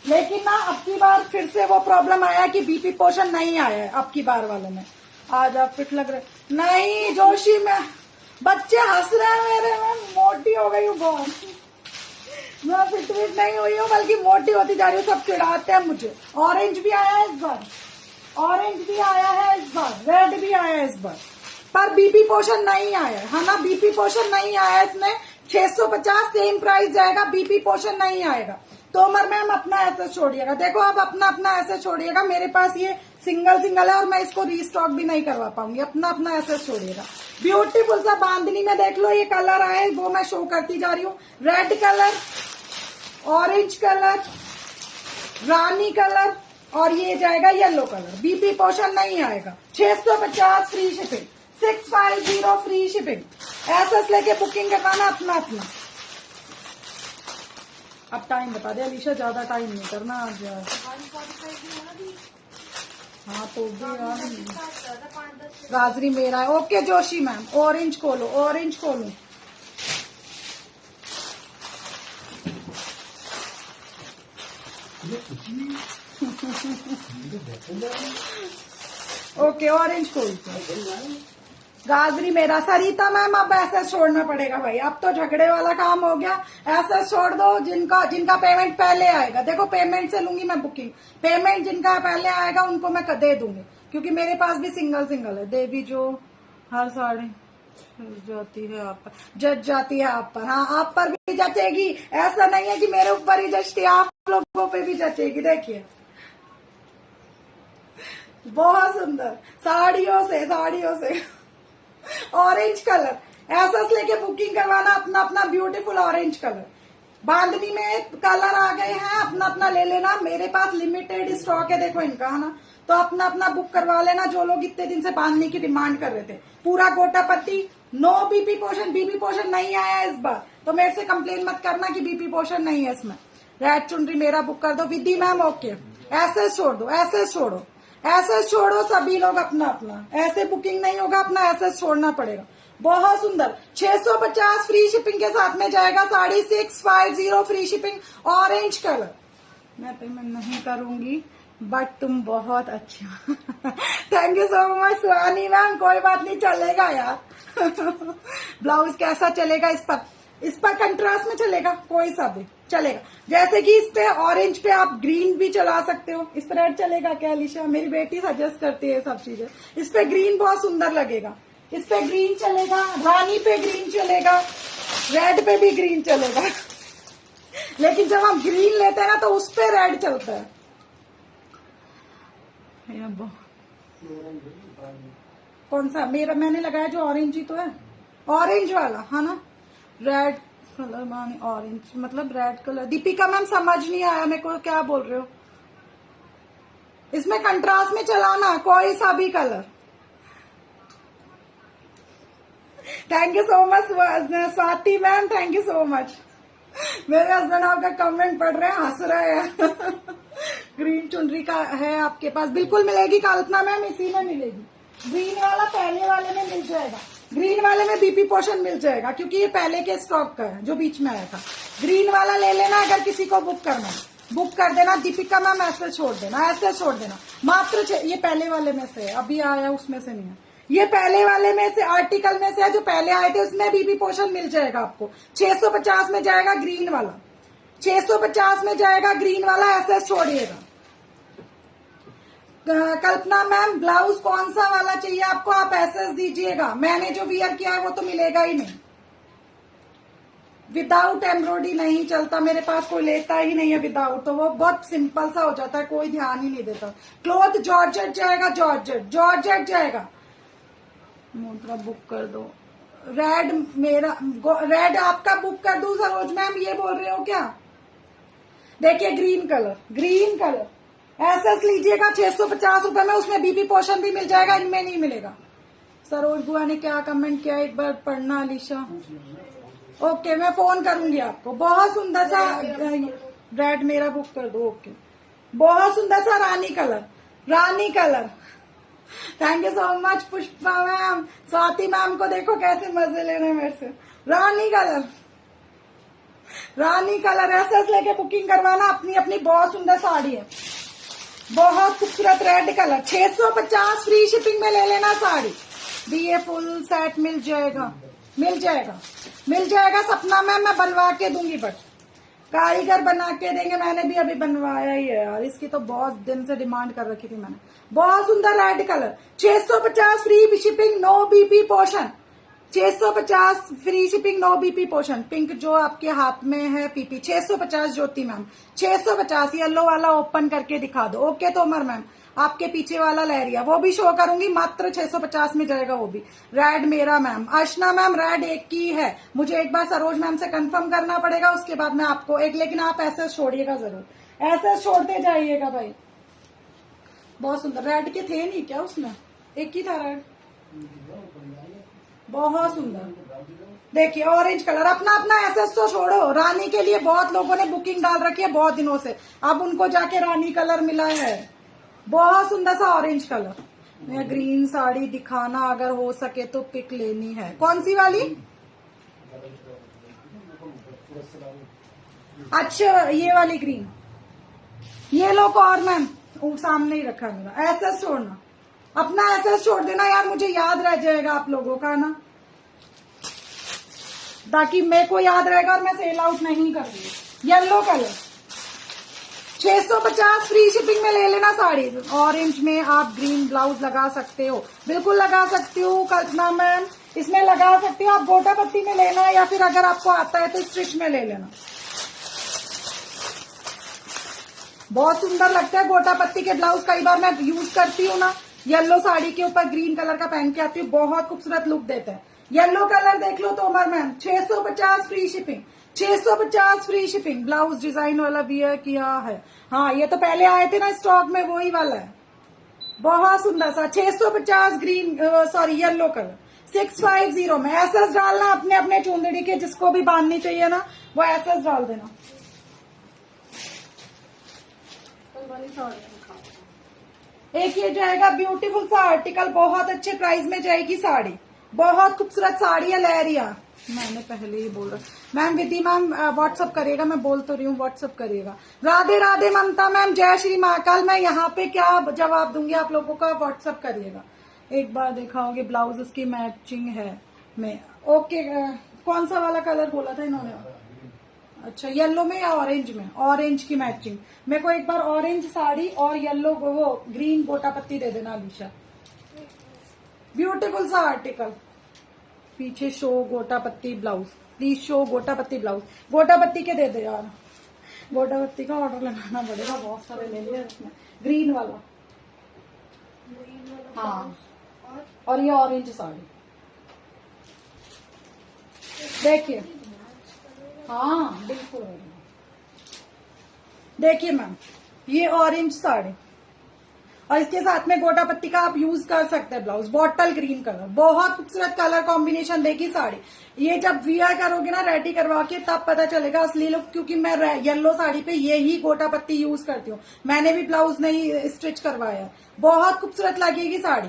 लेकिन ना अब की बार फिर से वो प्रॉब्लम आया कि बीपी पोर्शन नहीं आया है अब की बार वाले में। आज आप फिट लग रहे। नहीं जोशी में बच्चे हंस रहे हैं मेरे, मैं मोटी हो गई हूँ बहुत। मैं फिट नहीं हुई हूँ बल्कि मोटी होती जा रही हूँ। सब चिढ़ाते हैं मुझे। ऑरेंज भी आया है इस बार, ऑरेंज भी आया है इस बार, रेड भी आया है इस बार, पर बीपी पोर्शन नहीं आया है ना। बीपी पोर्शन नहीं आया है इसमें। 650 सेम प्राइस जाएगा, बीपी पोर्शन नहीं आएगा। तोमर मैम अपना ऐसे छोड़िएगा। देखो अब अपना ऐसे छोड़िएगा। मेरे पास ये सिंगल है और मैं इसको रीस्टॉक भी नहीं करवा पाऊंगी। अपना ऐसे छोड़िएगा। ब्यूटीफुल सा बांधनी में देख लो ये कलर आए, वो मैं शो करती जा रही हूँ। रेड कलर, ऑरेंज कलर, रानी कलर और ये जाएगा येलो कलर। बीपी पोर्शन नहीं आएगा। 650 free shipping, 650 free shipping. SS लेके बुकिंग करवाना अपना। अब टाइम बता दे अलीशा, ज्यादा टाइम नहीं करना आज। हाँ तो भी गाजरी मेरा है। ओके जोशी मैम, ऑरेंज खोलो, ऑरेंज खोलो। ओके ऑरेंज खोल। गाजरी मेरा। सरिता मैम अब ऐसा छोड़ना पड़ेगा भाई, अब तो झगड़े वाला काम हो गया। ऐसा छोड़ दो। जिनका पेमेंट पहले आएगा, देखो पेमेंट से लूंगी मैं बुकिंग। पेमेंट जिनका पहले आएगा उनको मैं दे दूंगी, क्योंकि मेरे पास भी सिंगल है। देवी जो हर साड़ी जाती है आप पर, जज जाती है आप पर। हाँ आप पर भी जचेगी। ऐसा नहीं है कि मेरे ऊपर ही जचती है, आप लोगों पे भी जचेगी। देखिए बहुत सुंदर साड़ियों से ऑरेंज कलर। ऐसा लेके बुकिंग करवाना अपना ब्यूटीफुल ऑरेंज कलर। बांधनी में कलर आ गए हैं, अपना ले लेना। मेरे पास लिमिटेड स्टॉक है देखो इनका, है ना। तो अपना बुक करवा लेना जो लोग इतने दिन से बांधनी की डिमांड कर रहे थे। पूरा गोटा पत्ती, नो बीपी पोर्शन नहीं आया इस बार। तो मेरे से कंप्लेन मत करना कि बीपी पोर्शन नहीं है इसमें। रेड चुनरी मेरा बुक कर दो। विधि मैम ओके। ऐसे छोड़ दो, ऐसे छोड़ो, ऐसे छोड़ो सभी लोग अपना। ऐसे बुकिंग नहीं होगा, अपना ऐसे छोड़ना पड़ेगा। बहुत सुंदर। 650 फ्री शिपिंग के साथ में जाएगा sari. 650 free shipping. Orange colour. मैं पेमेंट नहीं करूंगी बट तुम बहुत अच्छा। Thank you so much Suhani ma'am. कोई बात नहीं, चलेगा यार। ब्लाउज कैसा चलेगा इस पर कंट्रास्ट में चलेगा, कोई सा भी चलेगा। जैसे कि इस पे ऑरेंज पे आप ग्रीन भी चला सकते हो। इस पे रेड चलेगा क्या अलीशा? मेरी बेटी सजेस्ट करती है सब चीजें। इस पे ग्रीन बहुत सुंदर लगेगा। इस पे ग्रीन चलेगा, रानी पे ग्रीन चलेगा, रेड पे भी ग्रीन चलेगा। लेकिन जब हम ग्रीन लेते हैं ना तो उस पे रेड चलता है। कौन सा मेरा मैंने लगाया जो ऑरेंज ही तो है, ऑरेंज वाला है ना। रेड कलर माने ऑरेंज मतलब रेड कलर। दीपिका मैम समझ नहीं आया मेरे को क्या बोल रहे हो। इसमें कंट्रास्ट में चलाना कोई सा भी colour. Thank you so much Swati ma'am, thank you so much. मेरे हस्बैंड आपका कमेंट पढ़ रहे हैं, हंस रहे हैं। ग्रीन चुनरी का है आपके पास? बिल्कुल मिलेगी कल्पना मैम, इसी में मिलेगी। ग्रीन वाला पहले वाले में मिल जाएगा। ग्रीन वाले में बीपी पोर्शन मिल जाएगा क्योंकि ये पहले के स्टॉक का है जो बीच में आया था। ग्रीन वाला ले लेना अगर किसी को बुक करना है, बुक कर देना। दीपिका मैम ऐसे छोड़ देना, ऐसे छोड़ देना। मात्र ये पहले वाले में से है, अभी आया उसमें से नहीं है। ये पहले वाले में से आर्टिकल में से है जो पहले आए थे, उसमें बीपी पोर्शन मिल जाएगा आपको। 650 में जाएगा ग्रीन वाला, 650 में जाएगा ग्रीन वाला। ऐसे छोड़िएगा। कल्पना मैम ब्लाउज कौन सा वाला चाहिए आपको? आप एसएस दीजिएगा। मैंने जो वियर किया है वो तो मिलेगा ही नहीं। विदाउट एम्ब्रॉयडरी नहीं चलता, मेरे पास कोई लेता ही नहीं है विदाउट। तो वो बहुत सिंपल सा हो जाता है, कोई ध्यान ही नहीं देता। क्लॉथ जॉर्जेट जाएगा, जॉर्जेट जाएगा। मोटरा बुक कर दो। रेड मेरा, रेड आपका बुक कर दूं सरोज मैम, ये बोल रहे हो क्या? देखिए ग्रीन कलर एसएस लीजिएगा 650 रुपए में। उसमें बीपी पोर्शन भी मिल जाएगा, इनमें नहीं मिलेगा। सरोज बुआ ने क्या कमेंट किया एक बार पढ़ना अलीशा। ओके मैं फोन करूंगी आपको। बहुत सुंदर सा रेड मेरा बुक कर दो। ओके, बहुत सुंदर सा रानी कलर, रानी colour. Thank you so much Pushpa ma'am. Swati ma'am को देखो कैसे मजे ले रहे हैं मेरे से। रानी कलर, रानी कलर ऐसे लेके बुकिंग करवाना अपनी अपनी। बहुत सुंदर साड़ी है, बहुत खूबसूरत रेड कलर। 650 फ्री शिपिंग में ले लेना साड़ी। ये फुल सेट मिल जाएगा, मिल जाएगा, मिल जाएगा। सपना मैम मैं बनवा के दूंगी, बट कारीगर बना के देंगे। मैंने भी अभी बनवाया ही है यार, इसकी तो बहुत दिन से डिमांड कर रखी थी मैंने। बहुत सुंदर red colour. 650 free shipping, no BP portion. 650 free shipping, no BP portion. Pink जो आपके हाथ में है पीपी 650 ज्योति मैम 650। येलो वाला ओपन करके दिखा दो। ओके तोमर मैम, आपके पीछे वाला लहरिया वो भी शो करूंगी, मात्र 650 में जाएगा वो भी। रेड मेरा मैम। अर्चना मैम रेड एक की है, मुझे एक बार सरोज मैम से कंफर्म करना पड़ेगा, उसके बाद मैं आपको एक, लेकिन आप ऐसे छोड़िएगा जरूर, ऐसे छोड़ते जाइएगा भाई। बहुत सुंदर। रेड के थे नहीं क्या उसमें? एक ही था रेड, बहुत सुंदर। देखिए ऑरेंज कलर, अपना अपना एसएस तो छोड़ो। रानी के लिए बहुत लोगों ने बुकिंग डाल रखी है बहुत दिनों से, अब उनको जाके रानी कलर मिला है। बहुत सुंदर सा ऑरेंज कलर। मैं ग्रीन साड़ी दिखाना, अगर हो सके तो पिक लेनी है। कौन सी वाली? अच्छा ये वाली ग्रीन, ये लो और मैम सामने ही रखा है मेरा। एसएस छोड़ना, अपना एसएस छोड़ देना यार, मुझे याद रह जाएगा आप लोगों का ना, ताकि मेरे को याद रहेगा और मैं सेल आउट नहीं करूंगी। येलो कलर 650 फ्री शिपिंग में ले लेना साड़ी। ऑरेंज में आप ग्रीन ब्लाउज लगा सकते हो, बिल्कुल लगा सकती हो कल्पना मैम, इसमें लगा सकती हो आप। गोटा पत्ती में लेना है या फिर अगर आपको आता है तो स्टिच में ले लेना। बहुत सुंदर लगता है गोटा पत्ती के ब्लाउज, कई बार मैं यूज करती हूँ ना, येलो साड़ी के ऊपर ग्रीन कलर का पहन के आती हूँ, बहुत खूबसूरत लुक देता है। येलो कलर देख लो Tomar ma'am 650 free shipping, 650 free shipping. Blouse design वाला वियर किया है। हाँ ये तो पहले आए थे ना स्टॉक में, वही वाला है। बहुत सुंदर सा 650 ग्रीन सॉरी येलो कलर 650 में। एसएस डालना अपने अपने चुंदड़ी के, जिसको भी बांधनी चाहिए ना वो एसएस डाल देना। एक ये जाएगा ब्यूटीफुल सा आर्टिकल, बहुत अच्छे प्राइस में जाएगी साड़ी, बहुत खूबसूरत साड़ी है लहरिया। मैंने पहले ही बोल रहा मैम। विधि मैम व्हाट्सअप करिएगा, मैं बोल तो रही हूँ व्हाट्सअप करिएगा। राधे राधे ममता मैम, जय श्री महाकाल। मैं यहाँ पे क्या जवाब दूंगी आप लोगों का, व्हाट्सअप करिएगा। एक बार दिखाओगे ब्लाउज उसकी मैचिंग है मैं। ओके कौन सा वाला कलर बोला था इन्होंने? अच्छा येलो में या ऑरेंज में? ऑरेंज की मैचिंग। मेरे को एक बार ऑरेंज साड़ी और येलो वो ग्रीन गोटा पत्ती दे देना अलीशा। ब्यूटीफुल सा आर्टिकल, पीछे शो गोटा पत्ती ब्लाउज, प्लीज शो गोटा पत्ती ब्लाउज। गोटा पत्ती के दे दे यार, गोटा पत्ती का ऑर्डर लगाना पड़ेगा, बहुत सारे ले लिया इसमें। ग्रीन वाला हाँ, और ये ऑरेंज साड़ी देखिए। हाँ बिल्कुल, देखिए मैम ये ऑरेंज साड़ी और इसके साथ में गोटा पत्ती का आप यूज कर सकते हैं ब्लाउज। बॉटल ग्रीन कलर, बहुत खूबसूरत कलर कॉम्बिनेशन देगी साड़ी। ये जब वियर करोगे ना रेडी करवा के, तब पता चलेगा असली लुक, क्योंकि मैं येलो साड़ी पे यही गोटा पत्ती यूज करती हूँ। मैंने भी ब्लाउज नहीं स्टिच करवाया, बहुत खूबसूरत लगेगी साड़ी।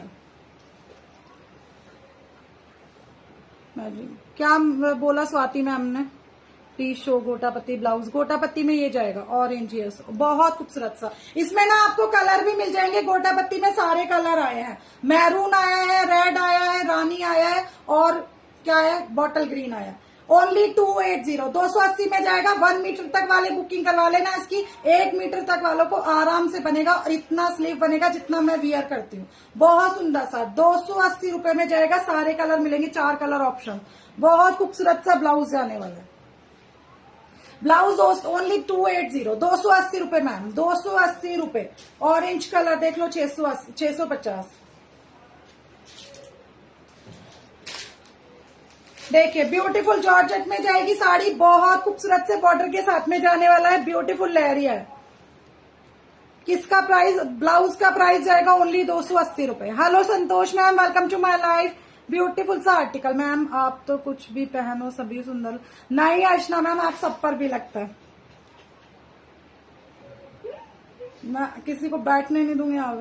क्या बोला स्वाति मैम ने? प्लीज शो गोटा पत्ती ब्लाउज। गोटा पत्ती में ये जाएगा ऑरेंज, यस बहुत खूबसूरत सा। इसमें ना आपको कलर भी मिल जाएंगे। गोटा पत्ती में सारे कलर आए हैं, मैरून आया है, रेड आया है, रानी आया है और क्या है बॉटल ग्रीन आया है। ओनली 280 280 में जाएगा। 1 मीटर तक वाले बुकिंग करवा लेना इसकी, 1 मीटर तक वालों को आराम से बनेगा और इतना स्लीव बनेगा जितना मैं वियर करती हूँ। बहुत सुंदर सा 280 रुपए में जाएगा। सारे कलर मिलेंगे, 4 कलर ऑप्शन। बहुत खूबसूरत सा ब्लाउज जाने वाला है। ब्लाउज ओनली 280 280 रुपए मैम, 280 रुपए। ऑरेंज कलर देख लो 650। देखिए ब्यूटीफुल जॉर्जेट में जाएगी साड़ी, बहुत खूबसूरत से बॉर्डर के साथ में जाने वाला है। ब्यूटीफुल लहरिया है। किसका प्राइस? ब्लाउज का प्राइस जाएगा ओनली 280 रुपए। Hello Santosh ma'am, welcome to my life. Beautiful सा आर्टिकल मैम, आप तो कुछ भी पहनो सभी सुंदर। नहीं अर्चना मैम, आप सब पर भी लगता है। मैं किसी को बैठने नहीं दूंगी, आप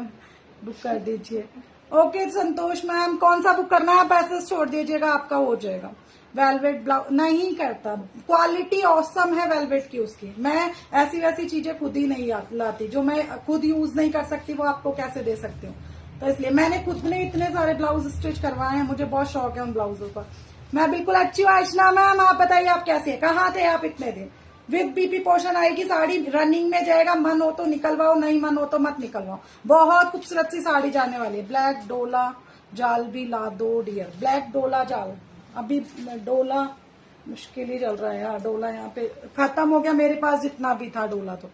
बुक कर दीजिए। ओके संतोष मैम, कौन सा बुक करना है? पैसे छोड़ दीजिएगा, आपका हो जाएगा। वेलवेट ब्लाउज नहीं करता, क्वालिटी ऑसम है वेलवेट की उसकी। मैं ऐसी वैसी चीजें खुद ही नहीं लाती, जो मैं खुद यूज नहीं कर सकती वो आपको कैसे दे सकती हूँ। तो इसलिए मैंने खुद ने इतने सारे ब्लाउज स्टिच करवाए हैं, मुझे बहुत शौक है उन ब्लाउजों का। मैं बिल्कुल अच्छी हूँ अर्चना मैम, आप बताइए आप कैसे हैं? कहाँ थे आप इतने दिन? विद बीपी पोर्शन आएगी साड़ी, रनिंग में जाएगा, मन हो तो निकलवाओ, नहीं मन हो तो मत निकलवाओ। बहुत खूबसूरत सी साड़ी जाने वाली है। ब्लैक डोला जाल भी ला दो डियर, ब्लैक डोला जाल। अभी डोला मुश्किल ही चल रहा है यार, डोला यहाँ पे खत्म हो गया मेरे पास जितना भी था डोला। तो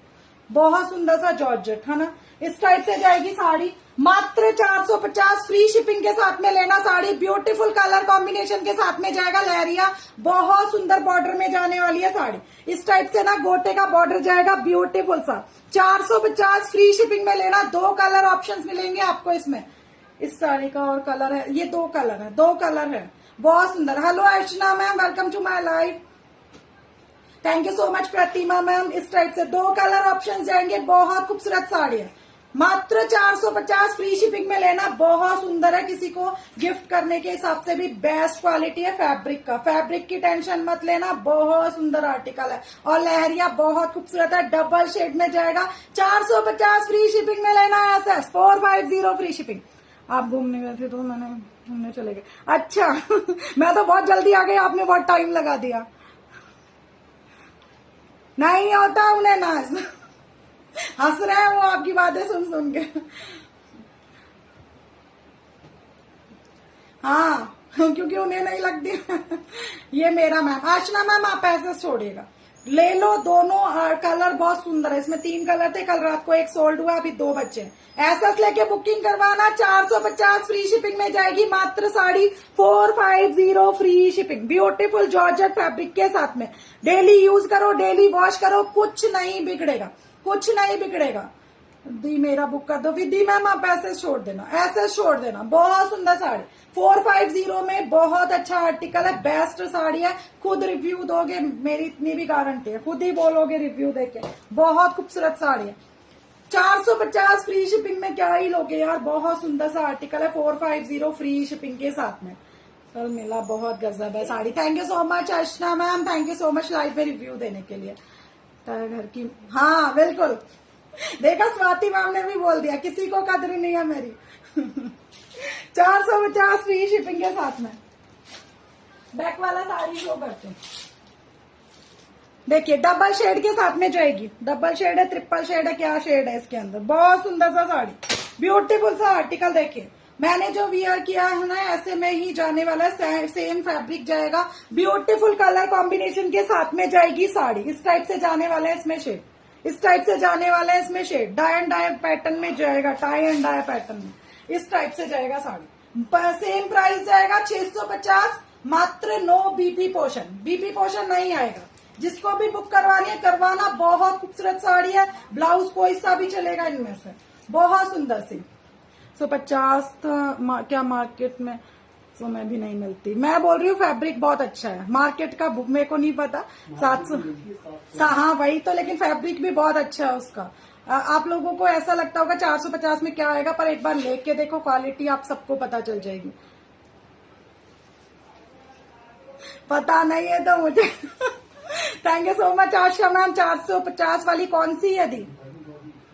बहुत सुंदर सा जॉर्जेट है ना, इस टाइप से जाएगी साड़ी। मात्र 450 फ्री शिपिंग के साथ में लेना साड़ी। ब्यूटीफुल कलर कॉम्बिनेशन के साथ में जाएगा लहरिया, बहुत सुंदर बॉर्डर में जाने वाली है साड़ी। इस टाइप से ना गोटे का बॉर्डर जाएगा, ब्यूटीफुल सा। 450 फ्री शिपिंग में लेना। 2 कलर ऑप्शंस मिलेंगे आपको इसमें। इस साड़ी का और कलर है, ये 2 कलर है, 2 कलर है, बहुत सुंदर। Hello Archana ma'am, welcome to my live. Thank you so much Pratima ma'am. इस टाइप से 2 कलर ऑप्शन जाएंगे, बहुत खूबसूरत साड़ी है। मात्र 450 फ्री शिपिंग में लेना, बहुत सुंदर है। किसी को गिफ्ट करने के हिसाब से भी बेस्ट क्वालिटी है फैब्रिक का। फैब्रिक की टेंशन मत लेना, बहुत सुंदर आर्टिकल है। और लहरिया बहुत खूबसूरत है, डबल शेड में जाएगा। 450 फ्री शिपिंग में लेना है। SS 450 free shipping. आप घूमने गए थे तो मैंने घूमने चले गए, अच्छा मैं तो बहुत जल्दी आ गई, आपने बहुत टाइम लगा दिया। नहीं होता उन्हें नाज हंस रहे हैं वो आपकी बातें सुन सुन के। हाँ क्योंकि उन्हें नहीं लगती ये मेरा मैम। अर्चना मैम आप ऐसे छोड़िएगा, ले लो दोनों कलर बहुत सुंदर है। इसमें 3 कलर थे, कल रात को 1 सोल्ड हुआ, अभी 2 बचे हैं। ऐसा लेके बुकिंग करवाना। 450 फ्री शिपिंग में जाएगी। मात्र sari 450 free shipping. Beautiful georgette fabric के साथ में। डेली यूज करो, डेली वॉश करो, कुछ नहीं बिगड़ेगा, कुछ नहीं बिगड़ेगा। दी मेरा बुक कर दो विदी मैम, आप ऐसे छोड़ देना, ऐसे छोड़ देना। बहुत सुंदर साड़ी 450 में, बहुत अच्छा आर्टिकल है, बेस्ट साड़ी है। खुद रिव्यू दोगे, मेरी इतनी भी गारंटी है, खुद ही बोलोगे रिव्यू देके। बहुत खूबसूरत साड़ी है। 450 फ्री शिपिंग में क्या ही लोगे यार, बहुत सुंदर सा आर्टिकल है। 450 फ्री शिपिंग के साथ में कल मिला, बहुत गजब है sari. Thank you so much Archana ma'am, thank you so much live में रिव्यू देने के लिए। घर की, हाँ बिल्कुल, देखा स्वाति मैम ने भी बोल दिया, किसी को कदर नहीं है मेरी 450 फ्री शिपिंग के साथ में। बैक वाला साड़ी शो करते हैं, देखिए डबल शेड के साथ में जाएगी। डबल शेड है, ट्रिपल शेड है, क्या शेड है इसके अंदर। बहुत सुंदर सा साड़ी, ब्यूटीफुल सा आर्टिकल। देखिए मैंने जो वियर किया है ना, ऐसे में ही जाने वाला है, सेम फैब्रिक जाएगा। ब्यूटीफुल कलर कॉम्बिनेशन के साथ में जाएगी साड़ी। इस टाइप से जाने वाला है इसमें शेड, इस टाइप से जाने वाला है इसमें shade. Dye and dye pattern में जाएगा, टाई एंड डाई पैटर्न में इस टाइप से जाएगा साड़ी। सेम प्राइस जाएगा 650। मात्र no BP portion, BP portion नहीं आएगा। जिसको भी बुक करवानी है करवाना। बहुत खूबसूरत साड़ी है, ब्लाउज कोई सा भी चलेगा इनमें से, बहुत सुंदर सी। 150 क्या मार्केट में समय भी नहीं मिलती। मैं बोल रही हूँ फैब्रिक बहुत अच्छा है, मार्केट का मेरे को नहीं पता। 700, हाँ वही तो, लेकिन फैब्रिक भी बहुत अच्छा है उसका। आप लोगों को ऐसा लगता होगा 450 में क्या आएगा, पर एक बार लेके देखो, क्वालिटी आप सबको पता चल जाएगी। पता नहीं है तो मुझे thank you so much Asha ma'am. 450 वाली कौन सी है दी?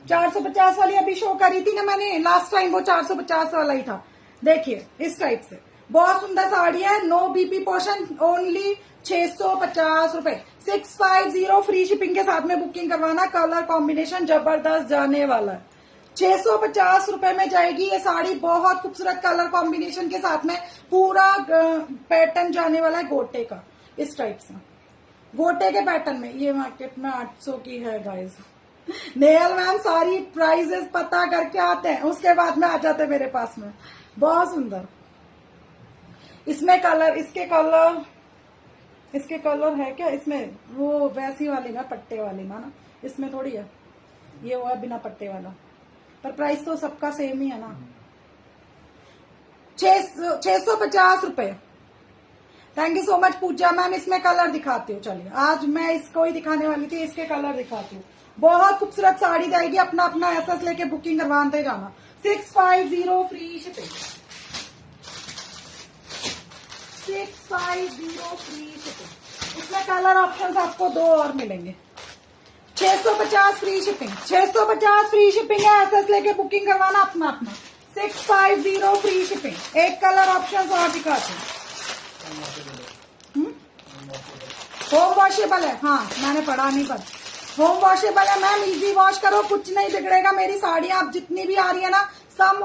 450 वाली अभी शो करी थी ना मैंने लास्ट टाइम, वो 450 वाला ही था। देखिए इस टाइप से बहुत सुंदर साड़ी है। नो बीपी पोर्शन, ओनली 650 रुपए। 650 फ्री शिपिंग के साथ में बुकिंग करवाना। कलर कॉम्बिनेशन जबरदस्त जाने वाला है। 650 रुपए में जाएगी ये साड़ी। बहुत खूबसूरत कलर कॉम्बिनेशन के साथ में पूरा पैटर्न जाने वाला है गोटे का। इस टाइप से गोटे के पैटर्न में। ये मार्केट में 800 की है गाइस। नेहल मैम सारी प्राइजेस पता करके आते हैं, उसके बाद में आ जाते हैं मेरे पास में। बहुत सुंदर इसमें कलर, इसके कलर है क्या इसमें? वो वैसी वाली ना, पट्टे वाली ना, इसमें थोड़ी है। ये हुआ बिना पट्टे वाला, पर प्राइस तो सबका सेम ही है ना। 650 रुपए। Thank you so much Pooja ma'am. इसमें कलर दिखाती हूँ, चलिए आज मैं इसको ही दिखाने वाली थी, इसके कलर दिखाती हूँ। बहुत खूबसूरत साड़ी जाएगी, अपना अपना एसएस लेके बुकिंग करवाते जाना। 650 फ्री शिपिंग, 650 फ्री शिपिंग। इसमें कलर ऑप्शन आपको 2 और मिलेंगे। 650 फ्री शिपिंग, 650 फ्री शिपिंग है, एसएस लेके बुकिंग करवाना अपना अपना। 650 फ्री शिपिंग। एक कलर ऑप्शन और दिखाते हैं। होम वॉशेबल है, हाँ मैंने पढ़ा नहीं पर होम वॉशेबल है मैम, इजी वॉश करो, कुछ नहीं बिगड़ेगा। मेरी साड़ियां आप जितनी भी आ रही है ना, सब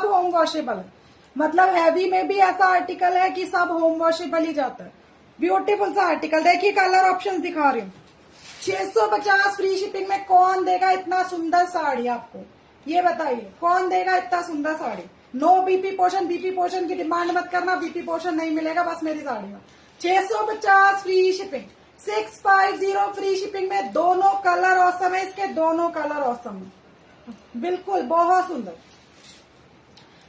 होम वॉशेबल है। मतलब हैवी में भी ऐसा आर्टिकल है कि सब होम वॉशेबल ही जाता है। ब्यूटीफुल सा आर्टिकल। देखिए कलर ऑप्शंस दिखा रही हूँ। 650 फ्री शिपिंग में कौन देगा इतना सुंदर साड़ी आपको, ये बताइए कौन देगा इतना सुंदर sari. No BP portion, BP portion की डिमांड मत करना, बीपी पोर्शन नहीं मिलेगा बस मेरी साड़ी में। 650 फ्री शिपिंग, 650 फ्री शिपिंग में दोनों कलर औसम है, इसके दोनों कलर औसम है, बिल्कुल बहुत सुंदर।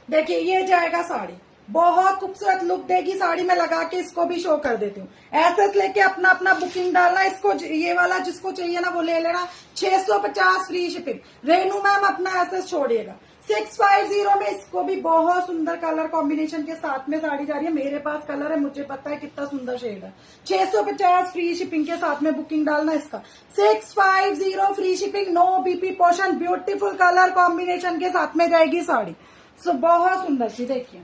देखिए ये जाएगा साड़ी, बहुत खूबसूरत लुक देगी साड़ी में। लगा के इसको भी शो कर देती हूँ। एसएस लेके अपना अपना बुकिंग डालना, इसको ये वाला जिसको चाहिए ना वो ले लेना। 650 फ्री शिपिंग। रेनू मैम अपना एसएस छोड़िएगा। 650 में इसको भी बहुत सुंदर कलर कॉम्बिनेशन के साथ में साड़ी जा रही है। मेरे पास कलर है, मुझे पता है कितना सुंदर शेड है। 650 फ्री शिपिंग के साथ में बुकिंग डालना इसका। 650 free shipping, no BP portion, beautiful colour combination के साथ में जाएगी साड़ी। सो बहुत सुंदर सी, देखिए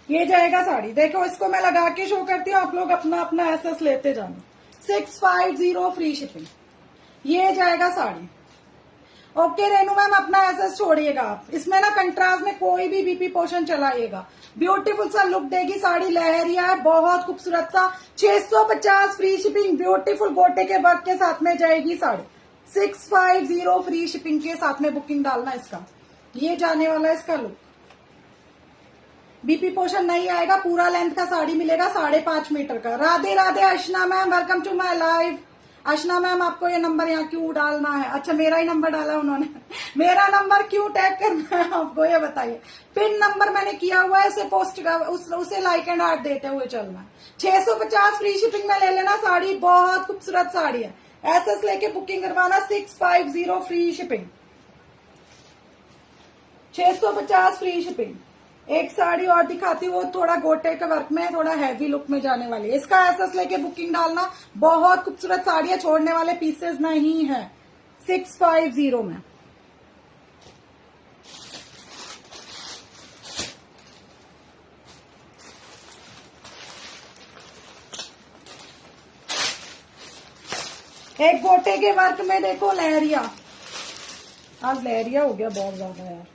ये जाएगा साड़ी। देखो इसको मैं लगा के शो करती हूँ, आप लोग अपना अपना एसएस लेते जाना। 650 फ्री शिपिंग, ये जाएगा साड़ी। ओके रेनू मैम अपना एसएस छोड़िएगा आप। इसमें ना कंट्रास्ट में कोई भी बीपी पोर्शन चलाइएगा, ब्यूटीफुल सा लुक देगी साड़ी। लहरिया है, बहुत खूबसूरत सा। 650 फ्री शिपिंग, ब्यूटीफुल गोटे के वर्क के साथ में जाएगी साड़ी। 650 फ्री शिपिंग के साथ में बुकिंग डालना इसका। ये जाने वाला है इसका लुक। बीपी पोर्शन नहीं आएगा, पूरा लेंथ का साड़ी मिलेगा, 5.5 मीटर का। Radhe Radhe Ashna ma'am, welcome to my live. Ashna ma'am आपको ये नंबर यहाँ क्यों डालना है? अच्छा मेरा ही नंबर डाला उन्होंने। मेरा नंबर क्यों टैग करना है आपको, ये बताइए। पिन नंबर मैंने किया हुआ है, उसे पोस्ट उसे लाइक एंड हार्ट देते हुए चलना है। 650 फ्री शिपिंग में ले लेना साड़ी, बहुत खूबसूरत साड़ी है। एसएस लेके बुकिंग करवाना। 650 फ्री शिपिंग, 650 फ्री शिपिंग। एक साड़ी और दिखाती हूँ, वो थोड़ा गोटे के वर्क में, थोड़ा हैवी लुक में जाने वाली है। इसका एसएस लेके बुकिंग डालना। बहुत खूबसूरत साड़ी है, छोड़ने वाले पीसेस नहीं है। 650 में। एक गोटे के वर्क में देखो लहरिया, आज लहरिया हो गया बहुत ज्यादा यार।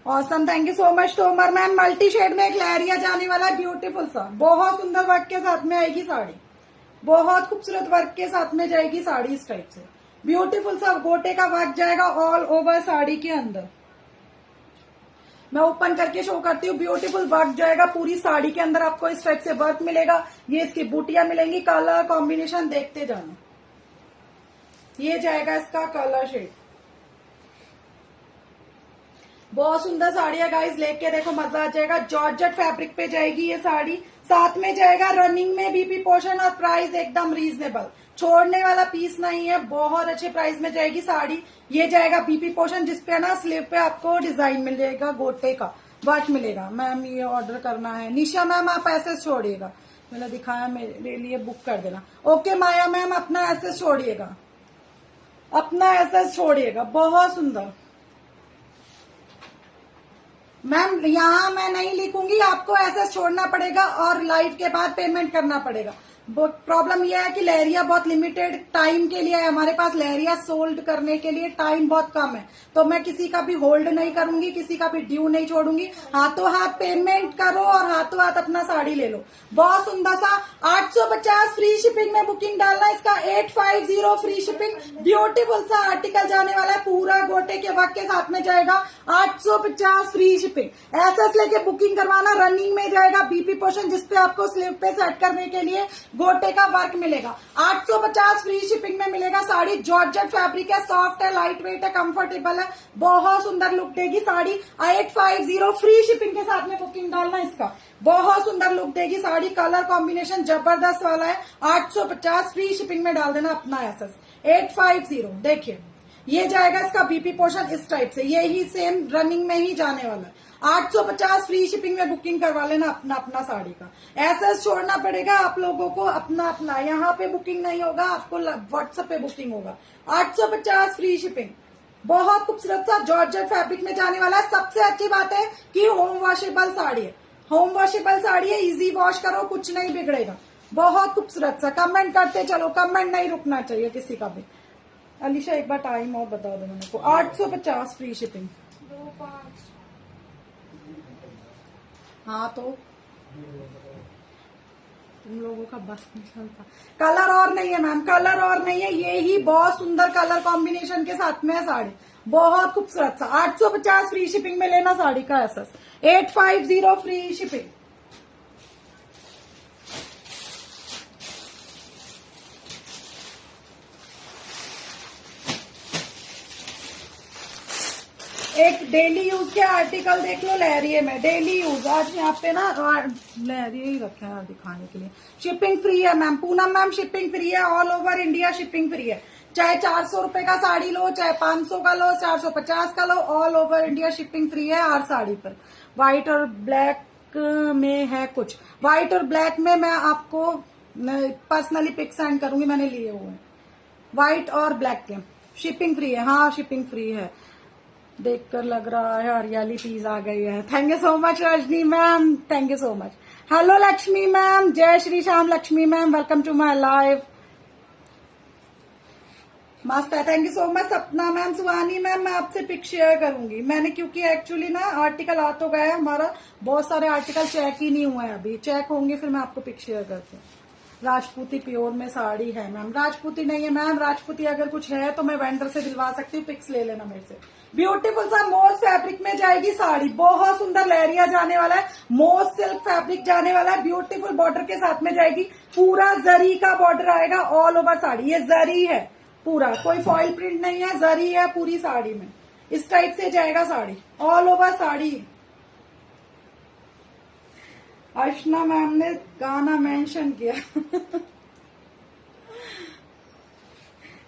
Awesome, thank you so much Tomar ma'am. Multi shade में एक लहरिया जाने वाला है, ब्यूटीफुल सा, बहुत सुंदर वर्क के साथ में आएगी साड़ी। बहुत खूबसूरत वर्क के साथ में जाएगी साड़ी, इस टाइप से ब्यूटीफुल सा गोटे का वर्क जाएगा ऑल ओवर साड़ी के अंदर। मैं ओपन करके शो करती हूँ। ब्यूटीफुल वर्क जाएगा पूरी साड़ी के अंदर, आपको इस टाइप से वर्क मिलेगा। ये इसकी बूटियां मिलेंगी, कलर कॉम्बिनेशन देखते जाना। ये जाएगा इसका कलर शेड। बहुत सुंदर साड़ी है गाइस, लेके देखो मजा आ जाएगा। जॉर्जेट फैब्रिक पे जाएगी ये साड़ी, साथ में जाएगा रनिंग में बीपी पोर्शन, और प्राइस एकदम रीजनेबल, छोड़ने वाला पीस नहीं है। बहुत अच्छे प्राइस में जाएगी साड़ी। ये जाएगा बीपी पोर्शन, जिसपे ना स्लीव पे आपको डिजाइन मिल जाएगा, गोटे का वर्क मिलेगा। मैम ये ऑर्डर करना है। निशा मैम आप ऐसे छोड़िएगा, मैंने दिखाया, मेरे लिए बुक कर देना। ओके माया मैम अपना एसएस छोड़िएगा, अपना एसएस छोड़िएगा। बहुत सुंदर मैम, यहाँ मैं नहीं लिखूंगी, आपको एसएस छोड़ना पड़ेगा और लाइव के बाद पेमेंट करना पड़ेगा। प्रॉब्लम यह है कि लहरिया बहुत लिमिटेड टाइम के लिए है हमारे पास। लहरिया सोल्ड करने के लिए टाइम बहुत कम है, तो मैं किसी का भी होल्ड नहीं करूंगी, किसी का भी ड्यू नहीं छोड़ूंगी। हाथों हाथ पेमेंट करो और हाथों हाथ अपना साड़ी ले लो। बहुत सुंदर सा 850 फ्री शिपिंग में बुकिंग डालना इसका। 850 फ्री शिपिंग, ब्यूटीफुल सा आर्टिकल जाने वाला है, पूरा गोटे के वर्क के साथ में जाएगा। 850 फ्री शिपिंग। एसएस लेके बुकिंग करवाना। रनिंग में जाएगा बीपी पोर्शन, जिसपे आपको स्लीव पे सेट करने के लिए गोटे का वर्क मिलेगा। 850 फ्री शिपिंग में मिलेगा साड़ी। जॉर्जेट फैब्रिक है, सॉफ्ट है, लाइट वेट है, कंफर्टेबल है, बहुत सुंदर लुक देगी साड़ी। 850 फ्री शिपिंग के साथ में बुकिंग डालना इसका, बहुत सुंदर लुक देगी साड़ी। कलर कॉम्बिनेशन जबरदस्त वाला है। 850 फ्री शिपिंग में डाल देना अपना एसएस। 850 देखिए, ये जाएगा इसका बीपी पोर्शन इस टाइप से, ये ही सेम रनिंग में ही जाने वाला है। 850 फ्री शिपिंग में बुकिंग करवा लेना अपना अपना साड़ी का। एसएस छोड़ना पड़ेगा आप लोगों को अपना अपना, यहाँ पे बुकिंग नहीं होगा, आपको व्हाट्सएप पे बुकिंग होगा। 850 फ्री शिपिंग, बहुत खूबसूरत सा जॉर्जेट फैब्रिक में जाने वाला है। सबसे अच्छी बात है कि होम वॉशेबल साड़ी है, होम वॉशेबल साड़ी है, इजी वॉश करो, कुछ नहीं बिगड़ेगा। बहुत खूबसूरत सा। कमेंट करते चलो, कमेंट नहीं रुकना चाहिए किसी का भी। अलीशा एक बार टाइम और बता दो मेरे को। 850 फ्री शिपिंग। 25। हाँ तो तुम लोगों का बस नहीं चलता। कलर और नहीं है मैम, कलर और नहीं है, ये ही बहुत सुंदर कलर कॉम्बिनेशन के साथ में है साड़ी, बहुत खूबसूरत सा। 850 फ्री शिपिंग में लेना साड़ी का एसएस। 850 free shipping. एक डेली यूज के आर्टिकल देख लो लहरिये में, डेली यूज। आज यहाँ पे ना लहरिये ही रखे हैं दिखाने के लिए। शिपिंग फ्री है ma'am, Poonam ma'am shipping free है, all over India shipping free है। चाहे 400 रुपए का साड़ी लो, चाहे 500 का लो, 450 का लो, all over India shipping free है हर साड़ी पर। व्हाइट और ब्लैक में है कुछ, व्हाइट और ब्लैक में मैं आपको पर्सनली पिक सेंड करूंगी, मैंने लिए हुए हैं व्हाइट और ब्लैक के। शिपिंग फ्री है, हाँ शिपिंग फ्री है। देखकर लग रहा है हरियाली पीस आ गई है। Thank you so much Rajni ma'am, thank you so much. Hello Lakshmi ma'am, जय Shri Shyam Lakshmi ma'am, welcome to my live. मस्त है, thank you so much Sapna ma'am. Suhani ma'am, मैं आपसे पिक शेयर करूंगी। मैंने क्योंकि एक्चुअली ना आर्टिकल आ तो गया है हमारा, बहुत सारे आर्टिकल चेक ही नहीं हुए हैं, अभी चेक होंगे फिर मैं आपको पिक शेयर करती हूँ। राजपूती प्योर में साड़ी है मैम, राजपूती नहीं है मैम, राजपूती अगर कुछ है तो मैं वेंडर से दिलवा सकती हूँ, पिक्स ले लेना मेरे से। ब्यूटीफुल सा मोस फैब्रिक में जाएगी साड़ी, बहुत सुंदर लहरिया जाने वाला है, मोस सिल्क फैब्रिक जाने वाला है, ब्यूटीफुल बॉर्डर के साथ में जाएगी। पूरा जरी का बॉर्डर आएगा ऑल ओवर साड़ी, ये जरी है पूरा, कोई फॉइल प्रिंट नहीं है, जरी है पूरी साड़ी में। इस टाइप से जाएगा साड़ी, ऑल ओवर साड़ी। अर्चना मैम ने गाना मेंशन किया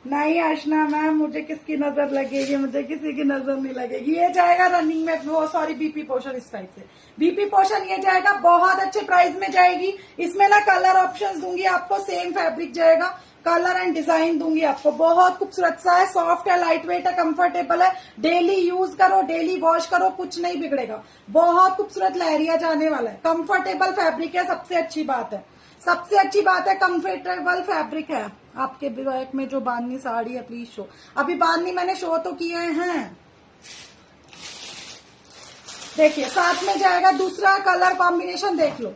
नहीं अर्चना मैम, मुझे किसकी नजर लगेगी, मुझे किसी की नजर नहीं लगेगी। ये जाएगा रनिंग में, बहुत सारी बीपी पोर्शन इस टाइप से, बीपी पोर्शन ये जाएगा, बहुत अच्छे प्राइस में जाएगी। इसमें ना कलर ऑप्शंस दूंगी आपको, सेम फैब्रिक जाएगा, कलर एंड डिजाइन दूंगी आपको। बहुत खूबसूरत सा है, सॉफ्ट है, लाइट वेट है, कंफर्टेबल है, डेली यूज करो, डेली वॉश करो, कुछ नहीं बिगड़ेगा। बहुत खूबसूरत लहरिया जाने वाला है, कंफर्टेबल फैब्रिक है, सबसे अच्छी बात है, सबसे अच्छी बात है कंफर्टेबल फैब्रिक है। आपके बैक में जो बांधनी साड़ी है प्लीज शो, अभी बांधनी मैंने शो तो किए हैं। देखिए साथ में जाएगा दूसरा कलर कॉम्बिनेशन, देख लो।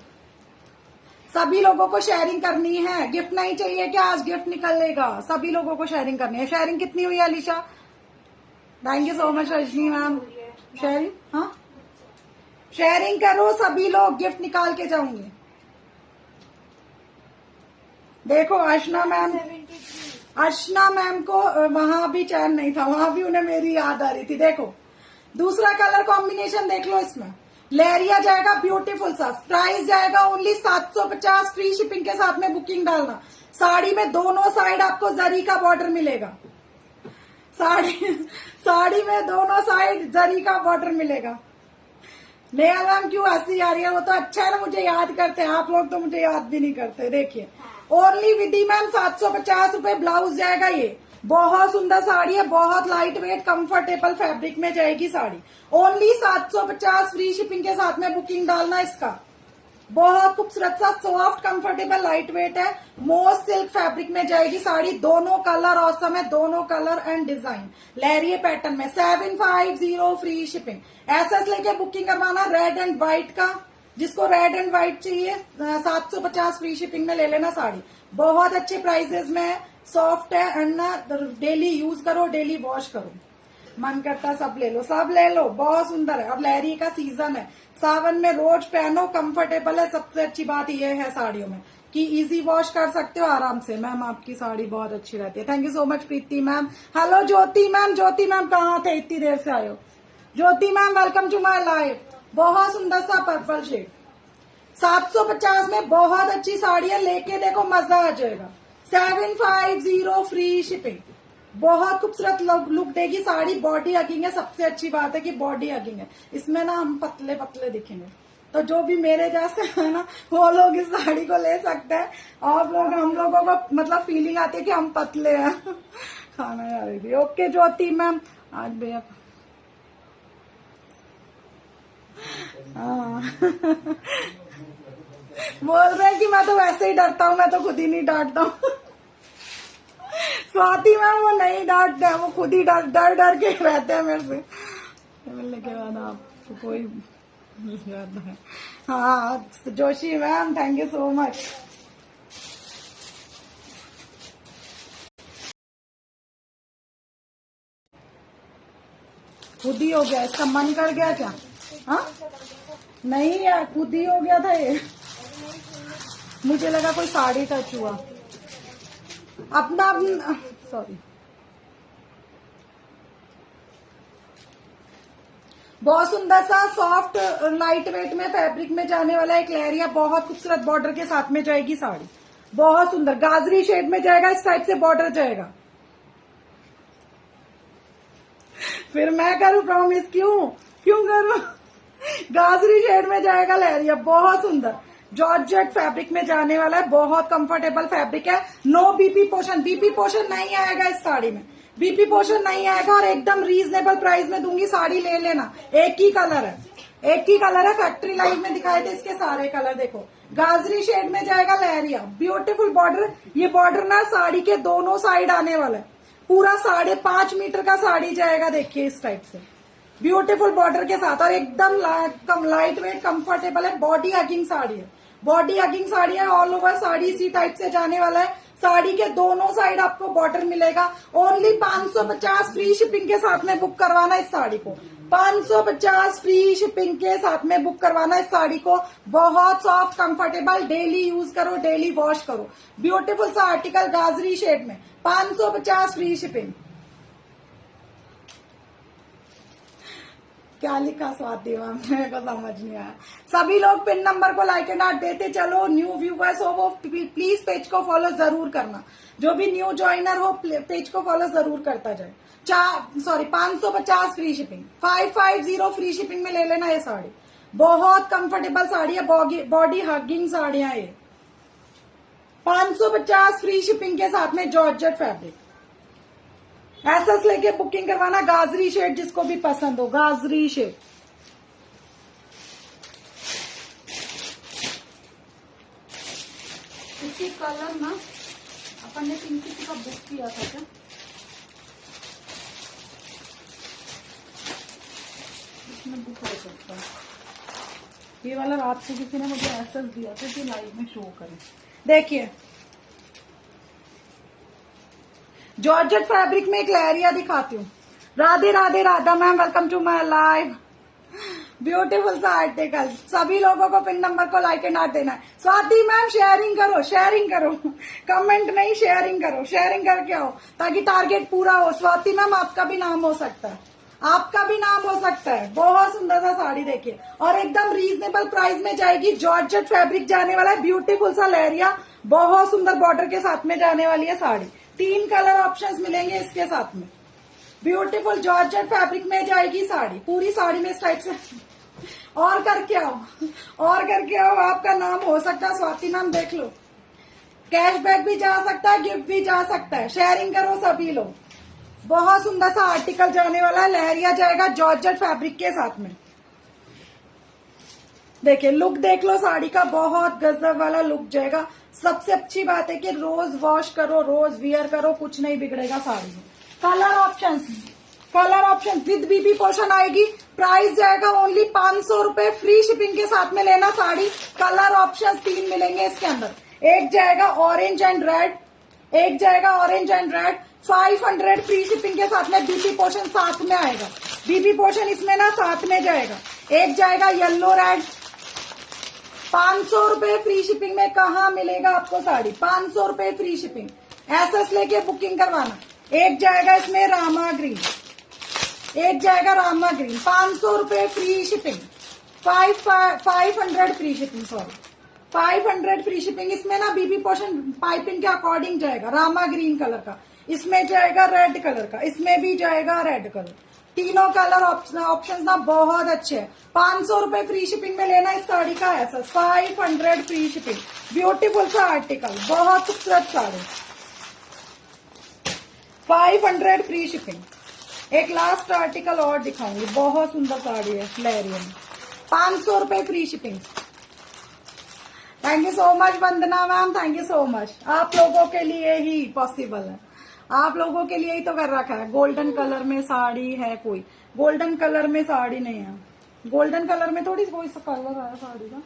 सभी लोगों को शेयरिंग करनी है, गिफ्ट नहीं चाहिए क्या, आज गिफ्ट निकलेगा, सभी लोगों को शेयरिंग करनी है। शेयरिंग कितनी हुई Alisha? Thank you so much Rajni ma'am. Sharing, हाँ शेयरिंग करो सभी लोग, गिफ्ट निकाल के जाऊंगे। देखो अर्चना मैम, अर्चना मैम को वहां भी चैन नहीं था, वहां भी उन्हें मेरी याद आ रही थी। देखो दूसरा कलर कॉम्बिनेशन देख लो, इसमें लहरिया जाएगा, ब्यूटीफुल सा। प्राइस जाएगा ओनली 750, फ्री शिपिंग के साथ में बुकिंग डालना। साड़ी में दोनों साइड आपको जरी का बॉर्डर मिलेगा, साड़ी में दोनों साइड जरी का बॉर्डर मिलेगा। नेहा मैम क्यों हंसी आ रही है, वो तो अच्छा है ना, मुझे याद करते हैं, आप लोग तो मुझे याद भी नहीं करते। देखिए ओनली विदी मैम 750 रुपए ब्लाउज जाएगा। ये बहुत सुंदर साड़ी है, बहुत लाइट वेट कंफर्टेबल फैब्रिक में जाएगी साड़ी। ओनली 750 फ्री शिपिंग के साथ में बुकिंग डालना इसका। बहुत खूबसूरत सा सॉफ्ट कंफर्टेबल लाइट वेट है, मोस सिल्क फैब्रिक में जाएगी साड़ी। दोनों कलर औसम है, दोनों कलर एंड डिजाइन लहरिये पैटर्न में। 750 फ्री शिपिंग। एसएस लेके बुकिंग करवाना रेड एंड व्हाइट का, जिसको रेड एंड व्हाइट चाहिए 750 फ्री शिपिंग में ले लेना साड़ी। बहुत अच्छे प्राइसेस में है, सॉफ्ट है एंड ना डेली यूज करो, डेली वॉश करो। मन करता सब ले लो, सब ले लो, बहुत सुंदर है। अब लहरी का सीजन है, सावन में रोज पहनो, कंफर्टेबल है, सबसे अच्छी बात ये है साड़ियों में। कि इजी वॉश कर सकते हो आराम से। मैम आपकी साड़ी बहुत अच्छी रहती है। Thank you so much Preeti ma'am. Hello Jyoti ma'am, Jyoti ma'am कहाँ थे, इतनी देर से आए हो। Jyoti ma'am welcome to my live. बहुत सुंदर सा पर्पल शेड 750 में बहुत अच्छी साड़ी है, लेके देखो मजा आ जाएगा। 750 फ्री शिपिंग। बहुत खूबसूरत लुक देगी साड़ी। बॉडी हगिंग है, सबसे अच्छी बात है कि बॉडी हगिंग है। इसमें ना हम पतले पतले दिखेंगे, तो जो भी मेरे जैसे है ना वो लोग इस साड़ी को ले सकते हैं। आप लोग, हम लोगों को मतलब फीलिंग आती है कि हम पतले हैं। खाना जा रही थी। ओके ज्योति मैम, आज भैया बोल रहे हैं कि मैं तो वैसे ही डरता हूँ, मैं तो खुद ही नहीं डांटता हूँ। स्वाति मैम वो नहीं डांटते हैं, वो खुद ही डर डर के रहते हैं मेरे से। मिलने के बाद आपको कोई मिल जाता है। हाँ Joshi ma'am thank you so much. खुद ही हो गया, इसका मन कर गया क्या? हाँ नहीं यार, खुद ही हो गया था ये। मुझे लगा कोई साड़ी टच हुआ। अपना सॉरी। बहुत सुंदर सा सॉफ्ट लाइट वेट में फैब्रिक में जाने वाला एक लहरिया, बहुत खूबसूरत बॉर्डर के साथ में जाएगी साड़ी। बहुत सुंदर गाजरी शेड में जाएगा, इस टाइप से बॉर्डर जाएगा। फिर मैं करूं प्रॉमिस? क्यों करूं? गाजरी शेड में जाएगा लहरिया, बहुत सुंदर जॉर्जेट फैब्रिक में जाने वाला है। बहुत कंफर्टेबल फैब्रिक है। No BP portion, BP portion नहीं आएगा इस साड़ी में, बीपी पोर्शन नहीं आएगा। और एकदम रीजनेबल प्राइस में दूंगी, साड़ी ले लेना। एक ही कलर है, एक ही कलर है। फैक्ट्री लाइव में दिखाए थे इसके सारे कलर। देखो गाजरी शेड में जाएगा लहरिया, ब्यूटीफुल बॉर्डर। ये बॉर्डर ना साड़ी के दोनों साइड आने वाला है। पूरा 5.5 मीटर का साड़ी जाएगा, देखिए इस टाइप से ब्यूटीफुल बॉर्डर के साथ। और एकदम लाइट वेट कंफर्टेबल है। बॉडी हगिंग साड़ी है, बॉडी हगिंग साड़ी है। ऑल ओवर साड़ी इसी टाइप से जाने वाला है। साड़ी के दोनों साइड आपको बॉर्डर मिलेगा। ओनली 550 फ्री शिपिंग के साथ में बुक करवाना इस साड़ी को। 550 फ्री शिपिंग के साथ में बुक करवाना इस साड़ी को। बहुत सॉफ्ट कंफर्टेबल, डेली यूज करो, डेली वॉश करो। ब्यूटीफुल सा आर्टिकल गाजरी शेड में, 550 फ्री शिपिंग। क्या लिखा स्वाति मैम, मेरे को समझ नहीं आया। सभी लोग पिन नंबर को लाइक एंड हार्ट देते चलो। न्यू व्यूवर्स हो वो प्लीज पेज को फॉलो जरूर करना। जो भी न्यू ज्वाइनर हो पेज को फॉलो जरूर करता जाए। 550 फ्री शिपिंग, 550 फ्री शिपिंग में ले लेना ये साड़ी। बहुत कंफर्टेबल साड़ी है, बॉडी हगिंग साड़ियां ये। 550 फ्री शिपिंग के साथ में जॉर्जेट फैब्रिक। एसएस लेके बुकिंग करवाना। गाजरी शेड जिसको भी पसंद हो, गाजरी शेड। इसी कलर ना अपन ने पिंक किसी का बुक किया था क्या? इसमें बुक हो सकता है। ये वाला रात को किसी ने मुझे एसएस दिया था कि लाइव में शो करें। देखिए जॉर्जेट फैब्रिक में एक लहरिया दिखाती हूँ। Radhe Radhe Radha ma'am welcome to my live. Beautiful सा आर्टिकल। सभी लोगों को पिन नंबर को लाइक एंड हार्ट देना है। स्वाति मैम शेयरिंग करो, शेयरिंग करो, कमेंट नहीं शेयरिंग करो। शेयरिंग करके आओ ताकि टारगेट पूरा हो। स्वाति मैम आपका भी नाम हो सकता है, आपका भी नाम हो सकता है। बहुत सुंदर सा साड़ी देखिए और एकदम रीजनेबल प्राइस में जाएगी। जॉर्जेट फैब्रिक जाने वाला है। ब्यूटीफुल सा लहरिया, बहुत सुंदर बॉर्डर के साथ में जाने वाली है साड़ी। 3 कलर ऑप्शंस मिलेंगे इसके साथ में। ब्यूटीफुल जॉर्जेट फैब्रिक में जाएगी साड़ी। पूरी साड़ी में इस टाइप से और करके आओ, और करके आओ। आपका नाम हो सकता है स्वाति नाम, देख लो। कैशबैक भी जा सकता है, गिफ्ट भी जा सकता है। शेयरिंग करो सभी लोग। बहुत सुंदर सा आर्टिकल जाने वाला है। लहरिया जाएगा जॉर्जेट फैब्रिक के साथ में। देखिए लुक देख लो साड़ी का, बहुत गजब वाला लुक जाएगा। सबसे अच्छी बात है कि रोज वॉश करो, रोज वियर करो, कुछ नहीं बिगड़ेगा साड़ी में। Colour option with BP portion आएगी। प्राइस जाएगा ओनली 500 रुपए। फ्री शिपिंग के साथ में लेना साड़ी। कलर ऑप्शन 3 मिलेंगे इसके अंदर। एक जाएगा ऑरेंज एंड रेड, एक जाएगा orange and red. 500 free shipping के साथ में बीबी पोर्शन साथ में आएगा। बीबी पोर्शन इसमें ना साथ में जाएगा। एक जाएगा येलो रेड, 500 रुपए फ्री शिपिंग में कहाँ मिलेगा आपको साड़ी? 500 रुपए फ्री शिपिंग। एसएस लेके बुकिंग करवाना। एक जाएगा इसमें रामा ग्रीन, एक जाएगा रामा ग्रीन। 500 रुपए free shipping, 500 free shipping, sorry 500 free shipping. इसमें ना बीबी पोर्शन पाइपिंग के अकॉर्डिंग जाएगा। रामा ग्रीन कलर का, इसमें जाएगा रेड कलर का, इसमें भी जाएगा रेड कलर। तीनों कलर ऑप्शंस ना बहुत अच्छे हैं। 500 रुपए फ्री शिपिंग में लेना इस साड़ी का ऐसा। 500 फ्री शिपिंग। ब्यूटीफुल सा आर्टिकल, बहुत खूबसूरत साड़ी। 500 free shipping. एक लास्ट आर्टिकल और दिखाऊंगी, बहुत सुंदर साड़ी है लहरिया में। 500 रुपए free shipping. Thank you so much Vandana ma'am, thank you so much. आप लोगों के लिए ही पॉसिबल है, आप लोगों के लिए ही तो कर रखा है। गोल्डन कलर में साड़ी है कोई? गोल्डन कलर में साड़ी नहीं है। गोल्डन कलर में थोड़ी कोई सा कलर आया साड़ी का।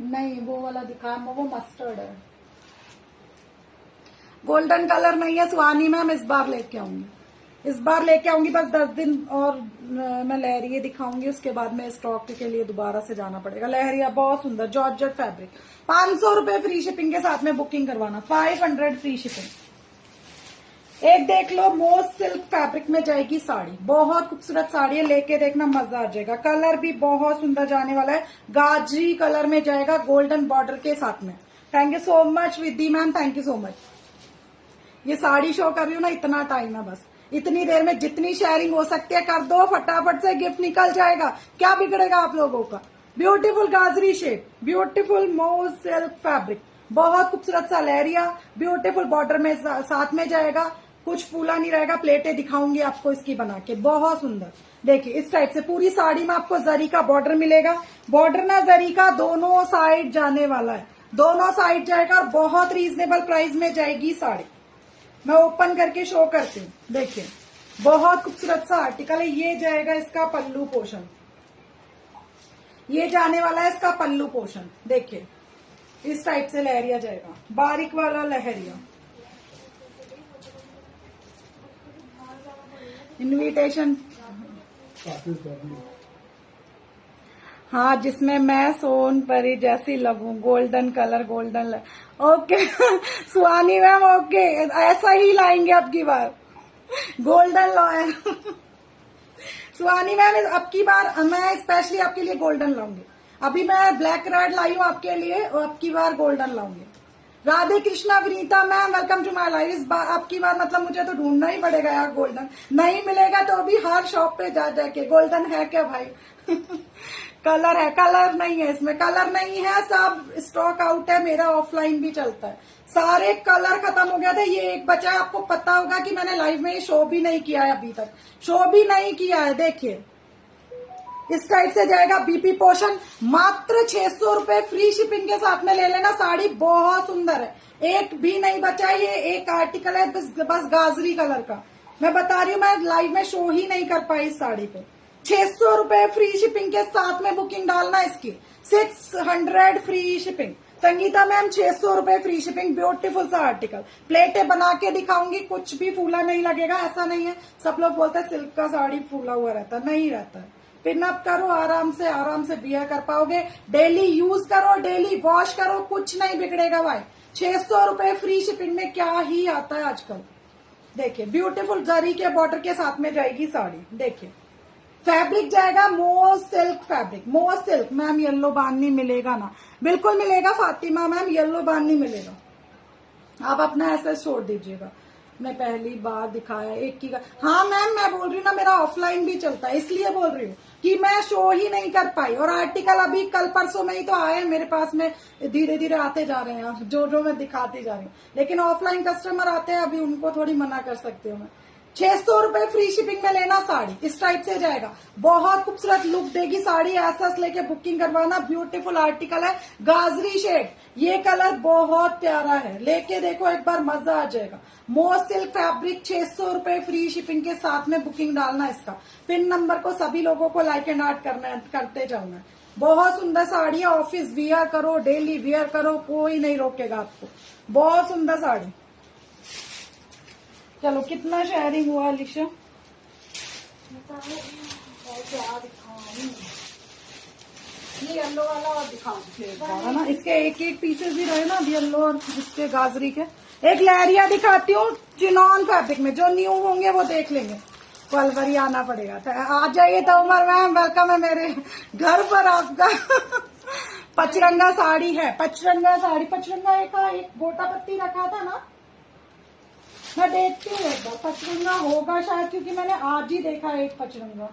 नहीं, वो वाला दिखा, वो मस्टर्ड है। गोल्डन कलर नहीं है सुहानी मैम, इस बार लेके आऊंगी, इस बार लेके आऊंगी। बस 10 दिन और मैं लहरिया दिखाऊंगी, उसके बाद में स्टॉक के लिए दोबारा से जाना पड़ेगा। लहरिया बहुत सुंदर जॉर्जेट फैब्रिक। 500 रुपए फ्री शिपिंग के साथ में बुकिंग करवाना। 500 फ्री शिपिंग। एक देख लो, मोस्ट सिल्क फैब्रिक में जाएगी साड़ी, बहुत खूबसूरत साड़ी है, लेके देखना मजा आ जाएगा। कलर भी बहुत सुंदर जाने वाला है, गाजरी कलर में जाएगा गोल्डन बॉर्डर के साथ में। Thank you so much Viddi ma'am, thank you so much. ये साड़ी शो कर रही हूँ ना, इतना टाइम है, बस इतनी देर में जितनी शेयरिंग हो सकती है कर दो, फटाफट से गिफ्ट निकल जाएगा। क्या बिगड़ेगा आप लोगों का? ब्यूटीफुल गाजरी शेड, ब्यूटीफुल मोज सिल्क फैब्रिक, बहुत खूबसूरत सा लहरिया, ब्यूटीफुल बॉर्डर में साथ में जाएगा। कुछ फूला नहीं रहेगा। प्लेटें दिखाऊंगी आपको इसकी बना के, बहुत सुंदर। देखिए इस टाइप से पूरी साड़ी में आपको जरी का बॉर्डर मिलेगा। बॉर्डर ना जरी का दोनों साइड जाने वाला है, दोनों साइड जाएगा और बहुत रीजनेबल प्राइस में जाएगी साड़ी। मैं ओपन करके शो करती हूँ, देखिए बहुत खूबसूरत सा आर्टिकल है। ये जाएगा इसका पल्लू पोर्शन, ये जाने वाला है इसका पल्लू पोर्शन। देखिए इस टाइप से लहरिया जाएगा, बारीक वाला लहरिया। इनविटेशन, हाँ, जिसमें मैं सोन परी जैसी लगूं, golden colour, golden. Okay Suhani ma'am, okay ऐसा ही लाएंगे अब की बार, गोल्डन लॉयर सुहानी मैम अब की बार मैं स्पेशली आपके लिए गोल्डन लाऊंगी। अभी मैं ब्लैक रेड लाई हूँ आपके लिए, और अब की बार गोल्डन लाऊंगी। Radhe Krishna Vinita ma'am, welcome to my life. इस बार अब की बार मतलब मुझे तो ढूंढना ही पड़ेगा यार, गोल्डन नहीं मिलेगा तो अभी हर शॉप पे जा जाके गोल्डन है क्या भाई कलर है, कलर नहीं है, इसमें कलर नहीं है, सब स्टॉक आउट है। मेरा ऑफलाइन भी चलता है, सारे कलर खत्म हो गया था, ये एक बचा है। आपको पता होगा कि मैंने लाइव में शो भी नहीं किया है, अभी तक शो भी नहीं किया है। देखिए इस टाइप से जाएगा बीपी पोर्शन। मात्र 600 रुपए फ्री शिपिंग के साथ में ले लेना। साड़ी बहुत सुंदर है, एक भी नहीं बचा। ये एक आर्टिकल है बस गाजरी कलर का, मैं बता रही हूँ, मैं लाइव में शो ही नहीं कर पाई इस साड़ी पे। 600 रुपए फ्री शिपिंग के साथ में बुकिंग डालना इसकी। 600 फ्री शिपिंग। संगीता मैम 600 रुपए फ्री शिपिंग। ब्यूटीफुल सा आर्टिकल, प्लेटें बना के दिखाऊंगी, कुछ भी फूला नहीं लगेगा। ऐसा नहीं है, सब लोग बोलते हैं सिल्क का साड़ी फूला हुआ रहता है, नहीं रहता है। पिन अप करो, आराम से बियर कर पाओगे। डेली यूज करो, डेली वॉश करो, कुछ नहीं बिगड़ेगा भाई। 600 रुपए फ्री शिपिंग में क्या ही आता है आजकल। देखिए ब्यूटीफुल जरी के बॉर्डर के साथ में जाएगी साड़ी। देखिए फैब्रिक जाएगा मोज सिल्क फैब्रिक, मोज सिल्क। मैम येलो बांधनी मिलेगा ना? बिल्कुल मिलेगा फातिमा मैम, येलो बांधनी मिलेगा। आप अपना ऐसा छोड़ दीजिएगा, मैं पहली बार दिखाया एक की। हाँ मैम मैं बोल रही हूँ ना, मेरा ऑफलाइन भी चलता है, इसलिए बोल रही हूँ कि मैं शो ही नहीं कर पाई। और आर्टिकल अभी कल परसों में ही तो आए हैं मेरे पास में, धीरे धीरे आते जा रहे हैं जो मैं दिखाती जा रही हूँ। लेकिन ऑफलाइन कस्टमर आते हैं, अभी उनको थोड़ी मना कर सकती हूँ मैं। 600 रुपए फ्री शिपिंग में लेना साड़ी। इस टाइप से जाएगा, बहुत खूबसूरत लुक देगी साड़ी। ऐसा लेके बुकिंग करवाना। ब्यूटीफुल आर्टिकल है, गाजरी शेड। ये कलर बहुत प्यारा है, लेके देखो एक बार, मजा आ जाएगा। मोज सिल्क फैब्रिक, 600 रुपए फ्री शिपिंग के साथ में बुकिंग डालना इसका। पिन नंबर को सभी लोगों को लाइक एंड आर्ट करते जाऊंगा। बहुत सुंदर साड़ी है, ऑफिस वियर करो, डेली वियर करो, कोई नहीं रोकेगा आपको। बहुत सुंदर साड़ी। चलो कितना शेयरिंग हुआ अलीशा? क्या दिखाऊं, ये येलो वाला और दिखाऊं है ना, इसके एक एक पीसेस ही रहे ना येलो और इसके गाजरी के। एक लहरिया दिखाती हूँ चिनॉन फैब्रिक में, जो न्यू होंगे वो देख लेंगे, कल पर ही आना पड़ेगा। तो आ जाइए तो उमर मैम, वेलकम है मेरे घर पर आपका। पचरंगा साड़ी है, पचरंगा साड़ी, पचरंगा एक गोटा पत्ती रखा था ना, मैं देखती हूँ एक बार पचरंगा होगा शायद, क्योंकि मैंने आज ही देखा एक पचरंगा,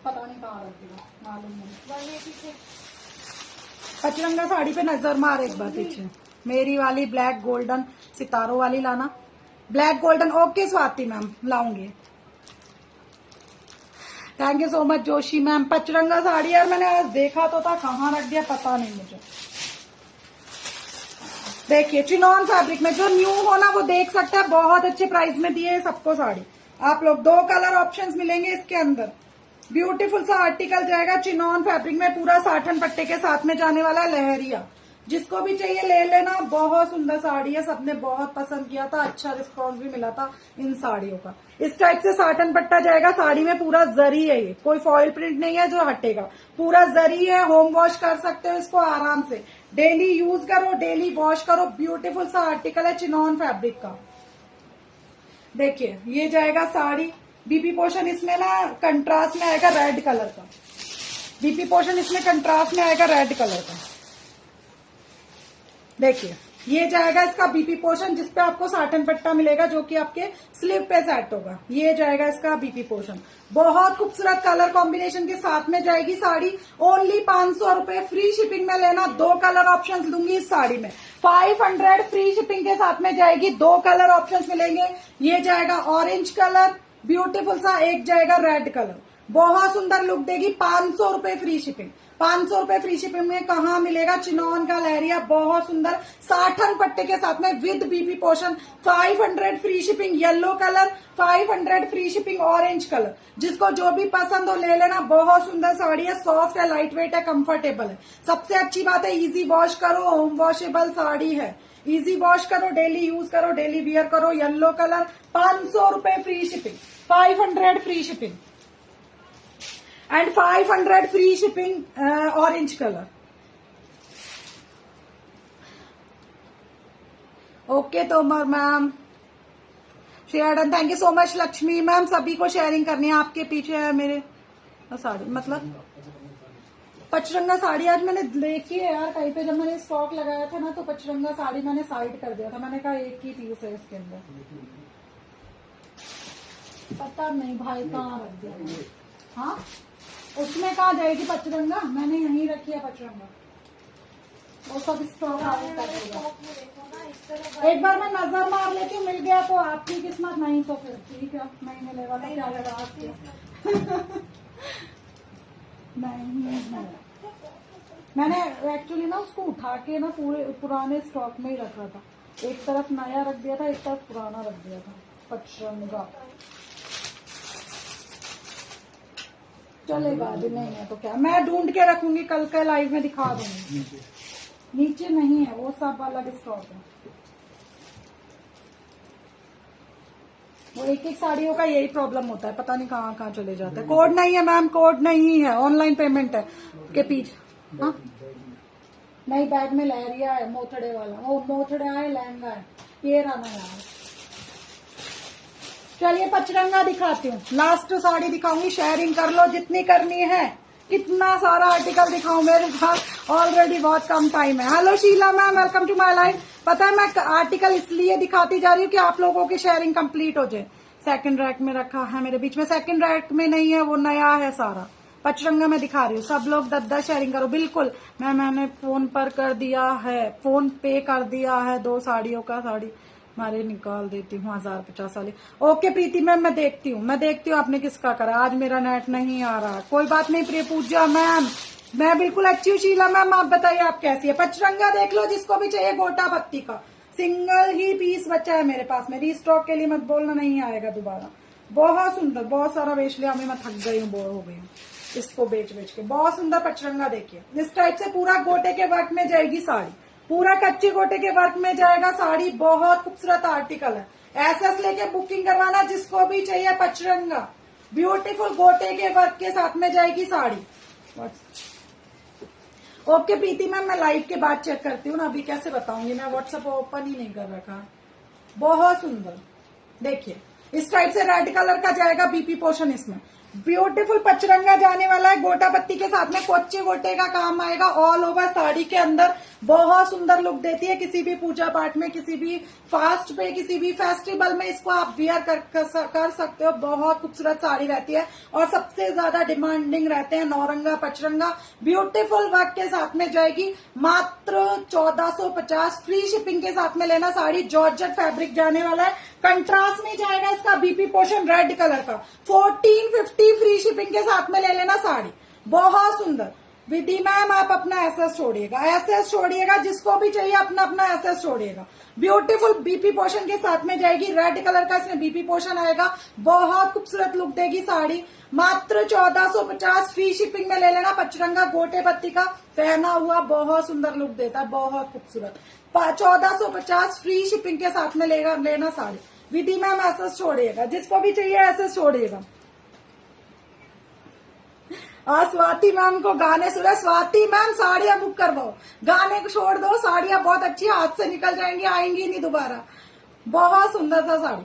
पता नहीं कहाँ रख दिया, मालूम नहीं। पचरंगा साड़ी पे नजर मार एक बार पीछे, मेरी वाली ब्लैक गोल्डन सितारों वाली लाना, black golden. Okay Swati ma'am, लाऊंगी। Thank you so much Joshi ma'am. पचरंगा साड़ी यार मैंने आज देखा तो था, कहाँ रख दिया पता नहीं मुझे। देखिए चिनॉन फैब्रिक में, जो न्यू हो ना वो देख सकता है, बहुत अच्छे प्राइस में दिए है सबको साड़ी। आप लोग 2 कलर ऑप्शंस मिलेंगे इसके अंदर, ब्यूटीफुल सा आर्टिकल जाएगा चिनॉन फैब्रिक में, पूरा साठन पट्टे के साथ में जाने वाला है लहरिया। जिसको भी चाहिए ले लेना, बहुत सुंदर साड़ी है, सबने बहुत पसंद किया था, अच्छा रिस्पॉन्स भी मिला था इन साड़ियों का। इस टाइप से साटन पट्टा जाएगा, साड़ी में पूरा जरी है, ये कोई फॉइल प्रिंट नहीं है जो हटेगा, पूरा जरी है। होम वॉश कर सकते हो इसको आराम से, डेली यूज करो, डेली वॉश करो, ब्यूटीफुल सा आर्टिकल है चिनॉन फैब्रिक का। देखिए ये जाएगा साड़ी, बीपी पोर्शन इसमें ना कंट्रास्ट में आएगा रेड कलर का, बीपी पोर्शन इसमें कंट्रास्ट में आएगा रेड कलर का। देखिए ये जाएगा इसका बीपी पोर्शन, जिसपे आपको साटन पट्टा मिलेगा जो कि आपके स्लीव पे सेट होगा। ये जाएगा इसका बीपी पोर्शन, बहुत खूबसूरत कलर कॉम्बिनेशन के साथ में जाएगी साड़ी। ओनली 500 रुपए, फ्री शिपिंग में लेना। 2 कलर ऑप्शंस दूंगी इस साड़ी में, 500 फ्री शिपिंग के साथ में जाएगी। 2 कलर ऑप्शंस मिलेंगे, ये जाएगा ऑरेंज कलर ब्यूटीफुल सा, एक जाएगा रेड कलर, बहुत सुंदर लुक देगी। 500 रुपए फ्री शिपिंग, 500 रुपए फ्री शिपिंग में कहाँ मिलेगा? चिनॉन का लहरिया, बहुत सुंदर साठन पट्टे के साथ में with BP portion. 500 free shipping yellow colour, 500 free shipping orange colour. जिसको जो भी पसंद हो ले लेना, बहुत सुंदर साड़ी है, सॉफ्ट है, लाइट वेट है, कंफर्टेबल है। सबसे अच्छी बात है इजी वॉश करो, होम वॉशेबल साड़ी है, इजी वॉश करो, डेली यूज करो, डेली वियर करो। येलो कलर 500 रुपए free shipping, 500 free shipping and 500 free shipping orange colour. Okay Tomar ma'am, share done, thank you so much Lakshmi ma'am. सभी को शेयरिंग करनी है, आपके पीछे है मेरे साड़ी, मतलब पचरंगा साड़ी आज मैंने देखी है यार कहीं पे, जब मैंने स्टॉक लगाया था ना तो पचरंगा साड़ी मैंने साइड कर दिया था, मैंने कहा एक ही पीस है इसके अंदर, पता नहीं भाई कहाँ रख दिया। हाँ उसमें कहाँ जाएगी पचरंगा, मैंने यहीं रखी है पचरंगा, वो सब स्टॉक आउट कर देगा। एक बार मैं नजर मार लेती हूँ, मिल गया तो आपकी किस्मत, नहीं तो फिर ठीक है, नहीं मिलेगा तो क्या लगा आपके। नहीं है, मैंने एक्चुअली ना उसको उठा के ना पूरे पुराने स्टॉक में ही रख रहा था, एक तरफ नया रख दिया था, एक तरफ पुराना रख दिया था पचरंगा। चलेगा अभी नहीं है तो क्या, मैं ढूंढ के रखूंगी, कल का लाइव में दिखा दूंगी। नीचे नहीं है, वो सब अलग स्टॉक है। वो एक एक साड़ियों का यही प्रॉब्लम होता है, पता नहीं कहाँ कहाँ चले जाते हैं। कोड नहीं है मैम, कोड नहीं है, ऑनलाइन पेमेंट है के पीछे। हाँ नहीं, बैग में लहरिया है, मोथड़े वाला, वो मोथड़ा है, लहंगा है, ये रहा यार। चलिए पचरंगा दिखाती हूँ, लास्ट साड़ी दिखाऊंगी, शेयरिंग कर लो जितनी करनी है। कितना सारा आर्टिकल दिखाऊं, मेरे पास ऑलरेडी बहुत कम टाइम है। Hello Sheela ma'am, welcome to my life. पता है मैं आर्टिकल इसलिए दिखाती जा रही हूँ कि आप लोगों की शेयरिंग कंप्लीट हो जाए। सेकंड रैक में रखा है मेरे बीच में, सेकंड रैक में नहीं है, वो नया है सारा। पचरंगा में दिखा रही हूँ, सब लोग 10-10 शेयरिंग करो। बिल्कुल मैंने फोन पर कर दिया है, फोन पे कर दिया है 2 साड़ियों का, साड़ी मारे निकाल देती हूँ 1050 वाली। ओके प्रीति मैम, मैं देखती हूँ आपने किसका करा। आज मेरा नेट नहीं आ रहा, कोई बात नहीं। प्रिय पूजा मैम, मैं बिल्कुल अच्छी हूँ। शीला मैम आप बताइए आप कैसी है। पचरंगा देख लो, जिसको भी चाहिए, गोटा पत्ती का सिंगल ही पीस बचा है मेरे पास में, रीस्टॉक के लिए मत बोलना, नहीं आएगा दोबारा। बहुत सुंदर, बहुत सारा बेच लिया हमें, मैं थक गई हूँ, बोर हो गई हूँ इसको बेच के। बहुत सुंदर पचरंगा देखिए, इस टाइप से पूरा गोटे के वर्क में जाएगी साड़ी, पूरा कच्चे गोटे के वर्क में जाएगा साड़ी, बहुत खूबसूरत आर्टिकल है। एसएस लेके बुकिंग करवाना जिसको भी चाहिए। पचरंगा ब्यूटीफुल गोटे के वर्क के साथ में जाएगी साड़ी। ओके प्रीति मैम, मैं लाइव के बाद चेक करती हूँ ना, अभी कैसे बताऊंगी, मैं व्हाट्सएप ओपन ही नहीं कर रखा। बहुत सुंदर, देखिए इस टाइप से रेड कलर का जाएगा बीपी पोर्शन, इसमें ब्यूटीफुल पचरंगा जाने वाला है। गोटा पत्ती के साथ में कोच्चे गोटे का काम आएगा ऑल ओवर साड़ी के अंदर, बहुत सुंदर लुक देती है। किसी भी पूजा पाठ में, किसी भी फास्ट पे, किसी भी फेस्टिवल में इसको आप वियर कर सकते हो। बहुत खूबसूरत साड़ी रहती है और सबसे ज्यादा डिमांडिंग रहते हैं नौरंगा पचरंगा। ब्यूटीफुल वर्क के साथ में जाएगी, मात्र 1450 फ्री शिपिंग के साथ में लेना साड़ी। जॉर्जेट फैब्रिक जाने वाला है, कंट्रास्ट में जाएगा इसका बीपी पोर्शन रेड कलर का। 1450 फ्री शिपिंग के साथ में ले लेना साड़ी, बहुत सुंदर। विधि मैम आप अपना एसएस छोड़िएगा, एसएस छोड़िएगा, जिसको भी चाहिए अपना अपना एसएस छोड़िएगा। ब्यूटीफुल बीपी पोर्शन के साथ में जाएगी, रेड कलर का इसमें बीपी पोर्शन आएगा, बहुत खूबसूरत लुक देगी साड़ी। मात्र 1450 फ्री शिपिंग में ले लेना। पचरंगा गोटे पत्ती का पहना हुआ बहुत सुंदर लुक देता है, बहुत खूबसूरत। 1450 फ्री शिपिंग के साथ में लेना साड़ी। विधि मैम एसएस छोड़िएगा, जिसको भी चाहिए एसएस छोड़िएगा। स्वाति मैम को गाने सुना। स्वाति मैम साड़ियां बुक करवाओ, गाने को छोड़ दो, साड़ियां बहुत अच्छी हाथ से निकल जाएंगी, आएंगी नहीं दोबारा। बहुत सुंदर था साड़ी,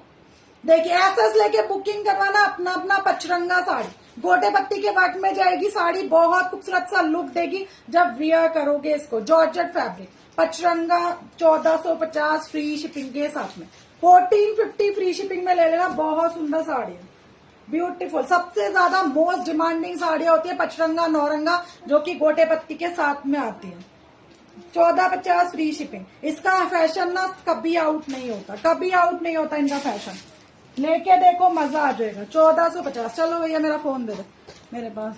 देखिए एसएस लेके बुकिंग करवाना अपना अपना। पचरंगा साड़ी गोटे पत्ती के वर्क में जाएगी साड़ी, बहुत खूबसूरत सा लुक देगी जब वियर करोगे इसको। Georgette fabric pachranga 1450 free shipping के साथ में। 1450 फ्री शिपिंग में ले लेना, बहुत सुंदर साड़ी है, ब्यूटीफुल। सबसे ज्यादा मोस्ट डिमांडिंग साड़ियां होती है पचरंगा नौरंगा, जो कि गोटे पत्ती के साथ में आती है। 1450 फ्री शिपिंग। इसका फैशन ना कभी आउट नहीं होता, कभी आउट नहीं होता इनका फैशन। लेके देखो, मजा आ जाएगा। 1450। चलो भैया मेरा फोन दे दो मेरे पास।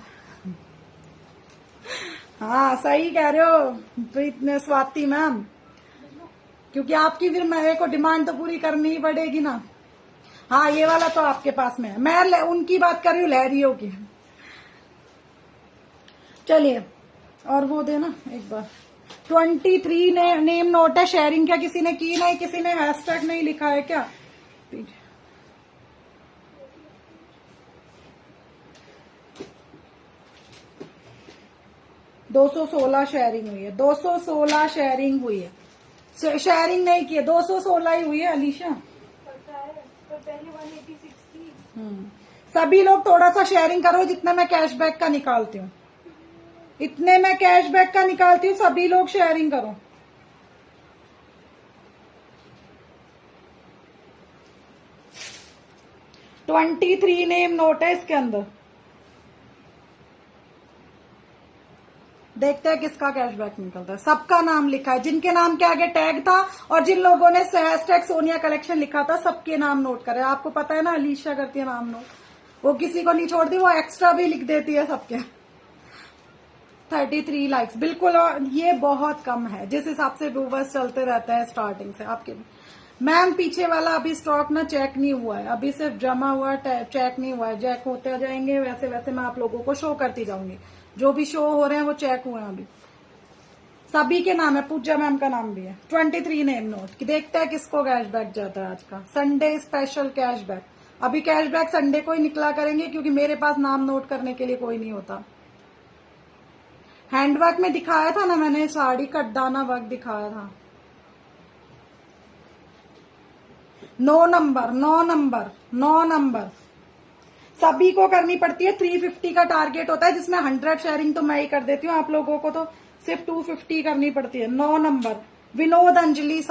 हाँ सही कह रहे हो स्वाति मैम, क्योंकि आपकी फिर मेरे को डिमांड तो पूरी करनी ही पड़ेगी ना। हाँ ये वाला तो आपके पास में है, मैं उनकी बात कर रही हूँ लहरियों की। चलिए और वो देना एक बार। 23 नेम नोट है। शेयरिंग क्या किसी ने की? नहीं, किसी ने हैशटैग नहीं लिखा है क्या? 216 शेयरिंग हुई है, 216 शेयरिंग हुई है। शेयरिंग नहीं की है, 216 ही हुई है अलीशा। सभी लोग थोड़ा सा शेयरिंग करो, जितना मैं कैशबैक का निकालती हूँ, इतने मैं कैशबैक का निकालती हूँ। सभी लोग शेयरिंग करो। $23 नेम नोट है इसके अंदर। देखते हैं किसका कैशबैक निकलता है। सबका नाम लिखा है, जिनके नाम के आगे टैग था और जिन लोगों ने हैशटैग सोनिया कलेक्शन लिखा था, सबके नाम नोट करें। आपको पता है ना अलीशा करती है नाम नोट, वो किसी को नहीं छोड़ती, वो एक्स्ट्रा भी लिख देती है सबके। 33 लाइक्स बिल्कुल, और ये बहुत कम है जिस हिसाब से व्यूवर्स चलते रहते हैं स्टार्टिंग से आपके। मैम पीछे वाला अभी स्टॉक ना चेक नहीं हुआ है, अभी सिर्फ जमा हुआ है, चेक नहीं हुआ है। चेक होते जाएंगे वैसे वैसे मैं आप लोगों को शो करती जाऊंगी। जो भी शो हो रहे हैं वो चेक हुए हैं अभी। सभी के नाम है, पूजा मैम का नाम भी है। 23 नेम नोट। देखते हैं किसको कैशबैक जाता है आज का संडे स्पेशल कैशबैक। अभी कैशबैक संडे को ही निकला करेंगे, क्योंकि मेरे पास नाम नोट करने के लिए कोई नहीं होता। हैंडवर्क में दिखाया था ना मैंने, साड़ी कटदाना वर्क दिखाया था। 9 नंबर सभी को करनी पड़ती है। 350 का टारगेट होता है, जिसमें 100 शेयरिंग तो मैं ही कर देती हूँ, आप लोगों को तो सिर्फ 250 करनी पड़ती है। 9 नंबर विनोद अंजलि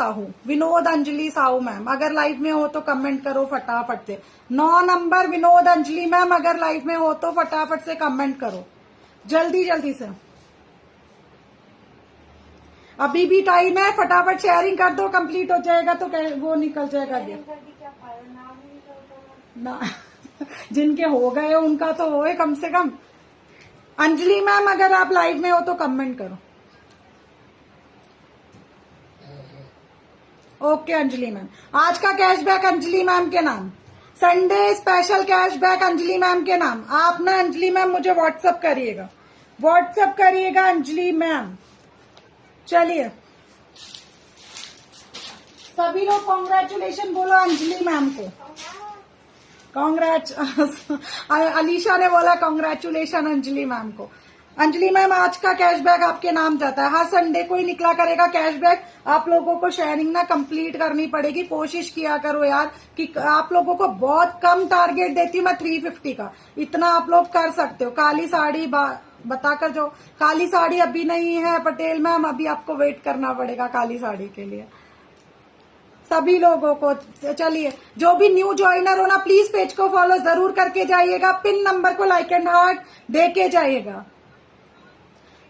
साहू मैम, अगर लाइव में हो तो कमेंट करो फटाफट से। 9 नंबर विनोद अंजलि मैम, अगर लाइव में हो तो फटाफट से कमेंट करो, जल्दी जल्दी से। अभी भी टाइम है, फटाफट शेयरिंग कर दो, कंप्लीट हो जाएगा तो वो निकल जाएगा ना। जिनके हो गए उनका तो होए कम से कम। अंजलि मैम अगर आप लाइव में हो तो कमेंट करो। ओके अंजलि मैम, आज का कैशबैक अंजलि मैम के नाम, Sunday special cashback Anjali ma'am के नाम। आप ना अंजलि मैम मुझे व्हाट्सएप करिएगा अंजलि मैम। चलिए सभी लोग कॉन्ग्रेचुलेशन बोलो अंजलि मैम को। कॉन्ग्रेच अलीशा ने बोला कॉन्ग्रेचुलेशन अंजलि मैम को। अंजलि मैम आज का कैशबैक आपके नाम जाता है, हर संडे को ही निकला करेगा कैशबैक। आप लोगों को शेयरिंग ना कंप्लीट करनी पड़ेगी, कोशिश किया करो यार कि आप लोगों को बहुत कम टारगेट देती हूँ मैं 350 का, इतना आप लोग कर सकते हो। काली साड़ी बताकर जो काली साड़ी अभी नहीं है पटेल मैम, अभी आपको वेट करना पड़ेगा काली साड़ी के लिए। सभी लोगों को चलिए, जो भी न्यू ज्वाइनर हो ना प्लीज पेज को फॉलो जरूर करके जाइएगा, पिन नंबर को लाइक एंड हार्ट दे के जाइएगा।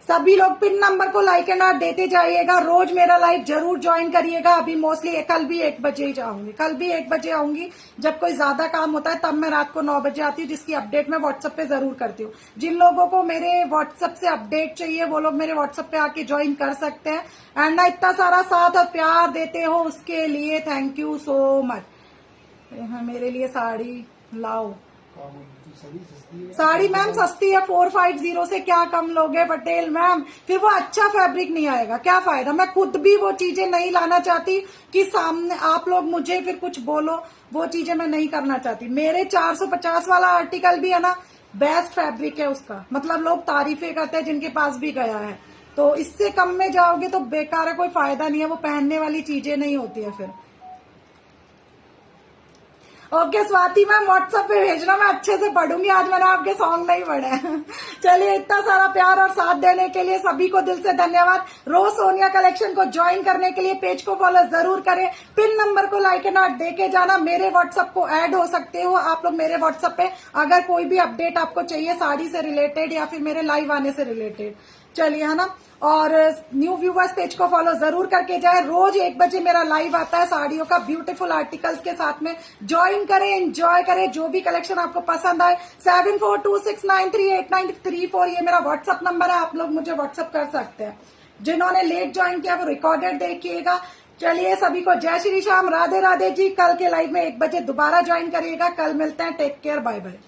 सभी लोग पिन नंबर को लाइक एंड हार्ट देते जाइएगा। रोज मेरा लाइव जरूर ज्वाइन करिएगा। अभी मोस्टली कल भी 1 बजे ही जाऊंगी, कल भी 1 बजे आऊंगी। जब कोई ज्यादा काम होता है तब मैं रात को 9 बजे आती हूँ, जिसकी अपडेट मैं व्हाट्सएप पे जरूर करती हूँ। जिन लोगों को मेरे व्हाट्सएप से अपडेट चाहिए वो लोग मेरे व्हाट्सएप पे आके ज्वाइन कर सकते हैं। एंड ना इतना सारा साथ और प्यार देते हो उसके लिए थैंक यू सो मच। मेरे लिए साड़ी लाओ। साड़ी मैम सस्ती है, 450 से क्या कम लोगे पटेल मैम, फिर वो अच्छा फैब्रिक नहीं आएगा, क्या फायदा। मैं खुद भी वो चीजें नहीं लाना चाहती कि सामने आप लोग मुझे फिर कुछ बोलो, वो चीजें मैं नहीं करना चाहती। मेरे 450 वाला आर्टिकल भी है ना, बेस्ट फैब्रिक है उसका, मतलब लोग तारीफें करते हैं जिनके पास भी गया है। तो इससे कम में जाओगे तो बेकार है, कोई फायदा नहीं है, वो पहनने वाली चीजें नहीं होती है फिर। ओके स्वाति मैम व्हाट्सएप पे भेजना, मैं अच्छे से पढ़ूंगी। आज मैंने आपके सॉन्ग नहीं पढ़े। चलिए, इतना सारा प्यार और साथ देने के लिए सभी को दिल से धन्यवाद। रोज सोनिया कलेक्शन को ज्वाइन करने के लिए पेज को फॉलो जरूर करें, पिन नंबर को लाइक एंड हार्ट दे के जाना। मेरे व्हाट्सएप को ऐड हो सकते हो आप लोग मेरे व्हाट्सएप पे, अगर कोई भी अपडेट आपको चाहिए साड़ी से रिलेटेड या फिर मेरे लाइव आने से रिलेटेड। चलिए, है ना। और न्यू व्यूवर्स पेज को फॉलो जरूर करके जाए। रोज 1 बजे मेरा लाइव आता है साड़ियों का, ब्यूटीफुल आर्टिकल्स के साथ में। ज्वाइन करें, एंजॉय करें। जो भी कलेक्शन आपको पसंद आए 7426938934 ये मेरा व्हाट्सएप नंबर है, आप लोग मुझे व्हाट्सएप कर सकते हैं। जिन्होंने लेट ज्वाइन किया वो रिकॉर्डेड देखिएगा। चलिए, सभी को जय श्री श्याम, राधे राधे जी। कल के लाइव में 1 बजे दोबारा ज्वाइन करिएगा। कल मिलते हैं, टेक केयर, बाय बाय।